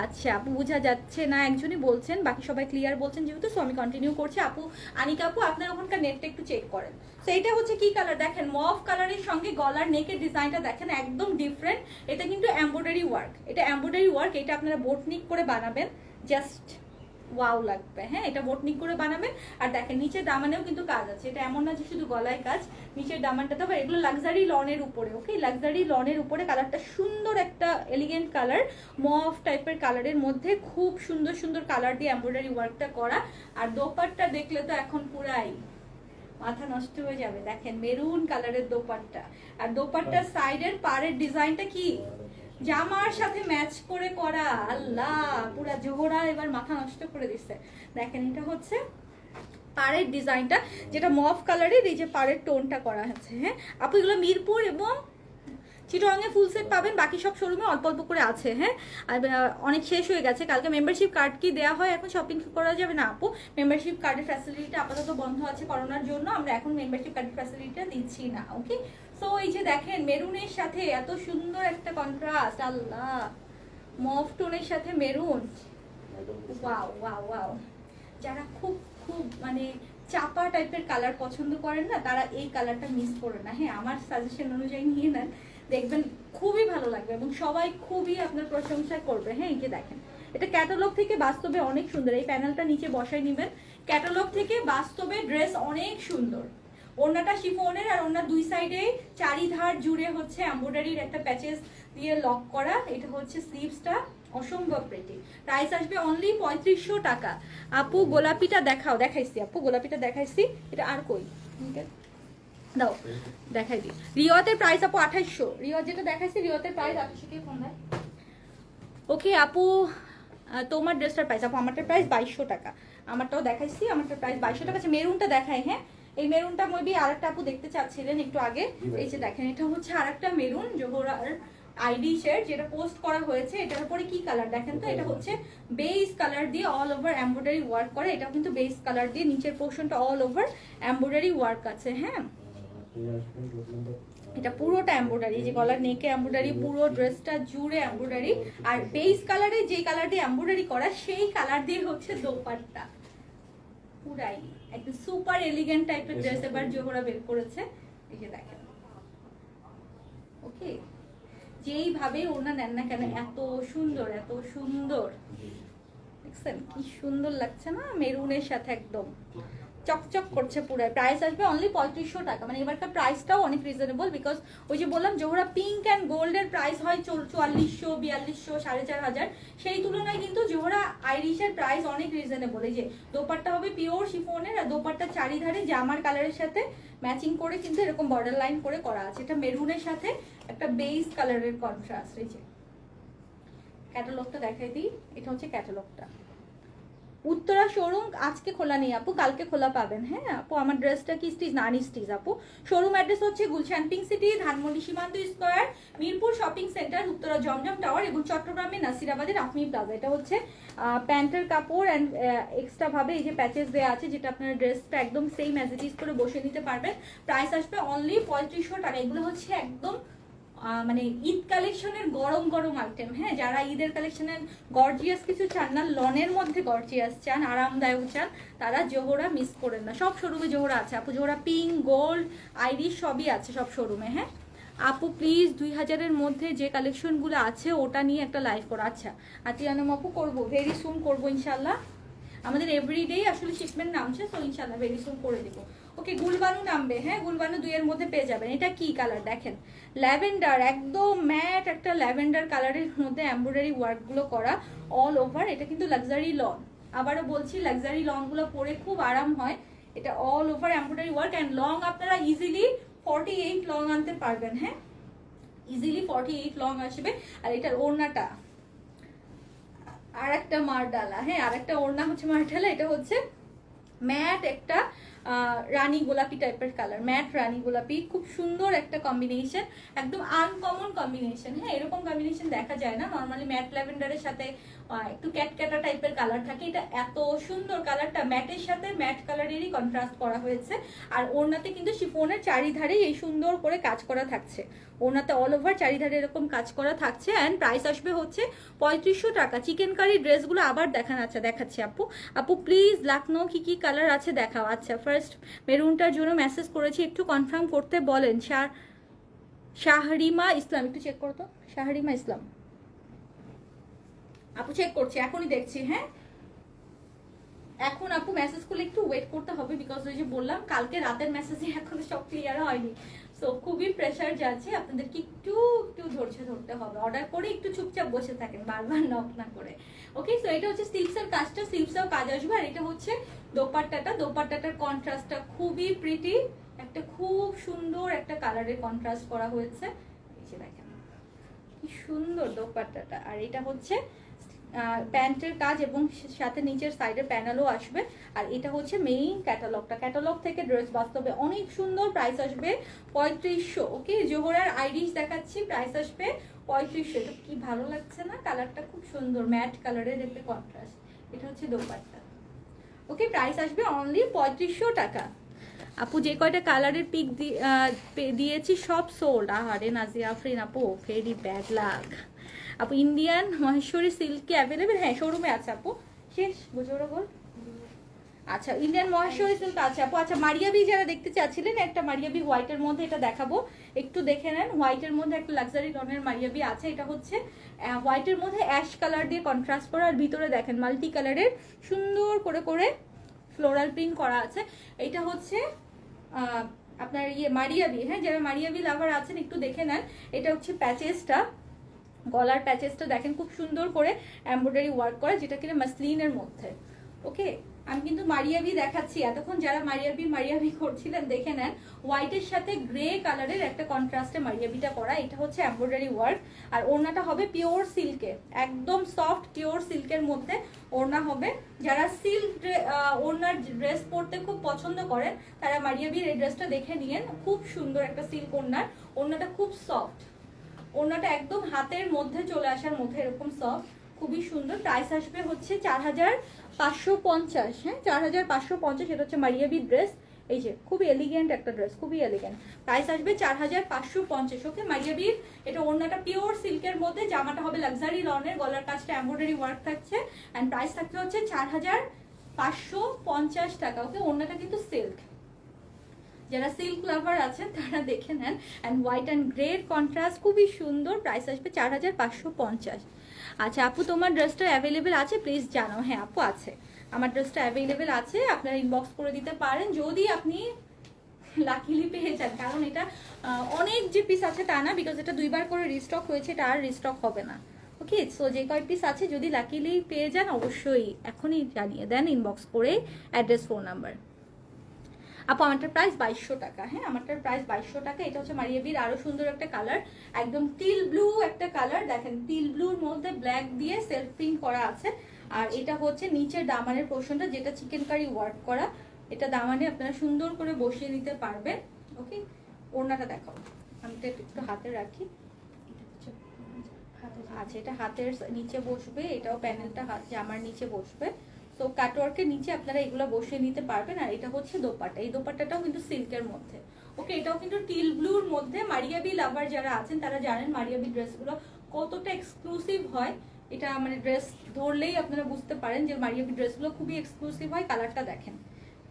আচ্ছা আপু বোঝা যাচ্ছে না একজনই বলছেন, বাকি সবাই ক্লিয়ার বলছেন যেহেতু, সো আমি কন্টিনিউ করছি। আপু আনিকা আপু আপনার ওখানকার নেটটা একটু চেক করেন। তো এটা হচ্ছে কি কালার দেখেন, মফ কালারের সঙ্গে গলার নেকের ডিজাইনটা দেখেন একদম ডিফারেন্ট। এটা কিন্তু এমব্রয়ডারি ওয়ার্ক, এটা এমব্রয়ডারি ওয়ার্ক, এটা আপনারা বোটনিক করে বানাবেন, জাস্ট ওয়াও লাগবে। হ্যাঁ এটা বোটনিক করে বানাবেন। আর দেখেন নিচের দামানেও কিন্তু কাজ আছে, এটা এমন না যে শুধু গলায় কাজ, নিচের দামানটাতে আবার, এগুলো লাক্সারি লনের উপরে। ওকে লাক্সারি লনের উপরে, কালারটা সুন্দর একটা এলিগেন্ট কালার, মফ টাইপের কালারের মধ্যে খুব সুন্দর সুন্দর কালার দিয়ে এমব্রয়ডারি ওয়ার্কটা করা। আর দোপাট্টা দেখলে তো এখন পুরাই মাথা নষ্ট হয়ে যাবে, দেখেন মেরুন কালারের দোপাট্টা। আর দোপাট্টার সাইডের পাড়ের ডিজাইনটা কি জামার সাথে ম্যাচ করে করা, আল্লাহ পুরা জোহরা এবার মাথা নষ্ট করে দিচ্ছে। দেখেন এটা হচ্ছে পাড়ের ডিজাইনটা, যেটা মফ কালারের এই যে পাড়ের টোনটা করা আছে। হ্যাঁ আপু এগুলো মিরপুর এবং চিটংয়ে ফুল সেট পাবেন, বাকি সব শোরুমে অল্প অল্প করে আছে। হ্যাঁ আর অনেক শেষ হয়ে গেছে। কালকে মেম্বারশিপ কার্ড কি দেওয়া হয়, এখন শপিং করা যাবে না আপু? মেম্বারশিপ কার্ডের ফ্যাসিলিটিটা আপাতত বন্ধ আছে করোনার জন্য, আমরা এখন মেম্বারশিপ কার্ডের ফ্যাসিলিটিটা দিচ্ছি না। ওকে সো এই যে দেখেন মেরুনের সাথে এত সুন্দর একটা কন্ট্রাস্ট, আল্লাহ মফ টোনের সাথে মেরুন, ওয়াও ওয়াও ওয়াও। যারা খুব খুব মানে চাপা টাইপের কালার পছন্দ করেন না, তারা এই কালারটা মিস করে না। হ্যাঁ আমার সাজেশন অনুযায়ী নিয়ে নেন, দেখবেন খুবই ভালো লাগবে এবং সবাই খুবই আপনার প্রশংসা করবে। হ্যাঁ এই যে দেখেন এটা ক্যাটালগ থেকে বাস্তবে অনেক সুন্দর, এই প্যানেলটা নিচে বসাই নেবেন। ক্যাটালগ থেকে বাস্তবে ড্রেস অনেক সুন্দর। ওড়নাটা শিফনের, আর ওড়নার দুই সাইডে চারিধার জুড়ে হচ্ছে এমব্রয়ডারির একটা প্যাচেস দিয়ে লক করা। এটা হচ্ছে স্লিভসটা, অসম্ভব প্রেটি। প্রাইস আসবে অনলি 3500 টাকা। আপু গোলাপিটা দেখাও, দেখাইছি আপু গোলাপিটা দেখাইছি, এটা আর কই দাও দেখাই দিই। রিওয়াতের প্রাইস আপু 2800, রিওয়াত যেটা দেখাইছি রিওয়াতের প্রাইস 2800। কে ফোন দেয়? ওকে আপু তোমার ড্রেসটার প্রাইস আপু, আমারটার প্রাইস 2200 টাকা। আমারটাও দেখাইছি, আমারটার প্রাইস 2200 টাকা। মেরুনটা দেখাই, হ্যাঁ এই মেরুনটা মেবি আরেকটা আপু দেখতে চাচ্ছিলেন একটু আগে, এই যে দেখেন এটা হচ্ছে আরেকটা মেরুন জোহরার আইডি শেড, যেটা পোস্ট করা হয়েছে। এটার উপরে কি কালার দেখেন তো, এটা হচ্ছে বেস কালার দিয়ে অল ওভার এমব্রয়ডারি ওয়ার্ক করা। এটা কিন্তু বেস কালার দিয়ে নিচের পোর্শনটা অল ওভার এমব্রয়ডারি ওয়ার্ক আছে। হ্যাঁ এটা পুরোটা এমব্রয়ডারি, যে গলার নেকে এমব্রয়ডারি, পুরো ড্রেসটা জুড়ে এমব্রয়ডারি। আর বেস কালারে যে কালার দিয়ে এমব্রয়ডারি করা, সেই কালার দিয়ে হচ্ছে দোপাট্টা, পুরাই একদম সুপার এলিগেন্ট টাইপের ড্রেস এবার জোহরা বের করেছে। এই যে দেখেন ওকে যেইভাবে ওনা নেন না কেন এত সুন্দর, এত সুন্দর, দেখছেন কি সুন্দর লাগছে না মেরুনের সাথে, একদম চকচক করছে পুরো। প্রাইস আসবে অনলি 3500 টাকা। মানে এবারকার প্রাইসটাও অনেক রিজনেবল, বিকজ ওই যে বললাম জোহরা পিঙ্ক অ্যান্ড গোল্ডের প্রাইস হয় 4400, 4200, 4500, সেই তুলনায় কিন্তু জোহরা আইরিশের প্রাইস অনেক রিজনেবল। এই যে দোপাট্টা হবে পিওর শিফনের, আর দোপাট্টা চারিধারে জামার কালারের সাথে ম্যাচিং করে কিন্তু এরকম বর্ডার লাইন করে করা আছে। এটা মেরুনের সাথে একটা বেস কালারের কন্ট্রাস্ট। এই যে ক্যাটালগটা দেখাই দিই, এটা হচ্ছে ক্যাটালগটা। উত্তরা শোরুম আজকে খোলা নেই আপু, কালকে খোলা পাবেন। হ্যাঁ আপু আমার ড্রেসটা কি স্টিচ না আনস্টিচ আপু? শোরুম অ্যাড্রেস হচ্ছে Gulshan pink city, Dhanmondi Shimanto square, Mirpur shopping centre, Uttara Zamzam tower এবং চট্টগ্রামে নাসিরাবাদের আফমি প্লাজা। এটা হচ্ছে প্যান্টের কাপড় অ্যান্ড এক্সট্রা ভাবে এই যে প্যাচেস দেওয়া আছে, যেটা আপনার ড্রেসটা একদম সেম অ্যাজ ইট ইজ করে বসে নিতে পারবেন। প্রাইস আসবে অনলি 3500 টাকা। এগুলো হচ্ছে একদম মানে ঈদ কালেকশনের গরম গরম আইটেম। হ্যাঁ, যারা ঈদের কালেকশনের গর্জিয়াস কিছু চান না, লনের মধ্যে গর্জিয়াস চান, আরামদায়ক চান, তারা জোহরা মিস করেন না। সব শোরুমে জোহরা আছে আপু, জোহরা পিঙ্ক, গোল্ড, আইরিশ সবই আছে সব শোরুমে। হ্যাঁ আপু প্লিজ 2000-এর মধ্যে যে কালেকশনগুলো আছে ওটা নিয়ে একটা লাইভ করো। আচ্ছা আতিয়ানম আপু করবো, ভেরি সুন করবো ইনশাল্লাহ। আমাদের এভরিডেই আসলে শিপমেন্ট নামছে, তো ইনশাল্লাহ ভেরি সুন করে দেবো। ওকে, গুলবানু নামবে। হ্যাঁ, গুলবানু 2-এর মধ্যে পেয়ে যাবেন। এটা কি কালার দেখেন, ল্যাভেন্ডার, একদম ম্যাট একটা ল্যাভেন্ডার কালারের মধ্যে এমব্রয়ডারি ওয়ার্কগুলো করা অল ওভার। এটা কিন্তু লাক্সারি লন, আবারও বলছি লাক্সারি লনগুলো পরে খুব আরাম হয়। এটা all over embroidery work and long আপনারা ইজিলি 48 লং আনতে পারবেন। হ্যাঁ, ইজিলি 48 লং আসবে। আর এটার ওড়নাটা আর একটা মারডালা। হ্যাঁ, আর একটা ওড়না হচ্ছে মারডালা। এটা হচ্ছে ম্যাট একটা রানী গোলাপি টাইপের কালার, ম্যাট রানী গোলাপি, খুব সুন্দর একটা কম্বিনেশন, একদম আনকমন কম্বিনেশন। হ্যাঁ, এরকম কম্বিনেশন দেখা যায় না নর্মালি, ম্যাট ল্যাভেন্ডারের সাথে একটু ক্যাটক্যাটা টাইপের কালার থাকে। এটা এত সুন্দর, কালারটা ম্যাটের সাথে ম্যাট কালারেরই কন্ট্রাস্ট করা হয়েছে। আর ওড়নাতে কিন্তু শিফনের চারিধারেই এই সুন্দর করে কাজ করা থাকছে, ওড়নাতে অল ওভার চারিধারে এরকম কাজ করা থাকছে। অ্যান্ড প্রাইস আসবে হচ্ছে 3500 টাকা। চিকেন কারি ড্রেসগুলো আবার দেখান। আচ্ছা দেখাচ্ছি আপু। আপু প্লিজ লাকনো কি কি কালার আছে দেখাও। আচ্ছা ফার্স্ট মেরুনটার জন্য মেসেজ করেছি, একটু কনফার্ম করতে বলেন। শাহরিমা ইসলাম, একটু চেক করো তো। শাহরিমা ইসলাম আপু চেক করছি, এখনই দেখছি। হ্যাঁ, এখন আপু মেসেজ করলে একটু ওয়েট করতে হবে, বিকজ ওই যে বললাম কালকে রাতের মেসেজে এখনো সব ক্লিয়ার হয়নি। সো খুবই প্রেশার যাচ্ছে, আপনাদেরকে একটু একটু ধৈর্য ধরতে হবে। অর্ডার করে একটু চুপচাপ বসে থাকেন, বারবার নক না করে। ওকে, সো এটা হচ্ছে সিল্কসের কাজটা, সিল্কসেও কাজ আসবে। আর এটা হচ্ছে দোপাট্টাটা, দোপাট্টাটার কন্ট্রাস্টটা খুবই প্রিটি, একটা খুব সুন্দর একটা কালারের কন্ট্রাস্ট করা হয়েছে। এই যে দেখেন কি সুন্দর দোপাট্টাটা। আর এটা হচ্ছে প্যান্টের কাজ এবং সাথে নিচের সাইডে প্যানেলও আসবে। আর এটা হচ্ছে মেইন ক্যাটালগটা, ক্যাটালগ থেকে ড্রেস বাস্তবে অনেক সুন্দর। প্রাইস আসবে 3500। ওকে, জোহরার আইরিশ দেখাচ্ছি, প্রাইস আসবে 3500। এটা কি ভালো লাগছে না, কালারটা খুব সুন্দর, ম্যাট কালারের একটা কন্ট্রাস্ট। এটা হচ্ছে দোপাট্টা। ওকে, প্রাইস আসবে অনলি 3500 টাকা। আপু যে কয়টা কালারের পিক দিয়েছি সব সোল্ড। আহারে নাজিয়া আফরিন আপু, ভেরি ব্যাড লাক। আপু ইন্ডিয়ান মহেশ্বরী সিল্ক অ্যাভেলেবেল? হ্যাঁ, শোরুমে আছে আপু। শেষ বুঝোরা বল। আচ্ছা, ইন্ডিয়ান মহেশ্বরী সিল্ক আছে আপু। আচ্ছা, মারিয়াবি যারা দেখতে চাচ্ছিলেন, একটা মারিয়াবি হোয়াইটের মধ্যে এটা দেখাবো, একটু দেখে নেন। হোয়াইটের মধ্যে একটা লাক্সারি টনের মারিয়াবি আছে। এটা হচ্ছে হোয়াইটের মধ্যে অ্যাশ কালার দিয়ে কন্ট্রাস্ট করা। আর ভিতরে দেখেন মাল্টি কালারের সুন্দর করে করে ফ্লোরাল প্রিন্ট করা আছে। এটা হচ্ছে আপনার মারিয়াবি। হ্যাঁ, যারা মারিয়াবি লাভার আছেন একটু দেখে নেন। এটা হচ্ছে প্যাচেসটা, গলার প্যাচেসটা দেখেন খুব সুন্দর করে এমব্রয়ডারি ওয়ার্ক করা, যেটা কিনা মাসলিনের মধ্যে। ওকে, আমি কিন্তু মারিয়াবি দেখাচ্ছি, এতক্ষণ যারা মারিয়াবি করছিলেন দেখে নেন। হোয়াইটের সাথে গ্রে কালারের একটা কন্ট্রাস্টে মারিয়াবিটা করা। এটা হচ্ছে এমব্রয়ডারি ওয়ার্ক। আর ওড়নাটা হবে পিওর সিল্কে, একদম সফট পিওর সিল্কের মধ্যে ওড়না হবে। যারা সিল্ক ওড়নার ড্রেস পরতে খুব পছন্দ করেন তারা মারিয়াবির এই ড্রেসটা দেখে নিয়েন। খুব সুন্দর একটা সিল্ক ওড়নাটা খুব সফট, ওড়নাটা একদম হাতের মধ্যে চলে আসার মধ্যে এরকম সফট, খুবই সুন্দর। প্রাইস আসবে হচ্ছে 4550। হ্যাঁ, 4550। এটা হচ্ছে মারিয়াবি ড্রেস। এই যে খুবই এলিগেন্ট একটা ড্রেস, খুবই এলিগেন্ট। প্রাইস আসবে 4550। ওকে, মারিয়াবির এটা ওড়নাটা পিওর সিল্কের মধ্যে, জামাটা হবে লাক্সারি লনের, গলার কাজটা এমব্রয়ডারি ওয়ার্ক থাকছে। অ্যান্ড প্রাইস থাকছে হচ্ছে 4550 টাকা। ওকে, ওড়নাটা কিন্তু সিল্ক, যারা সিল্ক লাভার আছেন তারা দেখে নেন। অ্যান্ড হোয়াইট অ্যান্ড গ্রের কন্ট্রাস্ট খুবই সুন্দর। প্রাইস আসবে 4550। আচ্ছা আপু, তোমার ড্রেসটা অ্যাভেলেবেল আছে প্লিজ জানাও। হ্যাঁ আপু আছে, আমার ড্রেসটা অ্যাভেলেবেল আছে, আপনারা ইনবক্স করে দিতে পারেন যদি আপনি লাকিলি পেয়ে যান। কারণ এটা অনেক যে পিস আছে তা না, বিকজ এটা 2বার করে রিস্টক হয়েছে, এটা আর রিস্টক হবে না। ওকে, সো যে কয় পিস আছে যদি লাকিলি পেয়ে যান অবশ্যই এখনই জানিয়ে দেন ইনবক্স করে, অ্যাড্রেস, ফোন নাম্বার। আপু আমারটার প্রাইস 2200 টাকা। হ্যাঁ, আমারটার প্রাইস 2200 টাকা। এটা হচ্ছে মারিয়াবির আরো সুন্দর একটা কালার, একদম টিল ব্লু একটা কালার। দেখেন টিল ব্লুর মধ্যে ব্ল্যাক দিয়ে সেলফ প্রিন্ট করা আছে। আর এটা হচ্ছে নিচের দামানের পোর্শনটা, যেটা চিকেন কারি ওয়ার্ক করা। এটা দামানে আপনারা সুন্দর করে বসিয়ে নিতে পারবেন। ওকে, ওড়নাটা দেখাও, আমি তো একটু হাতে রাখি। আচ্ছা, এটা হাতের নিচে বসবে, এটাও প্যানেলটা জামার নিচে বসবে। তো কাটওয়ার্কের নিচে আপনারা এগুলো বসিয়ে নিতে পারবেন। আর এটা হচ্ছে দোপাট্টা, এই দোপাট্টাটাও কিন্তু সিল্কের মধ্যে, ওকে, এটাও কিন্তু টিল ব্লুর মধ্যে। মারিয়াবি লাভার যারা আছেন তারা জানেন মারিয়াবি ড্রেসগুলো কতটা এক্সক্লুসিভ হয়। এটা মানে ড্রেস ধরলেই আপনারা বুঝতে পারেন যে মারিয়াবি ড্রেসগুলো খুবই এক্সক্লুসিভ হয়। কালারটা দেখেন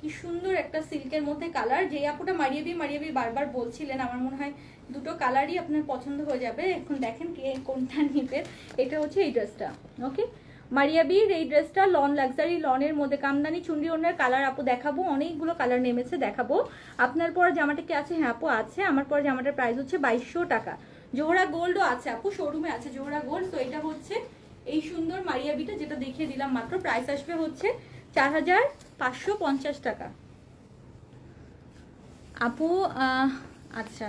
কি সুন্দর একটা সিল্কের মধ্যে কালার। যে আপুটা মারিয়াবি মারিয়াবি বারবার বলছিলেন, আমার মনে হয় দুটো কালারই আপনার পছন্দ হয়ে যাবে। এখন দেখেন কে কোনটা নিবে। এটা হচ্ছে এই ড্রেসটা, ওকে মারিয়াবির এই ড্রেসটা লন লাক্সারি লনের মধ্যে কামদানি চুন্ডি ওনার কালার আপু দেখাবো, অনেকগুলো কালার নেমেছে দেখাবো। আপনার পর জামাটা কি আছে? হ্যাঁ আপু আছে। আমার পর জামাটার প্রাইস হচ্ছে 2200 টাকা। জোহরা গোল্ডও আছে আপু, শোরুমে আছে জোহরা গোল্ড। তো এটা হচ্ছে এই সুন্দর মারিয়াবিটা যেটা দেখিয়ে দিলাম মাত্র, প্রাইস আসবে হচ্ছে 4550 টাকা আপু। আচ্ছা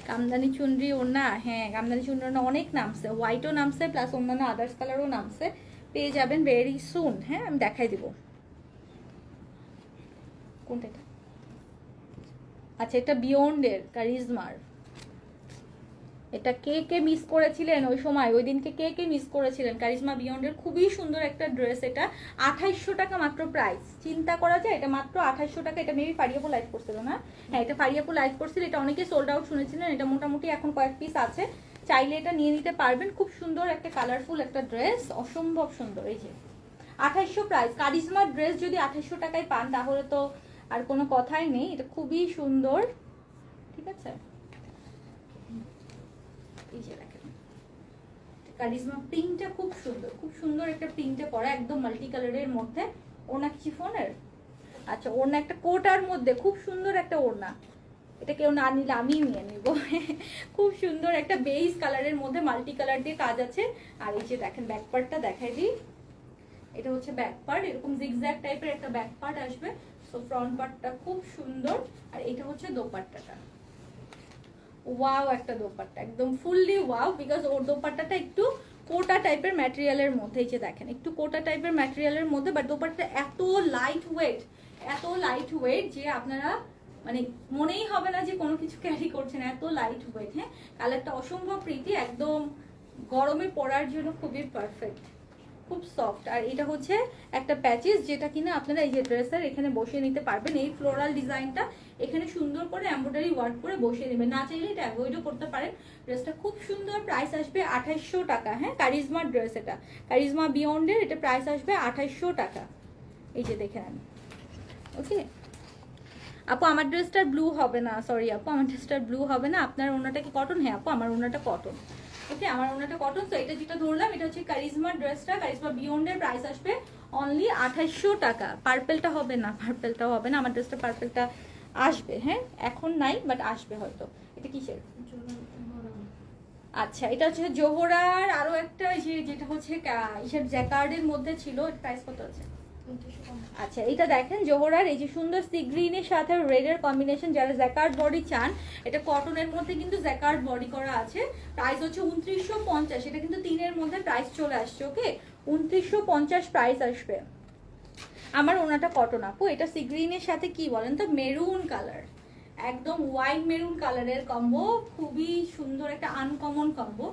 কামদানি চুনরি ওড়না, হ্যাঁ কামদানি চুনরি ওড়না অনেক নামছে, হোয়াইটও নামছে প্লাস অন্যান্য আদার্স কালারও নামছে, পেয়ে যাবেন ভেরি সুন। হ্যাঁ আমি দেখাই দিব কোনটা এটা। আচ্ছা এটা বিয়ন্ডের কারিজমার। এটা কে কে মিস করেছিলেন ওই সময়, ওই দিনকে কে কে মিস করেছিলেন? কারিজমা বিয়ন্ডের খুবই সুন্দর একটা ড্রেস। এটা 2800 টাকা মাত্র প্রাইস। চিন্তা করা যায়, এটা মাত্র 2800 টাকা। এটা মেবি ফারিয়াপু লাইভ করছিল না? হ্যাঁ এটা ফারিয়াপু লাইভ করছিল। এটা অনেকে সোল্ড আউট শুনেছিলেন, এটা মোটামুটি এখন কয়েক পিস আছে, চাইলে এটা নিয়ে নিতে পারবেন। খুব সুন্দর একটা কালারফুল একটা ড্রেস, অসম্ভব সুন্দর। এই যে 2800 প্রাইস। কারিজমার ড্রেস যদি 2800 টাকায় পান তাহলে তো আর কোনো কথাই নেই। এটা খুবই সুন্দর, ঠিক আছে। এই যে দেখেন কারিজমা প্রিন্টটা খুব সুন্দর, খুব সুন্দর একটা প্রিন্টে করা, একদম মাল্টি কালারের মধ্যে। ওড়না কি ফোনের? আচ্ছা ওড়না একটা কোটার মধ্যে, খুব সুন্দর একটা ওড়না। এটা কেউ না নিলে আমি নিয়ে নিব। খুব সুন্দর একটা বেজ কালারের মধ্যে মাল্টি কালার দিয়ে কাজ আছে। আর এই যে দেখেন ব্যাক পার্টটা দেখাই দিই। এটা হচ্ছে ব্যাক পার্ট, এরকম জিগজ্যাগ টাইপের একটা ব্যাক পার্ট আসবে। সো ফ্রন্ট পার্টটা খুব সুন্দর। আর এটা হচ্ছে দোপাট্টাটা, ওয়াও একটা দোপাট্টা, একদম ফুললি ওয়াও। বিকজ ওর দোপাট্টাটা একটু কোটা টাইপের ম্যাটেরিয়ালের মধ্যে। এই যে দেখেন একটু কোটা টাইপের ম্যাটেরিয়ালের মধ্যে, বাট দোপাট্টা এত লাইট ওয়েট, এত লাইট ওয়েট যে আপনারা মানে মনেই হবে না যে কোনো কিছু ক্যারি করছেন, এত লাইট ওয়েট। হ্যাঁ কালারটা অসম্ভব প্রীতি, একদম গরমে পরার জন্য খুবই পারফেক্ট, খুব সফট। আর এটা হচ্ছে একটা প্যাচেস যেটা কিনা আপনারা এই যে ড্রেসের এখানে বসিয়ে নিতে পারবেন। এই ফ্লোরাল ডিজাইনটা এখানে সুন্দর করে এমব্রয়ডারি ওয়ার্ক করে বসিয়ে নেবেন, না চাইলে এটা অ্যাভয়েডও করতে পারেন। ড্রেসটা খুব সুন্দর, প্রাইস আসবে 2800 টাকা। হ্যাঁ কারিজমার ড্রেস, এটা কারিজমা বিয়ন্ডের, এটা প্রাইস আসবে 2800 টাকা। এই যে দেখে নেন, ওকে আপু আমার ড্রেসটার ব্লু হবে না, সরি আপু আমার ড্রেসটার ব্লু হবে না। আপনার ওনাটা কি কটন? হ্যাঁ আপু আমার ওনাটা কটন, ওকে আমার ওনাটা কটন। তো এটা যেটা ধরলাম এটা হচ্ছে কারিজমার ড্রেসটা, কারিজমা বিয়ন্ডের, প্রাইস আসবে অনলি 2800 টাকা। পার্পেলটা হবে না, পার্পেলটাও হবে না, আমার ড্রেসটা পার্পেলটা আসবে, হ্যাঁ এখন নাই বাট আসবে হয়তো। এটা কিসের? আচ্ছা এটা হচ্ছে জোহরার আরো একটা যেটা হচ্ছে ইসের জ্যাকার্ডের মধ্যে ছিল, প্রাইস কত আছে? আচ্ছা এটা দেখেন জোহরার এই যে সুন্দর সি গ্রিনের সাথে রেডের কম্বিনেশন, যারা জ্যাকার্ড বডি চান, এটা কটনের মধ্যে কিন্তু জ্যাকার্ড বডি করা আছে। প্রাইস হচ্ছে 2950। এটা কিন্তু 3-এর মধ্যে প্রাইস চলে আসছে, ওকে 2950 প্রাইস আসবে। আমার ওনাটা কটন আপু, এটা সি গ্রিনের সাথে কি বলেন তো মেরুন কালার, একদম ওয়াইট মেরুন কালারের কম্বো, খুবই সুন্দর একটা আনকমন কম্বো,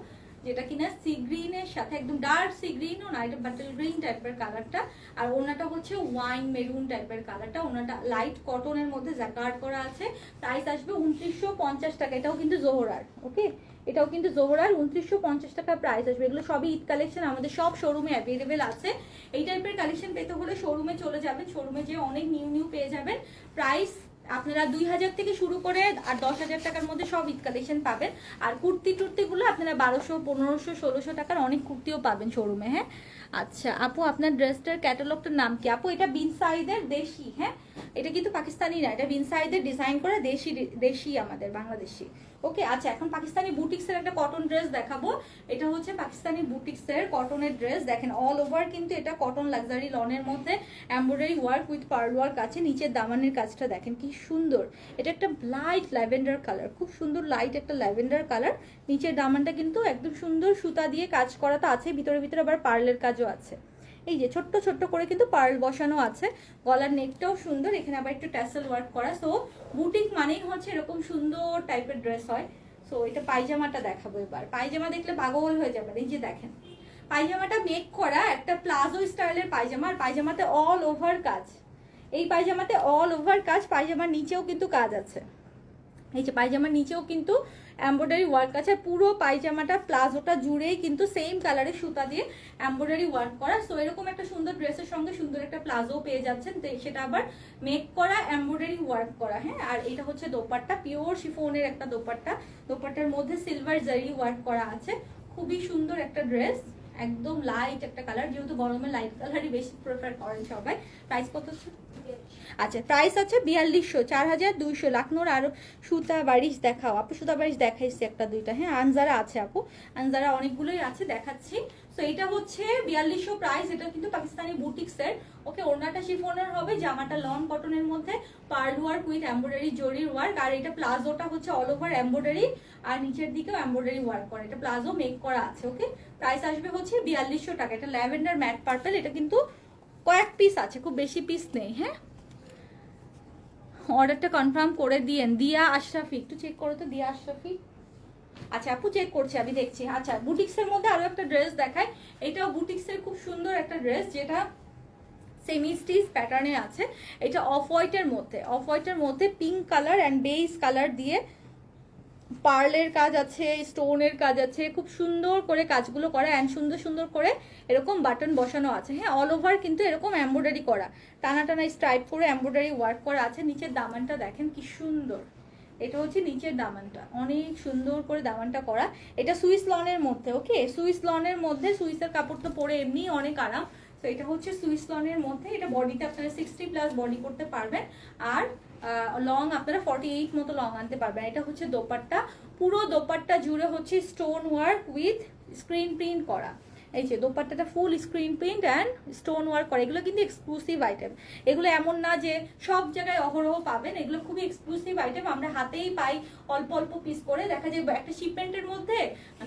যেটা কিনা সি গ্রিনের সাথে একদম ডার্ক সি গ্রিনও না, এটা বাটল গ্রিন টাইপের কালারটা। আর ওনাটা হচ্ছে ওয়াইন মেরুন টাইপের কালারটা, ওনাটা লাইট কটনের মধ্যে জ্যাকার্ড করা আছে। প্রাইস আসবে 2950 টাকা। এটাও কিন্তু জোহরার, ওকে এটাও কিন্তু জোহরার, 2950 টাকা প্রাইস আসবে। এগুলো সবই ঈদ কালেকশন, আমাদের সব শোরুমে অ্যাভেলেবেল আছে। এই টাইপের কালেকশন পেতে হলে শোরুমে চলে যাবেন, শোরুমে যে অনেক নিউ নিউ পেয়ে যাবেন। প্রাইস আপনারা 2000 থেকে শুরু করে আর 10,000 টাকার মধ্যে সব ঈদ কালেকশন পাবেন। আর কুর্তি টুর্তিগুলো আপনারা 1200, 1500, 1600 টাকার অনেক কুর্তিও পাবেন শোরুমে। হ্যাঁ আচ্ছা আপু আপনার ড্রেসটার ক্যাটালগটার নাম কি? আপু এটা বিন সাইদের দেশি, হ্যাঁ এটা কিন্তু পাকিস্তানি না, এটা বিন সাইদের ডিজাইন করা দেশি, দেশি আমাদের বাংলাদেশি, ওকে। আচ্ছা এখন পাকিস্তানি বুটিক্সের একটা কটন ড্রেস দেখাবো। এটা হচ্ছে পাকিস্তানি বুটিক্সের কটনের ড্রেস, দেখেন অল ওভার কিন্তু এটা কটন লাক্সারি লনের মধ্যে embroidery work with pearl work আছে। নিচের দামানের কাজটা দেখেন কি সুন্দর, এটা একটা লাইট ল্যাভেন্ডার কালার, খুব সুন্দর লাইট একটা ল্যাভেন্ডার কালার। নিচের দামানটা কিন্তু একদম সুন্দর সুতা দিয়ে কাজ করা তো আছে, ভিতরে ভিতরে আবার পার্লের কাজও আছে। এই যে ছোট্ট ছোট্ট করে কিন্তু পার্ল বসানো আছে। গলার নেকটাও সুন্দর, এখানে আবার একটু ট্যাসেল ওয়ার্ক করা। সো বুটিক মানেই হচ্ছে এরকম সুন্দর টাইপের ড্রেস হয়। সো এটা পায়জামাটা দেখাবো এবার, পায়জামা দেখলে পাগল হয়ে যাবে। এই যে দেখেন পায়জামাটা মেক করা একটা প্লাজো স্টাইলের পায়জামা, আর পায়জামাতে অল ওভার কাজ, এই পায়জামাতে অল ওভার কাজ, পায়জামার নিচেও কিন্তু কাজ আছে, এই যে পায়জামার নিচেও কিন্তু এমব্রয়ডারি ওয়ার্ক আছে। পুরো পায়জামাটা প্লাজোটা জুড়েই কিন্তু সেম কালারের সুতা দিয়ে এমব্রয়ডারি ওয়ার্ক করা। সো এরকম একটা সুন্দর ড্রেসের সঙ্গে সুন্দর একটা প্লাজো পেয়ে যাচ্ছেন, সেটা আবার মেক করা এমব্রয়ডারি ওয়ার্ক করা। হ্যাঁ, আর এটা হচ্ছে দোপাট্টা, পিওর শিফনের একটা দোপাট্টা, দোপাট্টার মধ্যে সিলভার জারি ওয়ার্ক করা আছে। খুবই সুন্দর একটা ড্রেস, একদম লাইট একটা কালার, যেহেতু গরমে লাইট কালারই বেশি প্রেফার করেন সবাই। প্রাইস কত? আচ্ছা, প্রাইস আছে 4200, 4200। লাখনোর আরো সুতা বারিশ দেখাও আপু, সুতা বারিশ দেখাইছি একটা দুইটা। হ্যাঁ, আনজারা আছে আপু, আনজারা অনেকগুলোই আছে, দেখাচ্ছি। তো এটা হচ্ছে 4200 প্রাইস। এটা কিন্তু পাকিস্তানি বুটিক্সের। ওকে, ওড়নাটা শিফনের হবে, জামাটা লং কটনের মধ্যে পার্ল ওয়ার্ক উইথ এমব্রয়ডারি জরির ওয়ার্ক। আর এটা প্লাজোটা হচ্ছে অল ওভার এমব্রয়ডারি, আর নিচের দিকেও এমব্রয়ডারি ওয়ার্ক করা, এটা প্লাজো মেক করা আছে। ওকে, প্রাইস আসবে হচ্ছে 4200 টাকা। এটা ল্যাভেন্ডার ম্যাট পার্পল, এটা কিন্তু কয়েক পিস আছে, খুব বেশি পিস নেই। হ্যাঁ, অর্ডারটা কনফার্ম করে দিয়েন। দিয়া আশরাফি, একটু চেক করো তো দিয়া আশরাফি। আচ্ছা আপু চেক করছি, আমি দেখছি। আচ্ছা, বুটিক্সের মধ্যে আরো একটা ড্রেস দেখায়। এটাও বুটিক্সের খুব সুন্দর একটা ড্রেস, যেটা সেমি স্টিচ প্যাটার্নে আছে। এটা অফ হোয়াইটের মধ্যে, অফ হোয়াইটের মধ্যে pink colour and beige colour দিয়ে পার্লের কাজ আছে, স্টোনের কাজ আছে, খুব সুন্দর করে কাজগুলো করা, অ্যান্ড সুন্দর সুন্দর করে এরকম বাটন বসানো আছে। হ্যাঁ, অল ওভার কিন্তু এরকম এমব্রয়ডারি করা, টানা টানা স্ট্রাইপ করে এমব্রয়ডারি ওয়ার্ক করা আছে। নিচের দামানটা দেখেন কি সুন্দর, এটা হচ্ছে নিচের দামানটা, অনেক সুন্দর করে দামানটা করা। এটা সুইস লনের মধ্যে। ওকে, সুইস লনের মধ্যে, সুইসের কাপড় তো পরে এমনি অনেক আরাম। তো এটা হচ্ছে সুইস লনের মধ্যে। এটা বডিতে আপনারা 60+ বডি করতে পারবেন, আর লং আপনারা 48 মতো লং আনতে পারবেন। এটা হচ্ছে দোপাট্টা, পুরো দোপাট্টা জুড়ে হচ্ছে stone work with screen print করা। এই যে দোপাট্টাটা full screen print and stone work করা। এগুলো কিন্তু এক্সক্লুসিভ আইটেম, এগুলো এমন না যে সব জায়গায় অহরহ পাবেন, এগুলো খুবই এক্সক্লুসিভ আইটেম। আমরা হাতেই পাই অল্প অল্প পিস করে, দেখা যায় একটা শিপমেন্টের মধ্যে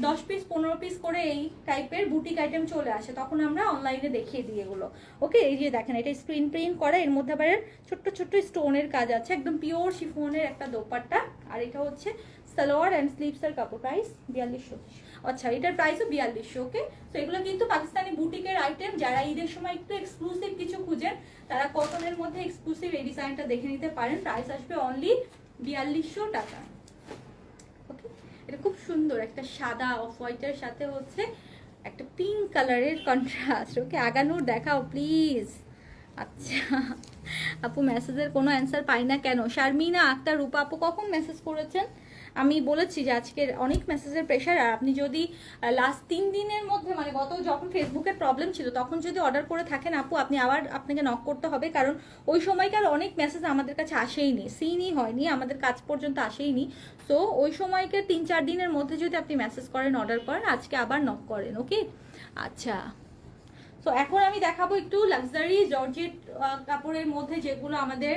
10 পিস 15 পিস করে এই টাইপের বুটিক আইটেম চলে আসে, তখন আমরা অনলাইনে দেখিয়ে দিই এগুলো। ওকে, এই যে দেখেন এটা স্ক্রিন প্রিন্ট করা, এর মধ্যে আবার ছোট্ট ছোট্ট স্টোনের কাজ আছে, একদম পিওর শিফনের একটা দোপাট্টা। আর এটা হচ্ছে সালোয়ার অ্যান্ড স্লিভসের কাপড়। প্রাইস 4200। আচ্ছা, এটার প্রাইসও 4200। ওকে, তো এগুলো কিন্তু পাকিস্তানি বুটিকের আইটেম। যারা ঈদের সময় একটু এক্সক্লুসিভ কিছু খুঁজেন, তারা কটনের মধ্যে এক্সক্লুসিভ এই ডিজাইনটা দেখে নিতে পারেন। প্রাইস আসবে অনলি 4200 টাকা। ওকে, এটা খুব সুন্দর একটা সাদা অফ হোয়াইটের সাথে হচ্ছে একটা পিঙ্ক কালারের কন্ট্রাস্ট। ওকে, আগানোর দেখাও প্লিজ। আচ্ছা আপু, মেসেজের কোনো অ্যান্সার পাই না কেন? শারমিনা আক্তার রূপা আপু কখন মেসেজ করেছেন? আমি বলেছি যে আজকের অনেক মেসেজের প্রেশার, আর আপনি যদি লাস্ট 3 দিনের মধ্যে, মানে গত যখন ফেসবুকের প্রবলেম ছিল তখন যদি অর্ডার করে থাকেন আপু, আপনি আবার আপনাকে নক করতে হবে, কারণ ওই সময়কার অনেক মেসেজ আমাদের কাছে আসেইনি, সিনই হয়নি, আমাদের কাছ পর্যন্ত আসেইনি। তো ওই সময়কার 3-4 দিনের মধ্যে যদি আপনি মেসেজ করেন, অর্ডার করেন, আজকে আবার নক করেন। ওকে, আচ্ছা। তো এখন আমি দেখাবো একটু লাক্সারি জর্জেট কাপড়ের মধ্যে, যেগুলো আমাদের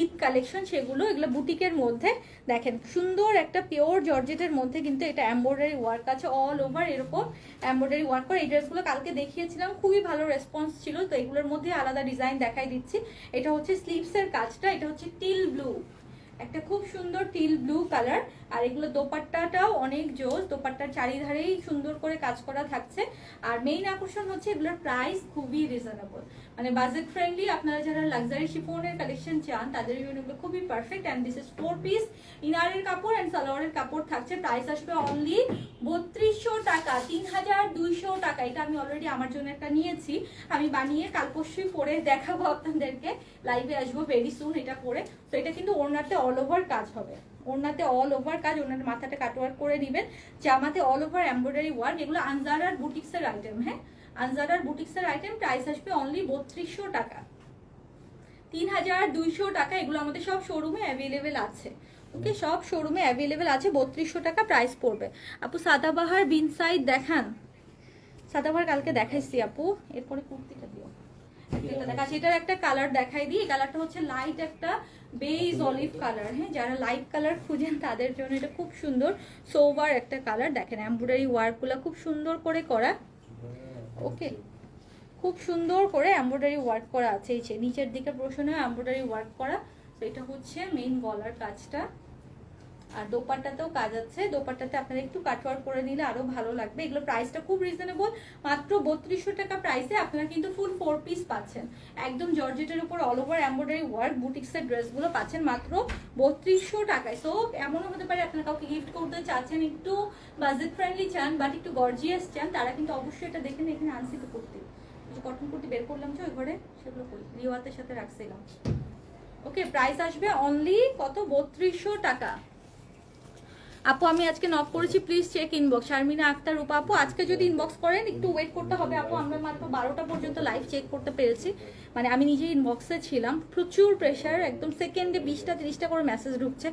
ঈদ কালেকশন, সেগুলো এগুলো বুটিকের মধ্যে। দেখেন সুন্দর একটা পিওর জর্জেটের মধ্যে কিন্তু এটা এমব্রয়ডারি ওয়ার্ক আছে, অল ওভার এরকম এমব্রয়ডারি ওয়ার্ক করে। এই ড্রেসগুলো কালকে দেখিয়েছিলাম, খুবই ভালো রেসপন্স ছিল, তো এগুলোর মধ্যে আলাদা ডিজাইন দেখাই দিচ্ছি। এটা হচ্ছে স্লিভসের কাজটা, এটা হচ্ছে টিল ব্লু, একটা খুব সুন্দর টিল ব্লু কালার। আর এগুলো দোপাট্টাটাও অনেক জোস, দোপাট্টার চারিধারেই সুন্দর করে কাজ করা থাকছে। আর মেইন আকর্ষণ হচ্ছে এগুলোর প্রাইস খুবই রিজনেবল, মানে বাজেট ফ্রেন্ডলি। আপনারা যারা লাক্সারি শিফনের কালেকশন চান তাদের জন্য এগুলো খুবই perfect. And this is 4 piece ইনারের কাপড় অ্যান্ড সালোয়ারের কাপড় থাকছে। প্রাইস আসবে অনলি 3200 টাকা, 3200 টাকা। এটা আমি অলরেডি আমার জন্য একটা নিয়েছি, আমি বানিয়ে কাল পরশুই পরে দেখাবো আপনাদেরকে, লাইভে আসবো ভেরি সুন এটা পরে। তো এটা কিন্তু ওড়নাতে অল ওভার কাজ হবে, ওড়নাতে অল ওভার কাজ, ওনার মাথাটা কাটওয়ার্ক করে নেবেন, জামাতে অল ওভার এমব্রয়ডারি ওয়ার্ক। এগুলো আনজারার বুটিক্সের আইটেম। হ্যাঁ, আনজারার বুটিক্সের আইটেম। প্রাইস আসবে অনলি 3200 টাকা, 3200 টাকা। এগুলো আমাদের সব শোরুমে অ্যাভেলেবেল আছে। ওকে, সব শোরুমে অ্যাভেলেবেল আছে, 3200 টাকা প্রাইস পড়বে। আপু সাদাবাহার বিন সাইড দেখান, সাদাবাহার কালকে দেখাইছি আপু, এরপরে কুর্তিটা দিও। এটা দেখা, এটার একটা কালার দেখাই দিই। এই কালারটা হচ্ছে লাইট একটা বেজ অলিভ কালার। হ্যাঁ, যারা লাইট কালার খুঁজেন তাদের জন্য এটা খুব সুন্দর সোভার একটা কালার। দেখেন এমব্রয়ডারি ওয়ার্কগুলো খুব সুন্দর করে করা। ওকে, খুব সুন্দর করে এমব্রয়ডারি ওয়ার্ক করা আছে, এই যে নিচের দিকে পোর্শনে এমব্রয়ডারি ওয়ার্ক করা। তো এটা হচ্ছে মেইন গলার কাজটা, আর দোপাট্টাতেও কাজ আছে, দোপাট্টাতে আপনারা একটু কাটওয়ার্ক করে নিলে আরো ভালো লাগবে। এগুলো প্রাইসটা খুব রিজনেবল, মাত্র 3200 টাকা প্রাইসে আপনারা কিন্তু ফুল 4 পিস পাচ্ছেন, একদম জর্জেটের উপর অল ওভার এমব্রয়ডারি ওয়ার্ক বুটিক্সের ড্রেসগুলো পাচ্ছেন মাত্র 3200 টাকায়। সো এমনও হতে পারে আপনারা কাউকে গিফট করতে চাচ্ছেন, একটু বাজেট ফ্রেন্ডলি চান বাট একটু গর্জিয়াস চান, তারা কিন্তু অবশ্যই এটা দেখেন। এখানে আনসি তো কুর্তি, কটন কুর্তি বের করলাম যে ওই ঘরে, সেগুলো করি রিওয়াতের সাথে রাখছিলাম। ওকে, প্রাইস আসবে অনলি কত, 3200 টাকা। আপু আমি আজকে নক করেছি, please check inbox. Sharmina Akter Rupa আপু আজকে যদি ইনবক্স করেন একটু ওয়েট করতে হবে আপু, আমরা মাত্র 12টা পর্যন্ত লাইভ চেক করতে পেরেছি, মানে আমি নিজে ইনবক্সে ছিলাম, প্রচুর প্রেশার, একদম সেকেন্ডে 20টা 30টা করে মেসেজ ঢুকছে।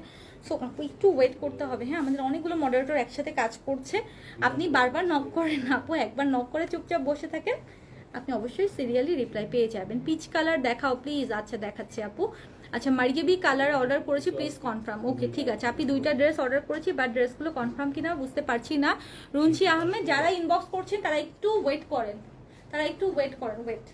সো আপু একটু ওয়েট করতে হবে, হ্যাঁ আমাদের অনেকগুলো মডারেটর একসাথে কাজ করছে। আপনি বারবার নক করেন আপু, একবার নক করে চুপচাপ বসে থাকেন, আপনি অবশ্যই সিরিয়ালি রিপ্লাই পেয়ে যাবেন। পিচ কালার দেখাও প্লিজ। আচ্ছা দেখাচ্ছি আপু। আচ্ছা মারিয়েবি কালার অর্ডার করেছি, প্লিজ কনফার্ম। ওকে ঠিক আছে, আপনি 2টা ড্রেস অর্ডার করেছি, বাট ড্রেসগুলো কনফার্ম কিনা বুঝতে পারছি না। রুঞ্চি আহমেদ, যারা ইনবক্স করছেন তারা একটু ওয়েট করেন, ওয়েট।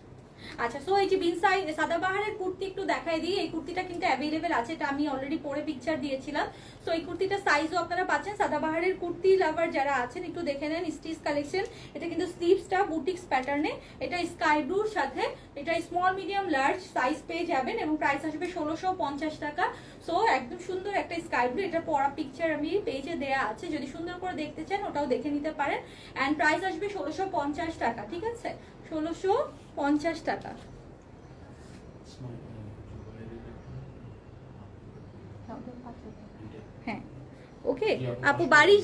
আচ্ছা, সো এই যে বিনসাই সাদাবাহারের কুর্তি একটু দেখাই দিই। এই কুর্তিটা কিন্তু অ্যাভেলেবেল আছে, এটা আমি অলরেডি পরে পিকচার দিয়েছিলাম। সো এই কুর্তিটা সাইজও আপনারা পাচ্ছেন। সাদাবাহারের কুর্তি লাভার যারা আছেন একটু দেখে নেন, স্টিচ কালেকশন। এটা কিন্তু স্লিভসটা বুটিক্স প্যাটার্নে, এটা স্কাই ব্লুর সাথে, এটা স্মল মিডিয়াম লার্জ সাইজ পেয়ে যাবেন এবং প্রাইস আসবে 1650 টাকা। সো একদম সুন্দর একটা স্কাই ব্লু, এটা পরা পিকচার আমি পেজে দেয়া আছে, যদি সুন্দর করে দেখতে চান ওটাও দেখে নিতে পারেন। অ্যান্ড প্রাইস আসবে 1650 টাকা, ঠিক আছে, 1650 টাকা। হ্যাঁ ওকে আপু, বারিশ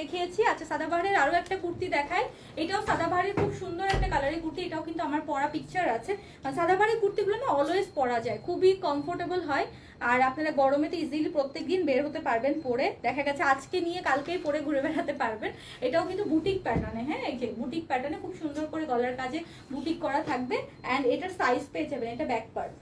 দেখিয়েছি। আচ্ছা সাদাবাহারের আরো একটা কুর্তি দেখাই, এটাও সাদাবাহারের খুব সুন্দর একটা কালারের কুর্তি, এটাও কিন্তু আমার পরা পিকচার আছে। সাদাবাহারের কুর্তিগুলো না অলওয়েজ পরা যায়, খুবই কমফোর্টেবল হয়, আর আপনারা গরমে তো ইজিলি প্রত্যেকদিন বের হতে পারবেন পরে, দেখা গেছে আজকে নিয়ে কালকেই পরে ঘুরে বেড়াতে পারবেন। এটাও কিন্তু বুটিক প্যাটার্নে, হ্যাঁ এই যে বুটিক প্যাটার্নে খুব সুন্দর করে গলার কাজে বুটিক করা থাকবে। অ্যান্ড এটার সাইজ পেয়ে যাবেন, এটা ব্যাক পার্ট,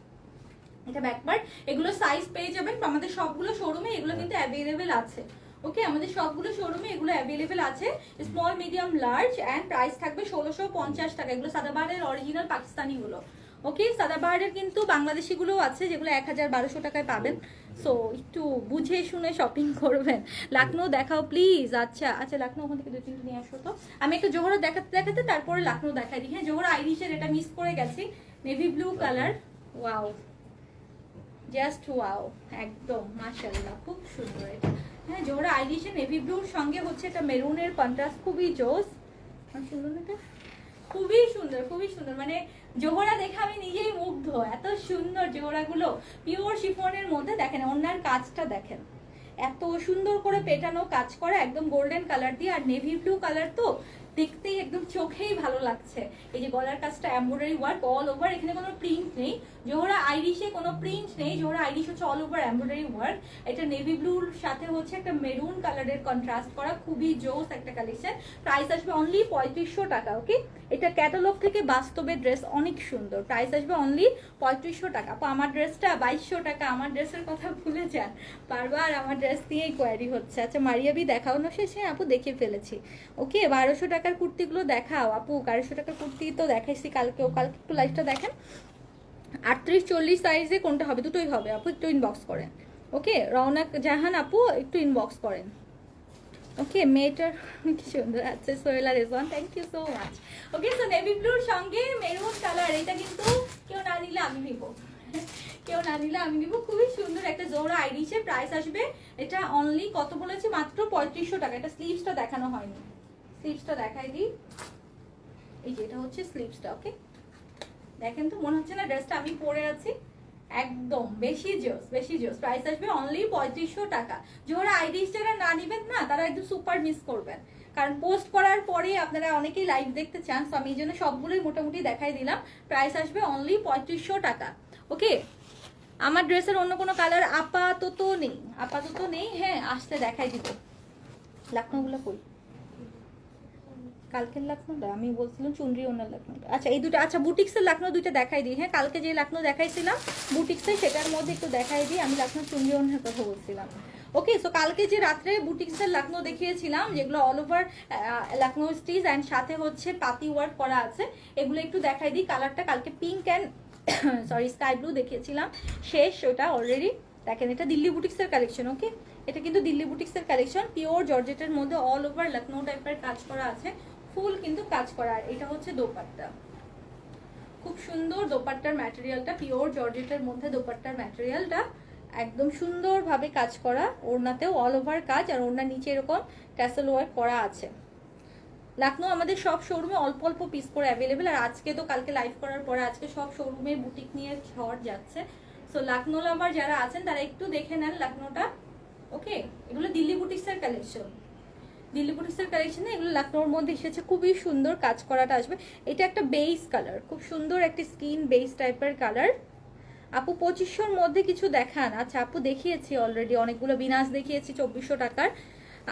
এগুলো সাইজ পেয়ে যাবেন আমাদের সবগুলো শোরুমে, এগুলো কিন্তু অ্যাভেলেবেল আছে। ওকে, আমাদের সবগুলো শোরুমে এগুলো অ্যাভেলেবেল আছে, small medium large, and price থাকবে 1650 টাকা। এগুলো সাদাবাহারের অরিজিনাল পাকিস্তানি গুলো। ওকে, সাদাবাহারের কিন্তু বাংলাদেশি গুলো আছে যেগুলো 1000-1200 টাকায় পাবেন। সো একটু বুঝে শুনে শপিং করবেন। লাকনো দেখাও প্লিজ। আচ্ছা লাকনো ওখান থেকে 2-3 নিয়ে আসো তো, আমি একটু জোহরা দেখাতে তারপরে লাকনো দেখাই দিই। হ্যাঁ, জোহরা আইরিশের এটা মিস করে গেছি, navy blue colour, wow just wow, একদম মাশাআল্লাহ, খুব সুন্দর এটা। হ্যাঁ, জোহরা আইরিশের নেভি ব্লুর সঙ্গে হচ্ছে এটা মেরুনের কন্ট্রাস্ট, খুবই জোস, সুন্দর এটা, খুবই সুন্দর, মানে জোহরা দেখে আমি নিজেই মুগ্ধ, এত সুন্দর জোহরাগুলো পিওর শিফনের মধ্যে। দেখেন ওনার কাজটা দেখেন, এত সুন্দর করে পেটানো কাজ করা, একদম গোল্ডেন কালার দিয়ে, আর নেভি ব্লু কালার তো দেখতেই একদম চোখেই ভালো লাগছে। এই যে গলার কাজটা এমব্রয়ডারি ওয়ার্ক অল ওভার, এখানে কোনো প্রিন্ট নেই, জোহরা আইরিশে কোনো প্রিন্ট নেই, জোহরা আইরিশ হচ্ছে অল ওভার এমব্রয়ডারি ওয়ার্ক। এটা নেভি ব্লুর সাথে হচ্ছে একটা মেরুন কালারের কন্ট্রাস্ট করা, খুবই জোস একটা কালেকশন। প্রাইস আসবে অনলি 3500 টাকা। ওকে, এটা ক্যাটালগ থেকে বাস্তবে ড্রেস অনেক সুন্দর, প্রাইস আসবে অনলি 3500 টাকা। আপু আমার ড্রেসটা 2200 টাকা, আমার ড্রেসের কথা ভুলে যান, বারবার আমার ড্রেস দিয়েই কোয়ারি হচ্ছে। আচ্ছা মারিয়াবি দেখানো শেষে আপু দেখে ফেলেছি। ওকে, 1200 টাকার কুর্তিগুলো দেখাও আপু, 1200 টাকার কুর্তি তো দেখাইছি কালকে একটু লাইভটা দেখেন। 38-40 সাইজে কোনটা হবে, দুটোই হবে আপু, একটু ইনবক্স করেন। ওকে, রওনাক জাহান আপু একটু ইনবক্স করেন। ওকে, মেয়েটার কি সুন্দর আছে, Sohela Rezwan, thank you so much. Okay, so navy ব্লুর সঙ্গে মেরুন কালার, এটা কিন্তু কেউ না নিলে আমি নিব, খুবই সুন্দর একটা জোহরা আইরিশের। প্রাইস আসবে এটা অনলি কত বলেছি, মাত্র 3500 টাকা। এটা স্লিভসটা দেখানো হয়নি, স্লিভসটা দেখাই দিই, এই যে এটা হচ্ছে স্লিভসটা। ওকে, দেখেন তো মনে হচ্ছে না ড্রেসটা আমি পরে আছি, একদম বেশি জোস। প্রাইস আসবে অনলি 3500 টাকা। জোহরা আইরিশ যারা না নিবেন না, তারা একদম সুপার মিস করবেন, কারণ পোস্ট করার পরে আপনারা অনেকেই লাইভ দেখতে চান, তো আমি এই জন্য সবগুলোই মোটামুটি দেখাই দিলাম। প্রাইস আসবে অনলি 3500 টাকা। ওকে, আমার ড্রেসের অন্য কোনো কালার আপাতত নেই, হ্যাঁ আসতে দেখাই দিব। লাকনোগুলো কই, কালকের লাকনোটা আমি বলছিলাম, চুনরি ওনার লাকনোটা। আচ্ছা এই দুটো, আচ্ছা বুটিক্সের লাকনো দুইটা দেখাই দিই। হ্যাঁ, কালকে যে লাকনো দেখাইছিলাম বুটিক্সের, সেটার মধ্যে একটু দেখাই দিই। আমি লাকনো চুনরি ওনার কথা বলছিলাম। ওকে, সো কালকে যে রাত্রে বুটিক্সের লাকনো দেখিয়েছিলাম, যেগুলো all over Lucknow stitch and সাথে হচ্ছে পাতি ওয়ার্ক করা আছে, এগুলো একটু দেখাই দিই। কালারটা কালকে পিঙ্ক অ্যান্ড স্কাই ব্লু দেখিয়েছিলাম, শেষ ওটা অলরেডি। দেখেন এটা দিল্লি বুটিক্সের কালেকশন। ওকে, এটা কিন্তু দিল্লি বুটিক্সের কালেকশন, পিওর জর্জেটের মধ্যে অল ওভার লখনৌ টাইপের কাজ করা আছে, ফুল কিন্তু কাজ করা। আর এটা হচ্ছে দোপাট্টা, খুব সুন্দর দোপাট্টার ম্যাটেরিয়ালটা, পিওর জর্জেটের মধ্যে দোপাট্টার ম্যাটেরিয়ালটা একদম সুন্দরভাবে কাজ করা, ওড়নাতেও অল ওভার কাজ, আর ওড়নার নিচে এরকম ট্যাসেল ওয়ার্ক করা আছে। লখনৌ আমাদের সব শোরুমে অল্প অল্প পিস করে অ্যাভেলেবেল, আর আজকে তো কালকে লাইভ করার পরে আজকে সব শোরুমে বুটিক নিয়ে ঝড় যাচ্ছে। সো লখনৌ লাভার যারা আছেন তারা একটু দেখে নেন লখনৌটা। ওকে, এগুলো দিল্লি বুটিক্সের কালেকশন, দিল্লি বুটিক্সের কালেকশনে এগুলো লখনৌর মধ্যে এসেছে, খুবই সুন্দর কাজ করাটা আসবে। এটা একটা বেস কালার, খুব সুন্দর একটা স্কিন বেস টাইপের কালার। আপু 2500-র মধ্যে কিছু দেখান। আচ্ছা আপু দেখিয়েছি অলরেডি, অনেকগুলো বিনাস দেখিয়েছি 2400 টাকার।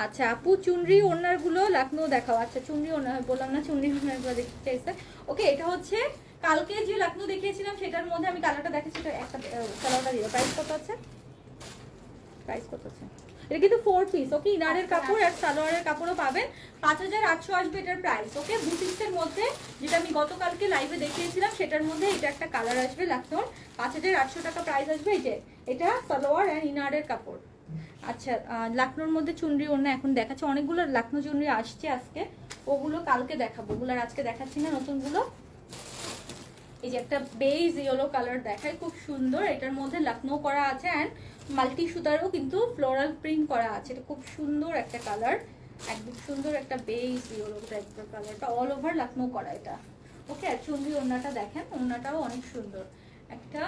আচ্ছা আপু চুনরি ওড়নারগুলো লখনৌ দেখাও। আচ্ছা চুনরি ওড়না বললাম না, চুনরি ওড়নারগুলো দেখতে চাইছে। ওকে, এটা হচ্ছে কালকে যে লখনৌ দেখিয়েছিলাম সেটার মধ্যে আমি কালারটা দেখাচ্ছি, এটা একটা কালারটা দিও। প্রাইস কত আছে? প্রাইস কত আছে? এটা কিন্তু 4 পিস। ওকে, ইনারের কাপড় আর সালোয়ারের কাপড়ও পাবেন। 5800 আসবে এটার প্রাইস। ওকে, বুটিক্সের মধ্যে যেটা আমি গতকালকে লাইভে দেখিয়েছিলাম সেটার মধ্যে এটা একটা কালার আসবে লখনৌর, 5800 টাকা প্রাইস আসবে। এই যে এটা সালোয়ার আর ইনারের কাপড়। আচ্ছা লখনৌর মধ্যে চুনরি ওড়না এখন দেখাচ্ছে, অনেকগুলো লখনৌ চুনরি আসছে আজকে, ওগুলো কালকে দেখাবো, ওগুলো আর আজকে দেখাচ্ছি না নতুনগুলো। এই যে একটা বেজ ইয়েলো কালার দেখায়, খুব সুন্দর, এটার মধ্যে লখনৌ করা আছে অ্যান্ড মাল্টি সুতারও কিন্তু ফ্লোরাল প্রিন্ট করা আছে। এটা খুব সুন্দর একটা কালার, একদম সুন্দর একটা বেজ ইয়েলো টাইপের কালারটা, অল ওভার লখনৌ করা এটা। ওকে, আর চুনরি ওড়নাটা দেখেন, ওড়নাটাও অনেক সুন্দর, একটা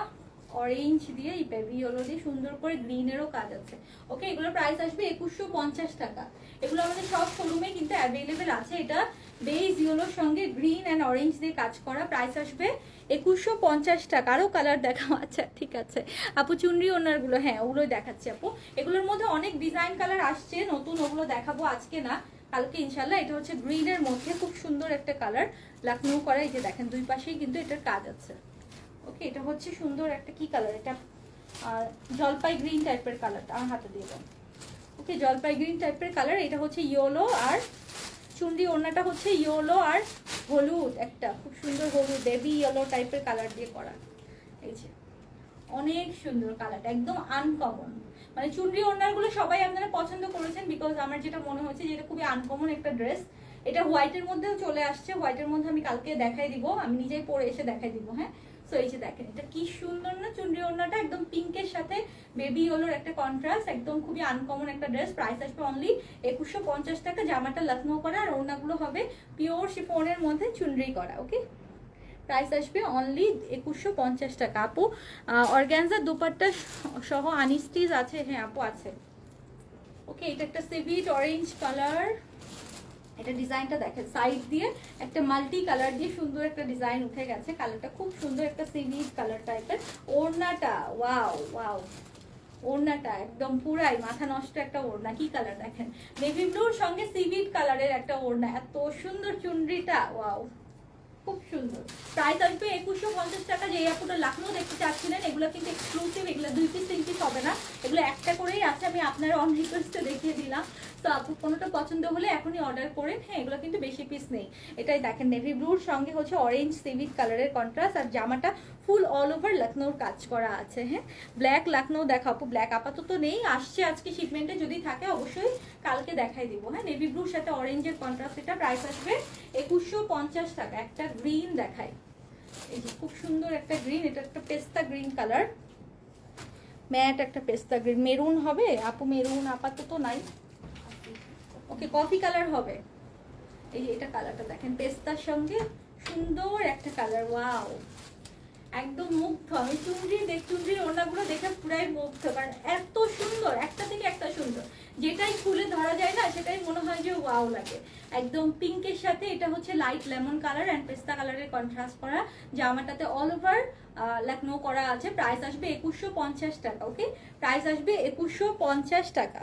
অরেঞ্জ দিয়ে এই বেবি ইয়েলো দিয়ে সুন্দর করে গ্রিনেরও কাজ আছে। ওকে, এগুলোর প্রাইস আসবে 2150 টাকা। এগুলো আমাদের সব শোরুমে কিন্তু অ্যাভেলেবেল আছে। এটা বেজ ইয়েলোর সঙ্গে গ্রিন অ্যান্ড অরেঞ্জ দিয়ে কাজ করা, প্রাইস আসবে 2150 টাকা। আরও কালার দেখাও। আচ্ছা ঠিক আছে আপু, চুনরি ওনারগুলো হ্যাঁ ওগুলোই দেখাচ্ছি আপু। এগুলোর মধ্যে অনেক ডিজাইন কালার আসছে নতুন, ওগুলো দেখাবো আজকে না, কালকে ইনশাল্লাহ। এটা হচ্ছে গ্রিনের মধ্যে খুব সুন্দর একটা কালার, লখনৌ করা। এই যে দেখেন দুই পাশেই কিন্তু এটার কাজ আছে। ওকে, এটা হচ্ছে সুন্দর একটা কি কালার, এটা জলপাই গ্রিন টাইপের কালারটা, আমার হাতে দিয়ে দেন। ওকে, জলপাই গ্রিন টাইপের কালার, এটা হচ্ছে ইয়েলো, আর চুনরি ওড়নাটা হচ্ছে ইয়েলো আর হলুদ, একটা খুব সুন্দর হলুদ বেবি ইয়েলো টাইপের কালার দিয়ে করা। এই যে অনেক সুন্দর কালারটা, একদম আনকমন। মানে চুনরি ওড়নাগুলো সবাই আপনারা পছন্দ করেছেন, বিকজ আমার যেটা মনে হচ্ছে যে এটা খুবই আনকমন একটা ড্রেস। এটা হোয়াইটের মধ্যেও চলে আসছে, হোয়াইটের মধ্যে আমি কালকে দেখাই দিব, আমি নিজেই পরে এসে দেখাই দিব। হ্যাঁ, সো এই যে দেখেন এটা কি সুন্দর না চুনরি ওড়নাটা, একদম পিঙ্কের সাথে বেবি ইয়েলোর একটা কন্ট্রাস্ট, একদম খুবই আনকমন একটা ড্রেস। প্রাইস আসবে অনলি 2150 টাকা। জামাটা লখনৌ করা আর ওড়নাগুলো হবে পিওর শিফনের মধ্যে চুনরি করা। ওকে, প্রাইস আসবে অনলি 2150 টাকা। আপু অর্গানজার দুপাট্টা সহ আনিস্টিজ আছে? হ্যাঁ আপু আছে। ওকে, এটা একটা সিভিট অরেঞ্জ কালার, এটা ডিজাইনটা দেখেন সাইড দিয়ে একটা মাল্টি কালার দিয়ে সুন্দর একটা ডিজাইন উঠে গেছে, কালারটা খুব সুন্দর একটা সিভিট কালার টাইপের। ওড়নাটা ওয়াও ওয়াও, ওড়নাটা একদম পুরাই মাথা নষ্ট একটা ওড়না, কি কালার দেখেন, নেভি ব্লুর সঙ্গে সিভিট কালারের একটা ওড়না, এত সুন্দর চুনরিটা, ওয়াও খুব সুন্দর। প্রাইস আসবে 2150 টাকা। যে আপুটা লখনৌ দেখতে চাচ্ছিলেন, এগুলো কিন্তু এক্সক্লুসিভ, এগুলো 2 পিস 3 পিস হবে না, এগুলো একটা করেই আছে, আমি আপনার অন রিকোয়েস্টে দেখিয়ে দিলাম। তো আপু কোনোটা পছন্দ হলে এখনই অর্ডার করেন। হ্যাঁ, এগুলো কিন্তু বেশি পিস নেই। এটাই দেখেন নেভি ব্লুর সঙ্গে হচ্ছে অরেঞ্জ সিভিট কালারের কন্ট্রাস্ট, আর জামাটা ফুল অল ওভার লখনৌর কাজ করা আছে। হ্যাঁ, ব্ল্যাক লখনৌ দেখা আপু, ব্ল্যাক আপাতত নেই, আসছে আজকে শিপমেন্টে, যদি থাকে অবশ্যই কালকে দেখাই দিব। হ্যাঁ, নেভি ব্লুর সাথে অরেঞ্জের কন্ট্রাস্ট, এটা প্রাইস আসবে 2150 টাকা। একটা গ্রিন দেখাই, এই যে খুব সুন্দর একটা গ্রিন, এটা একটা পেস্তা গ্রিন কালার, ম্যাট একটা পেস্তা গ্রিন, মেরুন হবে আপু, মেরুন আপাতত নাই। ওকে, কফি কালার হবে। এই যে এটা কালারটা দেখেন, পেস্তার সঙ্গে সুন্দর একটা কালার, ওয়াও একদম মুগ্ধ আমি। চুনরির ওড়নাগুলো দেখে পুরাই মুগ্ধ, কারণ এত সুন্দর, একটা থেকে একটা সুন্দর, যেটাই খুলে ধরা যায় না সেটাই মনে হয় যে ওয়াও লাগে। একদম পিঙ্কের সাথে এটা হচ্ছে লাইট লেমন কালার অ্যান্ড পেস্তা কালারের কন্ট্রাস্ট করা, জামাটাতে অল ওভার লখনৌ করা আছে। প্রাইস আসবে 2150 টাকা। ওকে, প্রাইস আসবে 2150 টাকা।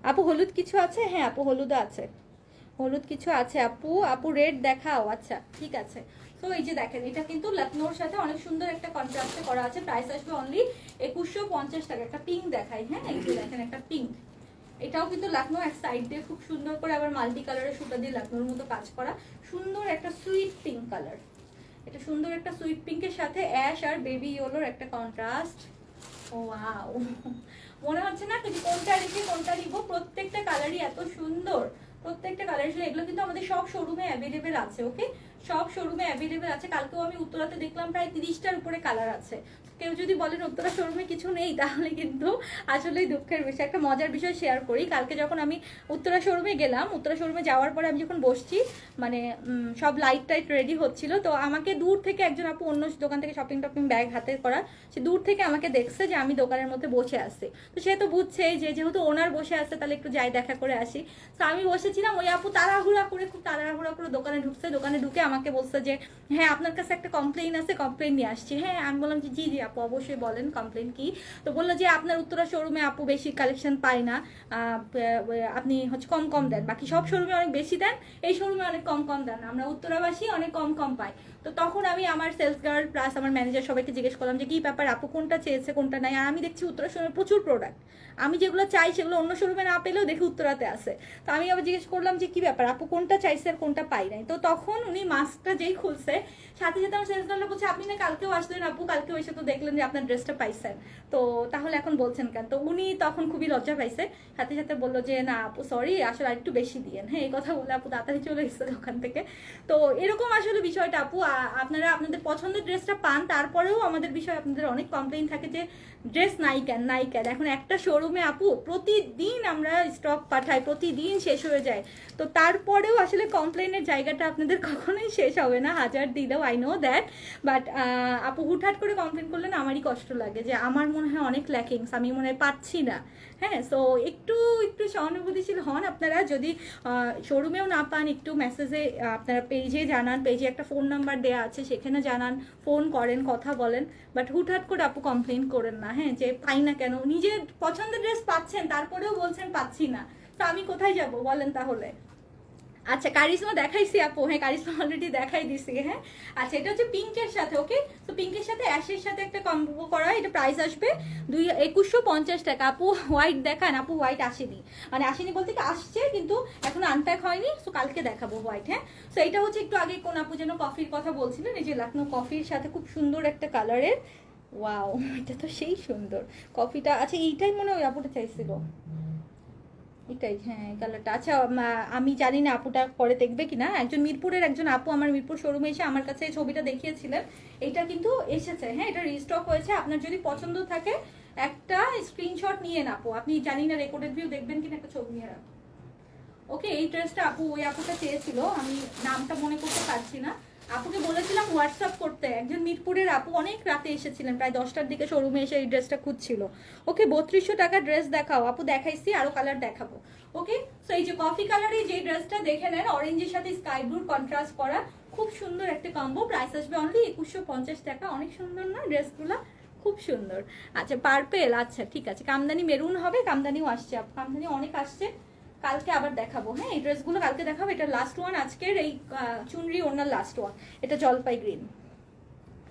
আপু হলুদ কিছু আছে? হ্যাঁ আপু হলুদও আছে, হলুদ কিছু আছে আপু। আপু রেড দেখাও। আচ্ছা ঠিক আছে। তো এই যে দেখেন এটা কিন্তু লখনৌর সাথে অনেক সুন্দর একটা কন্ট্রাস্টে করা আছে, প্রাইস আসবে অনলি 2150 টাকা। একটা পিঙ্ক দেখাই, হ্যাঁ এই যে দেখেন একটা পিঙ্ক, এটাও কিন্তু লখনৌ এক সাইড দিয়ে খুব সুন্দর করে আবার মাল্টি কালারের সুতা দিয়ে লখনৌর মতো কাজ করা, সুন্দর একটা সুইট পিঙ্ক কালার। এটা সুন্দর একটা সুইট পিঙ্কের সাথে অ্যাশ আর বেবি ইয়েলোর একটা কন্ট্রাস্ট। ওয়াও, মনে হচ্ছে না যে কোনটা রেখে কোনটা নিব। প্রত্যেকটা কালারই এত সুন্দর, প্রত্যেকটা কালার। এগুলো কিন্তু আমাদের সব শোরুমে অ্যাভেলেবেল আছে। ওকে, সব শোরুমে অ্যাভেলেবেল আছে। কালকেও আমি উত্তরাতে দেখলাম প্রায় 30টার উপরে কালার আছে। কেউ যদি বলেন উত্তরা শোরুমে কিছু নেই, তাহলে কিন্তু আসলেই দুঃখের বিষয়। একটা মজার বিষয় শেয়ার করি। কালকে যখন আমি উত্তরা শোরুমে গেলাম, উত্তরা শোরুমে যাওয়ার পরে আমি যখন বসছি, মানে সব লাইট টাইট রেডি হচ্ছিল, তো আমাকে দূর থেকে একজন আপু অন্য দোকান থেকে শপিং টপিং ব্যাগ হাতে করা, সে দূর থেকে আমাকে দেখছে যে আমি দোকানের মধ্যে বসে আছি। তো সে তো বুঝছে যে যেহেতু ওনার বসে আছে, তাহলে একটু যাই দেখা করে আসি। তো আমি বসেছিলাম, ওই আপু তাড়াহুড়া করে, খুব তাড়াহুড়া করে দোকানে ঢুকছে। দোকানে ঢুকে আমাকে বলছে যে হ্যাঁ আপনার কাছে একটা কমপ্লেইন আছে, কমপ্লেইন নিয়ে আসছি। হ্যাঁ, আমি বললাম যে জি জি আপু অবশ্যই বলেন, কমপ্লেইন কি। তো বললো যে আপনার উত্তরা শোরুমে আপু বেশি কালেকশন পায় না, আপনি হচ্ছে কম কম দেন, বাকি সব শোরুমে অনেক বেশি দেন, এই শোরুমে অনেক কম কম দেন, আমরা উত্তরাবাসী অনেক কম কম পাই। তো তখন আমি আমার সেলস গার্ল প্লাস আমার ম্যানেজার সবাইকে জিজ্ঞেস করলাম যে কি ব্যাপার আপু, কোনটা চেয়েছে কোনটা নাই। আর আমি দেখছি উত্তরা শোরুমে প্রচুর প্রোডাক্ট, আমি যেগুলো চাই সেগুলো অন্য শোরুমে না পেলেও দেখি উত্তরাতে আছে। তো আমি আবার জিজ্ঞেস করলাম যে কি ব্যাপার আপু, কোনটা চাইছে আর কোনটা পাই নাই। তো তখন উনি মাস্কটা যেই খুলছে, সাথে সাথে আমার সেলস গার্লরা বলছে আপনি না কালকেও আসলেন আপু, কালকেও এসে তো দেখলেন যে আপনার ড্রেসটা পাইছেন, তো তাহলে এখন বলছেন কেন। তো উনি তখন খুবই লজ্জা পাইছে, সাথে সাথে বললো যে না আপু সরি, আসলে আর একটু বেশি দিয়েন। হ্যাঁ, এই কথা বলে আপু তাড়াতাড়ি চলে এসেছে দোকান থেকে। তো এরকম আসলে বিষয়টা আপু, আপনারা আপনাদের পছন্দের ড্রেসটা পান, তারপরেও আমাদের বিষয়ে আপনাদের অনেক কমপ্লেইন থাকে যে ড্রেস নাই কেন নাই কেন। এখন একটা শোরুমে আপু প্রতিদিন আমরা স্টক পাঠাই, প্রতিদিন শেষ হয়ে যায়, তো তারপরেও আসলে কমপ্লেইনের জায়গাটা আপনাদের কখনোই শেষ হবে না, হাজার দিলেও। আই নো দ্যাট, বাট আপু হুটহাট করে কমপ্লেন করলে না আমারই কষ্ট লাগে, যে আমার মনে হয় অনেক ল্যাকিংস, আমি মনে হয় পাচ্ছি না। হ্যাঁ, সো একটু একটু সহানুভূতিশীল হন আপনারা। যদি শোরুমেও না পান, একটু মেসেজে আপনারা পেজে জানান, পেজে একটা ফোন নাম্বার দেওয়া আছে, সেখানে জানান, ফোন করেন, কথা বলেন। বাট হুটহাট করে আপু কমপ্লেন করেন না, হ্যাঁ, যে পাই না কেন। নিজের পছন্দের ড্রেস পাচ্ছেন, তারপরেও বলছেন পাচ্ছি না, তো আমি কোথায় যাব বলেন তাহলে। আচ্ছা, কারিশমা দেখাইছি আপু, হ্যাঁ কারিশমা অলরেডি দেখাই দিছি। হ্যাঁ, আচ্ছা এটা হচ্ছে পিঙ্কের সাথে। ওকে, তো পিঙ্কের সাথে অ্যাশের সাথে একটা কম্বো করা, এটা প্রাইস আসবে 2150 টাকা। আপু হোয়াইট দেখান। আপু হোয়াইট আসেনি, মানে আসেনি বলতে কি আসছে, কিন্তু এখন আনপ্যাক হয়নি, সো কালকে দেখাবো হোয়াইট। হ্যাঁ, সো এটা হচ্ছে একটু আগে কোন আপু যেন কফির কথা বলছিলেন, এই যে লাকনো কফির সাথে খুব সুন্দর একটা কালারের। ওয়াও, এটা তো সেই সুন্দর কফিটা। আচ্ছা এইটাই মনে হয় আপুটা চাইছিল, এটাই, হ্যাঁ কালারটা। আচ্ছা আমি জানি না আপুটা পরে দেখবে কিনা। একজন মিরপুরের একজন আপু আমার মিরপুর শোরুমে এসে আমার কাছে এই ছবিটা দেখিয়েছিলেন, এটা কিন্তু এসেছে। হ্যাঁ, এটা রিস্টক হয়েছে। আপনার যদি পছন্দ থাকে একটা স্ক্রিনশট নিয়ে না আপু, আপনি জানি না রেকর্ডেড ভিউ দেখবেন কিনা, একটা ছবি নিয়ে রাখুন। ওকে, এই ড্রেসটা আপু ওই আপুটা চেয়েছিল, আমি নামটা মনে করতে পারছি না। আপুকে বলেছিলাম হোয়াটসঅ্যাপ করতে। একজন মিরপুরের আপু অনেক রাতে এসেছিলেন, প্রায় 10টার দিকে শোরুমে এসে এই ড্রেসটা খুঁজছিল। ওকে, 3200 টাকা ড্রেস দেখাও আপু, দেখাইছি, আরো কালার দেখাবো। ওকে, সো এই যে কফি কালারের যে ড্রেসটা দেখে নেন, অরেঞ্জের সাথে স্কাই ব্লুর কন্ট্রাস্ট করা, খুব সুন্দর একটা কম্বো। প্রাইস আসবে অনলি 2150 টাকা। অনেক সুন্দর না ড্রেসগুলো, খুব সুন্দর। আচ্ছা পার্পেল, আচ্ছা ঠিক আছে, কামদানি মেরুন হবে, কামদানিও আসছে, কামদানি অনেক আসছে, কালকে আবার দেখাবো। হ্যাঁ, এই ড্রেসগুলো কালকে দেখাবো। এটা লাস্ট ওয়ান আজকের, এই চুনরি ওনার লাস্ট ওয়ান। এটা জলপাই গ্রিন,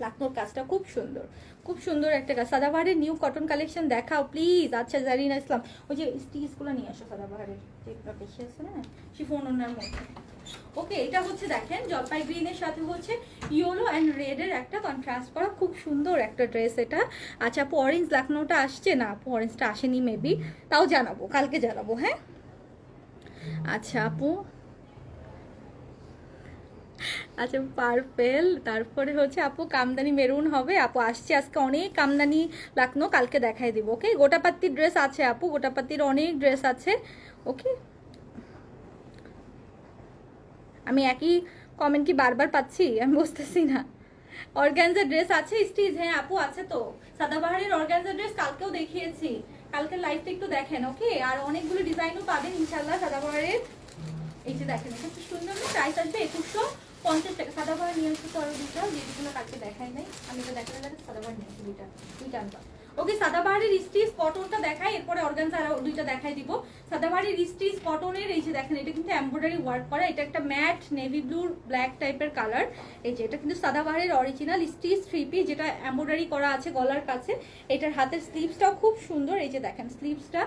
লাকনোর কাজটা খুব সুন্দর, খুব সুন্দর একটা কাজ। সাদাবাহারের নিউ কটন কালেকশন দেখাও প্লিজ। আচ্ছা জারিনা ইসলাম, ওই যে স্টিচগুলো নিয়ে আসো সাদাবাহারের, যেগুলো বেশি আছে না শিফন ওনার মধ্যে। ওকে, এটা হচ্ছে দেখেন জলপাই গ্রিনের সাথে হচ্ছে ইয়েলো অ্যান্ড রেডের একটা কন্ট্রাস্ট করা, খুব সুন্দর একটা ড্রেস এটা। আচ্ছা আপু অরেঞ্জ লাকনোটা আসছে না? আপু অরেঞ্জটা আসেনি মেবি, তাও জানাবো, কালকে জানাবো। হ্যাঁ, আচ্ছা আপু, আচ্ছা পার্পেল, তারপরে হচ্ছে আপু কামদানি মেরুন হবে। আপু আসছে আজকে অনেক কামদানি লাকনো, কালকে দেখাই দিব। ওকে, গোটাপাত্তির ড্রেস আছে আপু, গোটাপাত্তির অনেক ড্রেস আছে। ওকে, আমি একই কমেন্ট কি বারবার পাচ্ছি, আমি বুঝতেছি না। অর্গানজা ড্রেস আছে স্টিচ? হ্যাঁ আপু আছে তো, সাদাবাহারের অর্গানজা ড্রেস কালকেও দেখিয়েছি, কালকে লাইভটা একটু দেখেন। ওকে, আর অনেকগুলো ডিজাইনও পাবেন ইনশাল্লাহ সাদাবাহারের। এই যে দেখেন, এটা খুব সুন্দর না, প্রাইস আসবে 2150 টাকা। সাদাবাহার নিয়ে আসছে তো আরো দুটো, যেগুলো কালকে দেখাই নাই, আমি তো দেখাতে গেলে সাদাবাহার নিয়ে আসছি দুইটা আনবা। ওকে, সাদাবাহারের স্টিচ কটনটা দেখাই, এরপরে অর্গানজা আরো দুইটা দেখাই দিব। সাদাবাহারের স্টিচ কটনের, এই যে দেখেন, এটা কিন্তু এমব্রয়ডারি ওয়ার্ক করা, এটা একটা ম্যাট নেভি ব্লু ব্ল্যাক টাইপের কালার। এই যে এটা কিন্তু সাদাবাহারের অরিজিনাল স্টিচ থ্রি পিস, যেটা এমব্রয়ডারি করা আছে গলার কাছে। এটার হাতের স্লিভসটাও খুব সুন্দর, এই যে দেখেন স্লিভসটা,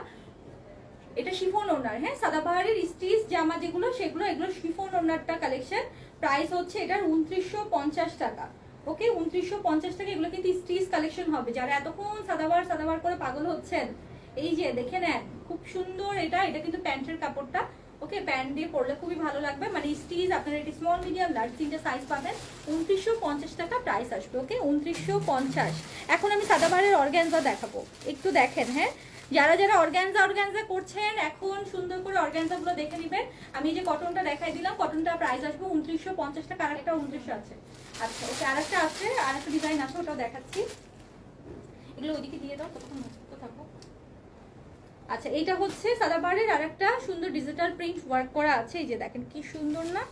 এটা শিফন ওনার। হ্যাঁ, সাদাবাহারের স্টিচ জামা যেগুলো সেগুলো, এগুলো শিফন ওনারটা কালেকশন। প্রাইস হচ্ছে এটার 2950 টাকা। ওকে 2950 টাকা। এগুলো কিন্তু স্টিচ কালেকশন হবে, যারা এতক্ষণ সাদাবার সাদাবার করে পাগল হচ্ছেন এই যে দেখে নেন, খুব সুন্দর। এটা কিন্তু প্যান্টের কাপড়টা, ওকে প্যান্ট দিয়ে পরলে খুবই ভালো লাগবে। মানে স্টিচ আপনারা এটি স্মল মিডিয়াম লার্জ তিনটে সাইজ পাবেন। 2950 টাকা প্রাইস আসবে, ওকে 2950। এখন আমি সাদাবারের অর্গানজা দেখাবো, একটু দেখেন। হ্যাঁ, যারা যারা অর্গানজা করছেন এখন সুন্দর করে অর্গানজা গুলো দেখে নেবেন। আমি যে কটনটা দেখাই দিলাম, কটনটা প্রাইস আসবে 2950 টাকা। আরেকটা 2900 আছে। আচ্ছা ওকে, আরেকটা আছে, আরেকটা ডিজাইন আছে, ওটাও দেখাচ্ছি। এগুলো ওইদিকে দিয়ে দাও, তখন থাকবো। আচ্ছা, এইটা হচ্ছে সাদাবারের আরেকটা সুন্দর ডিজিটাল প্রিন্ট ওয়ার্ক করা আছে। এই যে দেখেন কি সুন্দর না,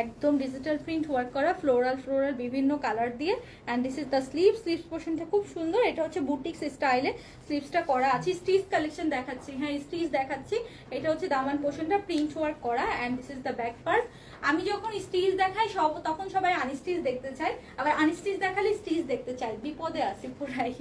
একদম ডিজিটাল প্রিন্ট ওয়ার্ক করা, ফ্লোরাল বিভিন্ন কালার দিয়ে। And this is the sleeves পোর্শনটা খুব সুন্দর। এটা হচ্ছে বুটিক্স স্টাইলে স্লিভসটা করা আছে। স্টিচ কালেকশন দেখাচ্ছি, হ্যাঁ স্টিচ দেখাচ্ছি। এটা হচ্ছে দামান পোর্শনটা প্রিন্ট ওয়ার্ক করা। And this is the back part. আমি যখন স্টিচ দেখাই তখন সবাই আনস্টিচ দেখতে চায়, আবার আনস্টিচ দেখালে স্টিচ দেখতে চায়, বিপদে আছে পুরাই।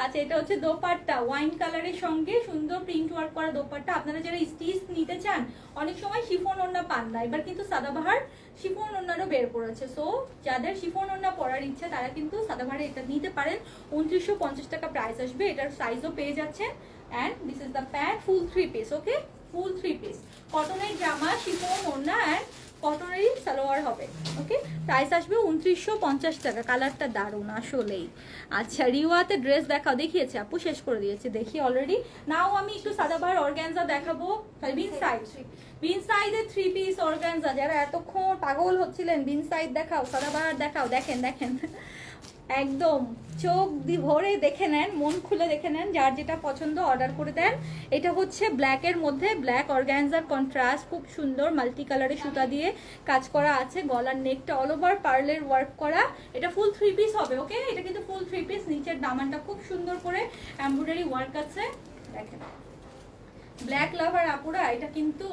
আচ্ছা, এটা হচ্ছে দোপাট্টা, ওয়াইন কালারের সঙ্গে সুন্দর প্রিন্ট ওয়ার্ক করা দোপাট্টা। আপনারা যারা স্টিচ নিতে চান, অনেক সময় শিফন ওড়না পান না, এবার কিন্তু সাদাবাহার শিফন ওড়নারও বের করেছে। সো যাদের শিফন ওড়না পরার ইচ্ছা তারা কিন্তু সাদাবাহারে এটা নিতে পারেন। 2950 টাকা প্রাইস আসবে। এটার সাইজও পেয়ে যাচ্ছেন। And this is the pant, full 3 piece, okay full 3 piece. কটনের জামা, শিফন ওড়না অ্যান্ড কটনেরই সালোয়ার হবে, ওকে প্রাইস আসবে 2950 টাকা। কালারটা দারুণ আসলেই। আচ্ছা, রিওয়াতে ড্রেস দেখাও, দেখিয়েছে আপু, শেষ করে দিয়েছে দেখি অলরেডি। নাও আমি একটু সাদাবাহার অর্গানজা দেখাবো। বিন সাইডের 3 পিস অর্গানজা, যারা এতক্ষণ পাগল হচ্ছিলেন বিন সাইড দেখাও, সাদাবাহার দেখাও, দেখেন দেখেন একদম চোখ ভরে দেখে নেন, মন খুলে দেখে নেন, যার যেটা পছন্দ অর্ডার করে দেন। এটা হচ্ছে ব্ল্যাকের মধ্যে, ব্ল্যাক অর্গানজার কন্ট্রাস্ট, খুব সুন্দর মাল্টি কালারের সুতা দিয়ে কাজ করা আছে। গলার নেকটা অল ওভার পার্লের ওয়ার্ক করা। এটা ফুল 3 পিস হবে, ওকে এটা কিন্তু ফুল 3 পিস। নিচের দামানটা খুব সুন্দর করে এমব্রয়ডারি ওয়ার্ক আছে, দেখেন। ব্ল্যাক লাভার আপুরা এটা কিন্তু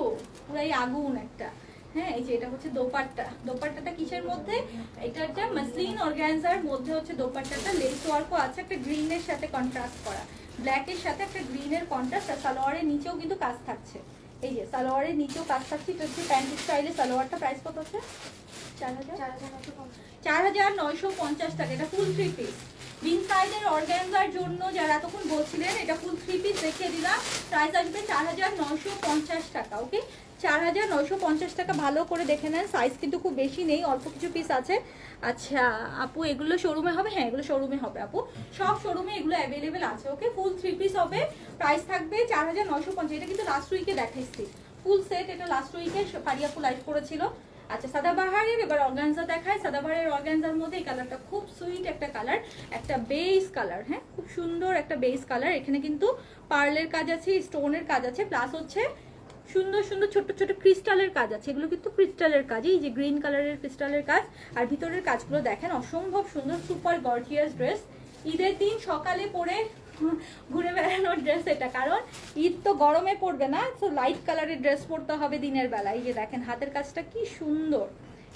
পুরাই আগুন একটা। হ্যাঁ, এই যে এটা হচ্ছে দোপাট্টাটা কিসের মধ্যে? এটা একটা মাসলিন অর্গানজার মধ্যে হচ্ছে দোপাট্টাটা, লেস ওয়ার্কও আছে, একটা গ্রিনের সাথে কন্ট্রাস্ট করা, ব্ল্যাকের সাথে একটা গ্রিনের কন্ট্রাস্ট। আর সালোয়ারের নিচেও কিন্তু কাজ থাকছে, এই যে সালোয়ারের নিচেও কাজ থাকছে। এটা হচ্ছে প্যান্ট স্টাইলে সালোয়ারটা। প্রাইস কত আছে? 4950 টাকা। এটা ফুল 3 পিস। বিন সাইডের অর্গানজার জন্য যারা এতক্ষণ বলছিলেন, এটা ফুল 3 পিস দেখিয়ে দিলাম। প্রাইস আসবে 4950 টাকা, ওকে 4950 টাকা। ভালো করে দেখে নেন, সাইজ কিন্তু খুব বেশি নেই, অল্প কিছু পিস আছে। আচ্ছা আপু, এগুলো শোরুমে হবে? হ্যাঁ, এগুলো শোরুমে হবে আপু, সব শোরুমে এগুলো অ্যাভেলেবেল আছে, ওকে ফুল 3 পিস হবে। প্রাইস থাকবে 4950। এটা কিন্তু লাস্ট উইকে দেখাইছি ফুল সেট, এটা লাস্ট উইকে ফারিয়া ফুল লাইভ করেছিল। আচ্ছা, সাদাবাহারের এবার অর্গানজা দেখায়। সাদাবাহারের অর্গানজার মধ্যে এই কালারটা খুব সুইট একটা কালার, একটা বেস কালার। হ্যাঁ, খুব সুন্দর একটা বেস কালার। এখানে কিন্তু পার্লের কাজ আছে, স্টোনের কাজ আছে, প্লাস হচ্ছে সুন্দর সুন্দর ছোট ছোট ক্রিস্টালের কাজ আছে। এগুলো কিন্তু ক্রিস্টালের কাজ, এই যে গ্রিন কালারের ক্রিস্টালের কাজ। আর ভিতরের কাজগুলো দেখেন, অসম্ভব সুন্দর, সুপার গর্জিয়াস ড্রেস। ঈদের দিন সকালে পরে ঘুরে বেড়ানোর ড্রেস এটা, কারণ ঈদ তো গরমে পড়বে না, তো লাইট কালারের ড্রেস পরতে হবে দিনের বেলায়। এই যে দেখেন হাতের কাজটা কি সুন্দর,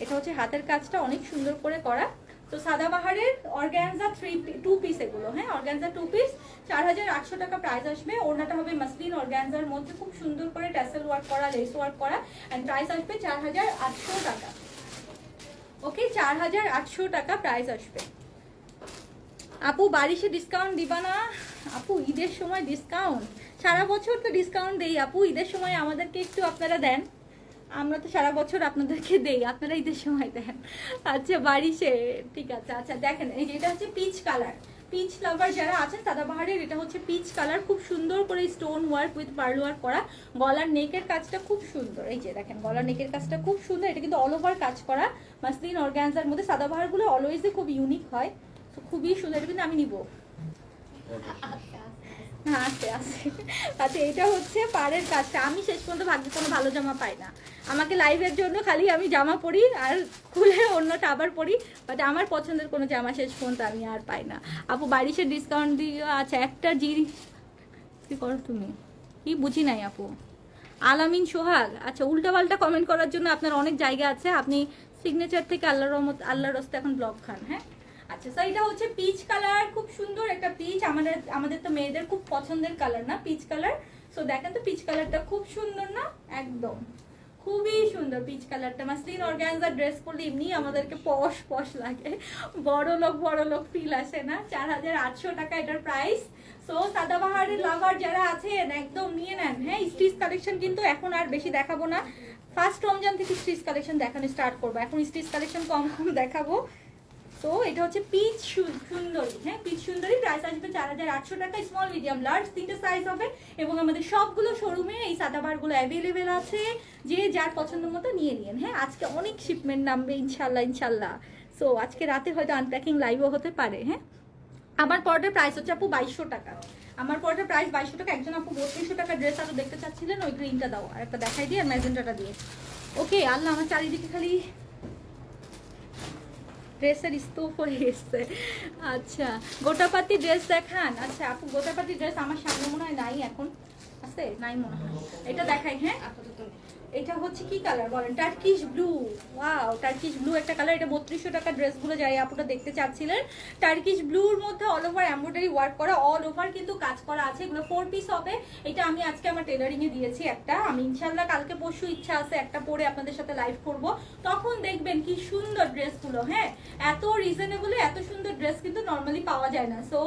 এটা হচ্ছে হাতের কাজটা অনেক সুন্দর করে করা। তো সাদাবাহারের অর্গানজা 2 পিস এগুলো, হ্যাঁ অর্গানজা 2 পিস 4800 টাকা প্রাইস আসবে। ওড়নাটা হবে মাসলিন অর্গানজার মধ্যে, খুব সুন্দর করে ট্যাসেল ওয়ার্ক করা, লেস ওয়ার্ক করা। এন্ড প্রাইস আসবে 4800 টাকা, ওকে 4800 টাকা প্রাইস আসবে। আপু বারিশে ডিসকাউন্ট দিবা না? আপু ঈদের সময় ডিসকাউন্ট, সারা বছর তো ডিসকাউন্ট দেই আপু, ঈদের সময় আমাদেরকে একটু আপনারা দেন, আমরা তো সারা বছর আপনাদেরকে দেই, আপনারা ঈদের সময় দেন। আচ্ছা বারিশে, ঠিক আছে। আচ্ছা দেখেন, এই যে এটা হচ্ছে পিচ কালার, পিচ লাভার যারা আছেন সাদাবাহারের, এটা হচ্ছে পিচ কালার, খুব সুন্দর করে stone work with pearl work করা। গলার নেকের কাজটা খুব সুন্দর, এই যে দেখেন গলার নেকের কাজটা খুব সুন্দর। এটা কিন্তু অল ওভার কাজ করা মাসলিন অর্গানজার মধ্যে। সাদাবাহারগুলো অলওয়েজই খুব ইউনিক হয়, তো খুবই সুন্দর। এটা কিন্তু আমি নিব, আচ্ছা আচ্ছা। এটা হচ্ছে পাড়ের কাজটা। আমি শেষ পর্যন্ত ভাগ্যে কোনো ভালো জামা পাই না, আমাকে লাইভের জন্য খালি আমি জামা পরি আর খুলে অন্যটা আবার পরি, বাট আমার পছন্দের কোনো জামা শেষ পর্যন্ত আমি আর পাই না। আপু বারিশের ডিসকাউন্ট দিও। আচ্ছা একটা জিনিস কি করো তুমি, কি বুঝি নাই আপু। আলামিন সোহাগ, আচ্ছা উল্টাপাল্টা কমেন্ট করার জন্য আপনার অনেক জায়গা আছে, আপনি সিগনেচার থেকে আল্লাহর রহমত আল্লাহর রাস্তে এখন ব্লগ খান। হ্যাঁ আচ্ছা, তো এটা হচ্ছে পিচ কালার, খুব সুন্দর একটা পিচ। আমাদের তো মেয়েদের খুব পছন্দের কালার না পিচ কালার। সো দেখেন তো পিচ কালারটা খুব সুন্দর না, একদম খুবই সুন্দর পিচ কালারটা। মাসলিন অর্গানজা ড্রেস পরলে এমনি আমাদেরকে পশ পশ লাগে, বড় লোক ফিল আসে না। 4800 টাকা এটার প্রাইস। সো সাদাবাহারের লাভার যারা আছেন একদম নিয়ে নেন। হ্যাঁ, স্টিচ কালেকশন কিন্তু এখন আর বেশি দেখাবো না, ফার্স্ট রমজান থেকে স্টিচ কালেকশন দেখানো স্টার্ট করবো। এখন স্টিচ কালেকশন কম দেখাবো। তো এটা হচ্ছে পিচ সুন্দরী। হ্যাঁ, পিচ সুন্দরী প্রাইস আসবে 4800 টাকা। স্মল মিডিয়াম লার্জ তিনটে সাইজ হবে এবং আমাদের সবগুলো শোরুমে এই সাদাবারগুলো অ্যাভেলেবেল আছে। যে যার পছন্দ মতো নিয়ে নিন। হ্যাঁ, আজকে অনেক শিপমেন্ট নামবে ইনশাল্লাহ। সো আজকে রাতে হয়তো আনপ্যাকিং লাইভও হতে পারে। হ্যাঁ, আমার পরটার প্রাইস হচ্ছে আপু 2200 টাকা। আমার পরটার প্রাইস 2200 টাকা। একজন আপু 3200 টাকা ড্রেস আরো দেখতে চাচ্ছিলেন, ওই গ্রিনটা দাও আর একটা দেখাই দিয়ে, আর ম্যাজেন্টাটা দিয়ে। ওকে, আল্লাহ আমার চারিদিকে খালি ড্রেসের স্তূপ হয়ে এসছে। আচ্ছা, গোটাপাতি ড্রেস দেখান। আচ্ছা আপু, গোটাপাতি ড্রেস আমার সামনে মনে হয় নাই, এখন আছে নাই মনে হয়। এটা দেখাই। হ্যাঁ, আপাতত এটা হচ্ছে কি কালার বলেন? Turkish blue. Wow, Turkish blue একটা কালার। এটা 3200 টাকা ড্রেসগুলো যাই আপুটা দেখতে চাচ্ছিলেন। টার্কিশ ব্লুর মধ্যে অল ওভার এমব্রয়ডারি ওয়ার্ক করা, অল ওভার কিন্তু কাজ করা আছে। এগুলো 4 পিস হবে। এটা আমি আজকে আমার টেলারিং এ দিয়েছি একটা। আমি ইনশাল্লাহ কালকে পরশু ইচ্ছা আছে একটা পরে আপনাদের সাথে লাইভ করব, তখন দেখবেন কি সুন্দর ড্রেসগুলো। হ্যাঁ, এত রিজনেবল এত সুন্দর ড্রেস কিন্তু নর্মালি পাওয়া যায় না। সো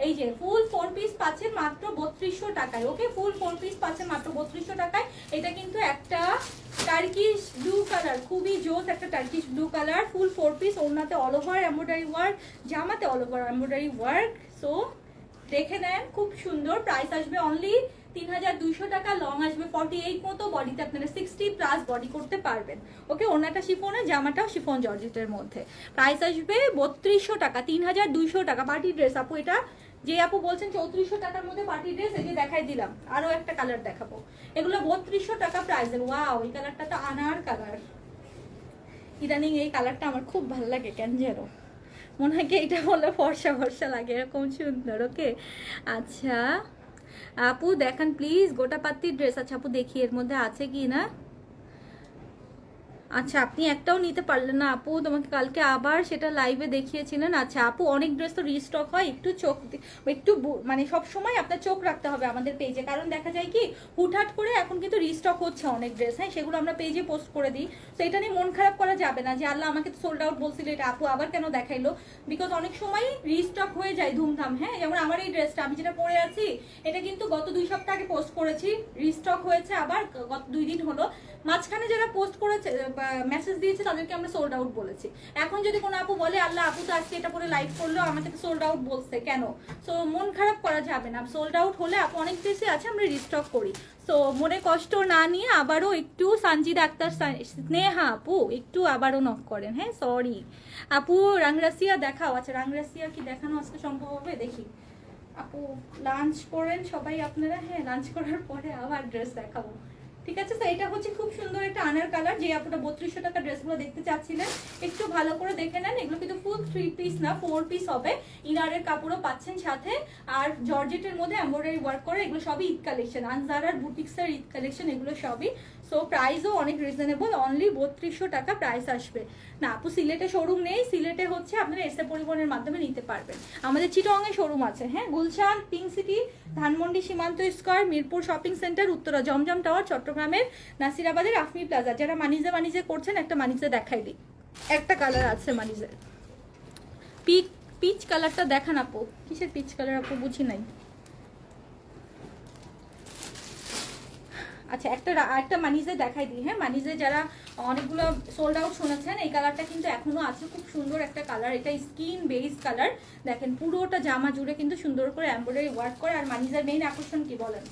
এই যে ফুল 4 পিস পাচ্ছেন মাত্র 3200 টাকায়। ওকে, ফুল 4 পিস পাচ্ছেন মাত্র 3200 টাকায়। এটা কিন্তু একটা টার্কিশ ব্লু কালার, খুবই জোস একটা Turkish blue colour. Full 4 piece, ওড়নাতে অল ওভার এমব্রয়ডারি ওয়ার্ক, জামাতে all over embroidery work. So দেখে নেন, খুব সুন্দর। প্রাইস আসবে অনলি 3200 টাকা। লং আসবে 48 মতো, বডিতে আপনারা 60 প্লাস বডি করতে পারবেন। ওকে, ওড়নাটা শিফনের, জামাটাও শিফন জর্জেটের মধ্যে। প্রাইস আসবে 3200 টাকা, 3200 টাকা। পার্টি ড্রেস আপু, এটা যে আপু বলছেন 3400 টাকার মধ্যে পার্টি ড্রেস, এই যে দেখাই দিলাম। আরো একটা কালার দেখাবো, এগুলো 3200 টাকা প্রাইসের। ওয়াও, এই কালারটা তো আনার কালার। ইদানিং এই কালারটা আমার খুব ভালো লাগে, কেন যেন মনে হয় কি এটা বললে ফর্সা ফর্সা লাগে, এরকম সুন্দর। ওকে, আচ্ছা আপু দেখান প্লিজ গোটাপাতির ড্রেস। আচ্ছা আপু দেখি এর মধ্যে আছে কি না। আচ্ছা, আপনি একটাও নিতে পারলেন না আপু, তোমাকে কালকে আবার সেটা লাইভে দেখিয়েছিলেন। আচ্ছা আপু, অনেক ড্রেস তো রিস্টক হয়, একটু চোখ একটু মানে সব সময় আপনার চোখ রাখতে হবে আমাদের পেজে, কারণ দেখা যায় কি হুটহাট করে এখন কিন্তু রিস্টক হচ্ছে অনেক ড্রেস। হ্যাঁ, সেগুলো আমরা পেজে পোস্ট করে দিই। তো এটা নিয়ে মন খারাপ করা যাবে না যে আল্লাহ আমাকে তো সোল্ড আউট বলছিল, এটা আপু আবার কেন দেখাইলো, বিকজ অনেক সময় রিস্টক হয়ে যায় ধুমধাম। হ্যাঁ, যেমন আমার এই ড্রেসটা আমি যেটা পরে আছি, এটা কিন্তু গত 2 সপ্তাহ আগে পোস্ট করেছি, রিস্টক হয়েছে আবার গত 2 দিন হলো। মাঝখানে যারা পোস্ট করেছে মেসেজ দিয়েছে তাদেরকে আমরা সোল্ড আউট বলেছি। এখন যদি কোনো আপু বলে আল্লাহ আপু তো আজকে এটা পরে লাইভ করলো, আমাকে তো সোল্ড আউট বলছে কেন, সো মন খারাপ করা যাবে না। সোল্ড আউট হলে আপু অনেক বেশি আছে, আমরা রিস্টক করি। সো মনে কষ্ট না নিয়ে আবারও একটু সানজিদা আক্তার স্নেহা আপু একটু আবারও নক করেন। হ্যাঁ, সরি আপু। রাংরাসিয়া দেখাও। আচ্ছা, রাংরাসিয়া কি দেখানো আজকে সম্ভব হবে? দেখি আপু, লাঞ্চ করেন সবাই আপনারা। হ্যাঁ, লাঞ্চ করার পরে আবার ড্রেস দেখাবো, ঠিক আছে? তো এটা হচ্ছে খুব সুন্দর একটা আনার কালার। যে আপুটা 3200 টাকা ড্রেসগুলো দেখতে চাচ্ছিলেন, একটু ভালো করে দেখে নেন। এগুলো কিন্তু ফুল 3 পিস না, 4 পিস হবে। ইনারের কাপড়ও পাচ্ছেন সাথে, আর জর্জেটের মধ্যে এমব্রয়ডারি ওয়ার্ক করে। এগুলো সবই ঈদ কালেকশন, আনজারার বুটিক্সের ঈদ কালেকশন, এগুলো সবই। সো প্রাইসও অনেক রিজনেবল, অনলি 3200 টাকা প্রাইস আসবে। না আপু, সিলেটে শোরুম নেই, সিলেটে হচ্ছে আপনারা এসে পরিবহনের মাধ্যমে নিতে পারবেন। আমাদের চিটংয়ে শোরুম আছে। হ্যাঁ, Gulshan, pink city, Dhanmondi Shimanto square, Mirpur shopping centre, Uttara Zamzam tower, চট্টগ্রামের নাসিরাবাদের আফমি প্লাজা। যারা মানিজে করছেন, একটা মানিজে দেখাই দিই। একটা কালার আছে মানিজের, পিচ কালারটা দেখান আপু। কিসের পিচ কালার আপু, বুঝি নাই। আচ্ছা, একটা মানিজে দেখাই দিই। হ্যাঁ, মানিজে যারা অনেকগুলো সোল্ড আউট শুনেছেন, এই কালারটা কিন্তু এখনো আছে, খুব সুন্দর একটা কালার। এটা স্কিন বেস কালার। দেখেন পুরোটা জামা জুড়ে কিন্তু সুন্দর করে এমব্রয়ডারি ওয়ার্ক করে। আর মানিজের মেইন আকর্ষণ কি বলেন?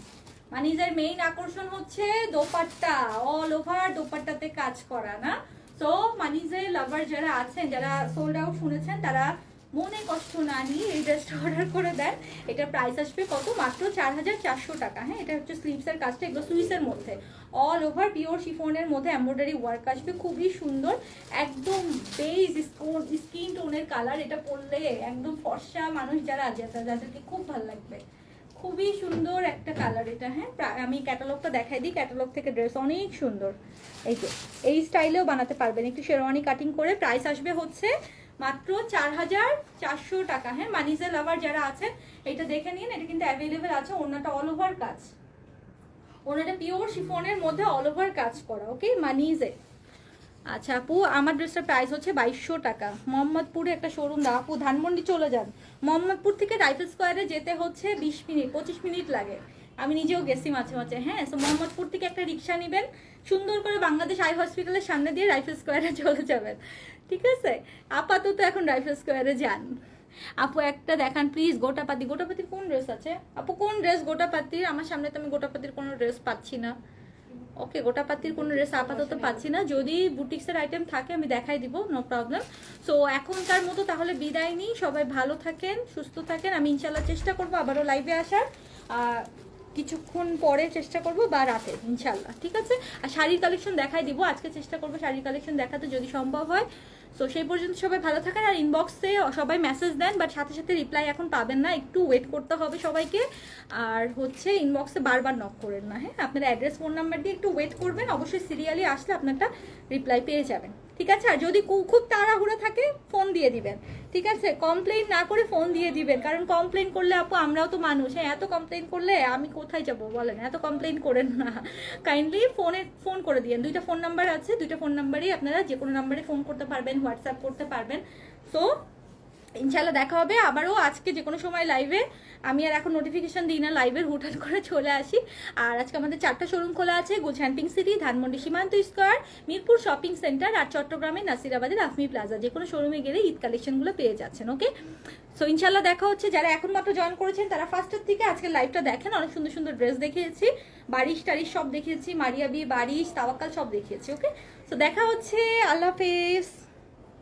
মানিজের মেইন আকর্ষণ হচ্ছে দোপাট্টা, অল ওভার দোপাট্টাতে কাজ করা না। তো মানিজের লাভার যারা আছেন, যারা সোল্ড আউট শুনেছেন, তারা মনে কষ্ট না নিয়ে এই ড্রেসটা অর্ডার করে দেন। এটার প্রাইস আসবে কত? মাত্র 4400 টাকা। হ্যাঁ, এটা হচ্ছে স্লিভসের কাজটা, এগুলো সুইসের মধ্যে অল ওভার পিওর শিফনের মধ্যে এমব্রয়ডারি ওয়ার্ক আসবে, খুবই সুন্দর। একদম বেজ স্কিন টোনের কালার। এটা পরলে একদম ফর্সা মানুষ যারা আছে যাদেরকে খুব ভালো লাগবে, খুবই সুন্দর একটা কালার এটা। হ্যাঁ, আমি ক্যাটালগটা দেখাই দিই। ক্যাটালগ থেকে ড্রেস অনেক সুন্দর। এই যে এই স্টাইলেও বানাতে পারবেন, একটু শেরওয়ানি কাটিং করে। প্রাইস আসবে হচ্ছে মাত্র 4400 টাকা। হ্যাঁ, মানিজে লাভার যারা আছেন এটা দেখে নিন, এটা কিন্তু অ্যাভেলেবেল আছে। ওড়নাটা অল ওভার কাজ, ওনাটা পিওর শিফনের মধ্যে অল ওভার কাজ করা, ওকে মানিজে। আচ্ছা আপু, আমার ড্রেসটার প্রাইস হচ্ছে 2200 টাকা। মোহাম্মদপুরে একটা শোরুম দাও আপু, ধানমন্ডি চলে যান। মোহাম্মদপুর থেকে রাইফেল স্কোয়ারে যেতে হচ্ছে 20 মিনিট 25 মিনিট লাগে, আমি নিজেও গেছি মাঝে মাঝে। হ্যাঁ, সো মোহাম্মদপুর থেকে একটা রিক্সা নেবেন, সুন্দর করে বাংলাদেশ আই হসপিটালের সামনে দিয়ে রাইফেল স্কোয়ারে চলে যাবেন, ঠিক আছে? আপাতত এখন রাইফেল স্কোয়ারে যান। আপু একটা দেখান প্লিজ, গোটাপাতি। গোটাপাতির কোন ড্রেস আছে আপু? কোন ড্রেস গোটাপাতির? আমার সামনে তো আমি গোটাপাতির কোনো ড্রেস পাচ্ছি না। ওকে, গোটাপাতির কোনো ড্রেস আপাতত পাচ্ছি না, যদি বুটিক্সের আইটেম থাকে আমি দেখাই দিব, নো প্রবলেম। সো এখনকার মতো তাহলে বিদায় নিই, সবাই ভালো থাকেন, সুস্থ থাকেন। আমি ইনশাল্লাহ চেষ্টা করবো আবারও লাইভে আসার, কিছুক্ষণ পরে চেষ্টা করব বা রাতে ইনশাল্লাহ, ঠিক আছে? আর শাড়ির কালেকশন দেখাই দিব, আজকে চেষ্টা করবো শাড়ির কালেকশন দেখাতে যদি সম্ভব হয়। সো সেই পর্যন্ত সবাই ভালো থাকেন। আর ইনবক্সে সবাই মেসেজ দেন, বাট সাথে সাথে রিপ্লাই এখন পাবেন না, একটু ওয়েট করতে হবে সবাইকে। আর হচ্ছে ইনবক্সে বারবার নক করেন না, হ্যাঁ? আপনার অ্যাড্রেস ফোন নাম্বার দিয়ে একটু ওয়েট করবেন, অবশ্যই সিরিয়ালি আসলে আপনারটা রিপ্লাই পেয়ে যাবেন, ঠিক আছে? আর যদি খুব তাড়াহুড়ো থাকে ফোন দিয়ে দিবেন, ঠিক আছে? কমপ্লেইন না করে ফোন দিয়ে দিবেন, কারণ কমপ্লেইন করলে আপু আমরাও তো মানুষ, হ্যাঁ? এত কমপ্লেইন করলে আমি কোথায় যাব বলেন? এত কমপ্লেইন করেন না, কাইন্ডলি ফোন করে দিয়েন। 2টা ফোন নাম্বার আছে, 2টা ফোন নাম্বারেই আপনারা যে কোনো নাম্বারে ফোন করতে পারবেন, হোয়াটসঅ্যাপ করতে পারবেন। সো ইনশাল্লাহ দেখা হবে আবারও আজকে যে কোনো সময় লাইভে। আমি আর এখন নোটিফিকেশন দিই না, লাইভের হুটহাট করে চলে আসি। আর আজকে আমাদের 4টা শোরুম খোলা আছে, Gulshan pink city, Dhanmondi Shimanto square, Mirpur shopping centre, আর চট্টগ্রামে নাসিরাবাদের আফমি প্লাজা। যে কোনো শোরুমে গেলে ঈদ কালেকশনগুলো পেয়ে যাচ্ছেন, ওকে? সো ইনশাল্লাহ দেখা হচ্ছে। যারা এখন মাত্র জয়েন করেছেন তারা ফার্স্টের থেকে আজকে লাইভটা দেখেন, অনেক সুন্দর সুন্দর ড্রেস দেখিয়েছি, বারিশ টারিশ সব দেখিয়েছি, মারিয়াবি বারিশ তাওয়াক্কাল সব দেখিয়েছি, ওকে? সো দেখা হচ্ছে, আল্লাহ হাফেজ।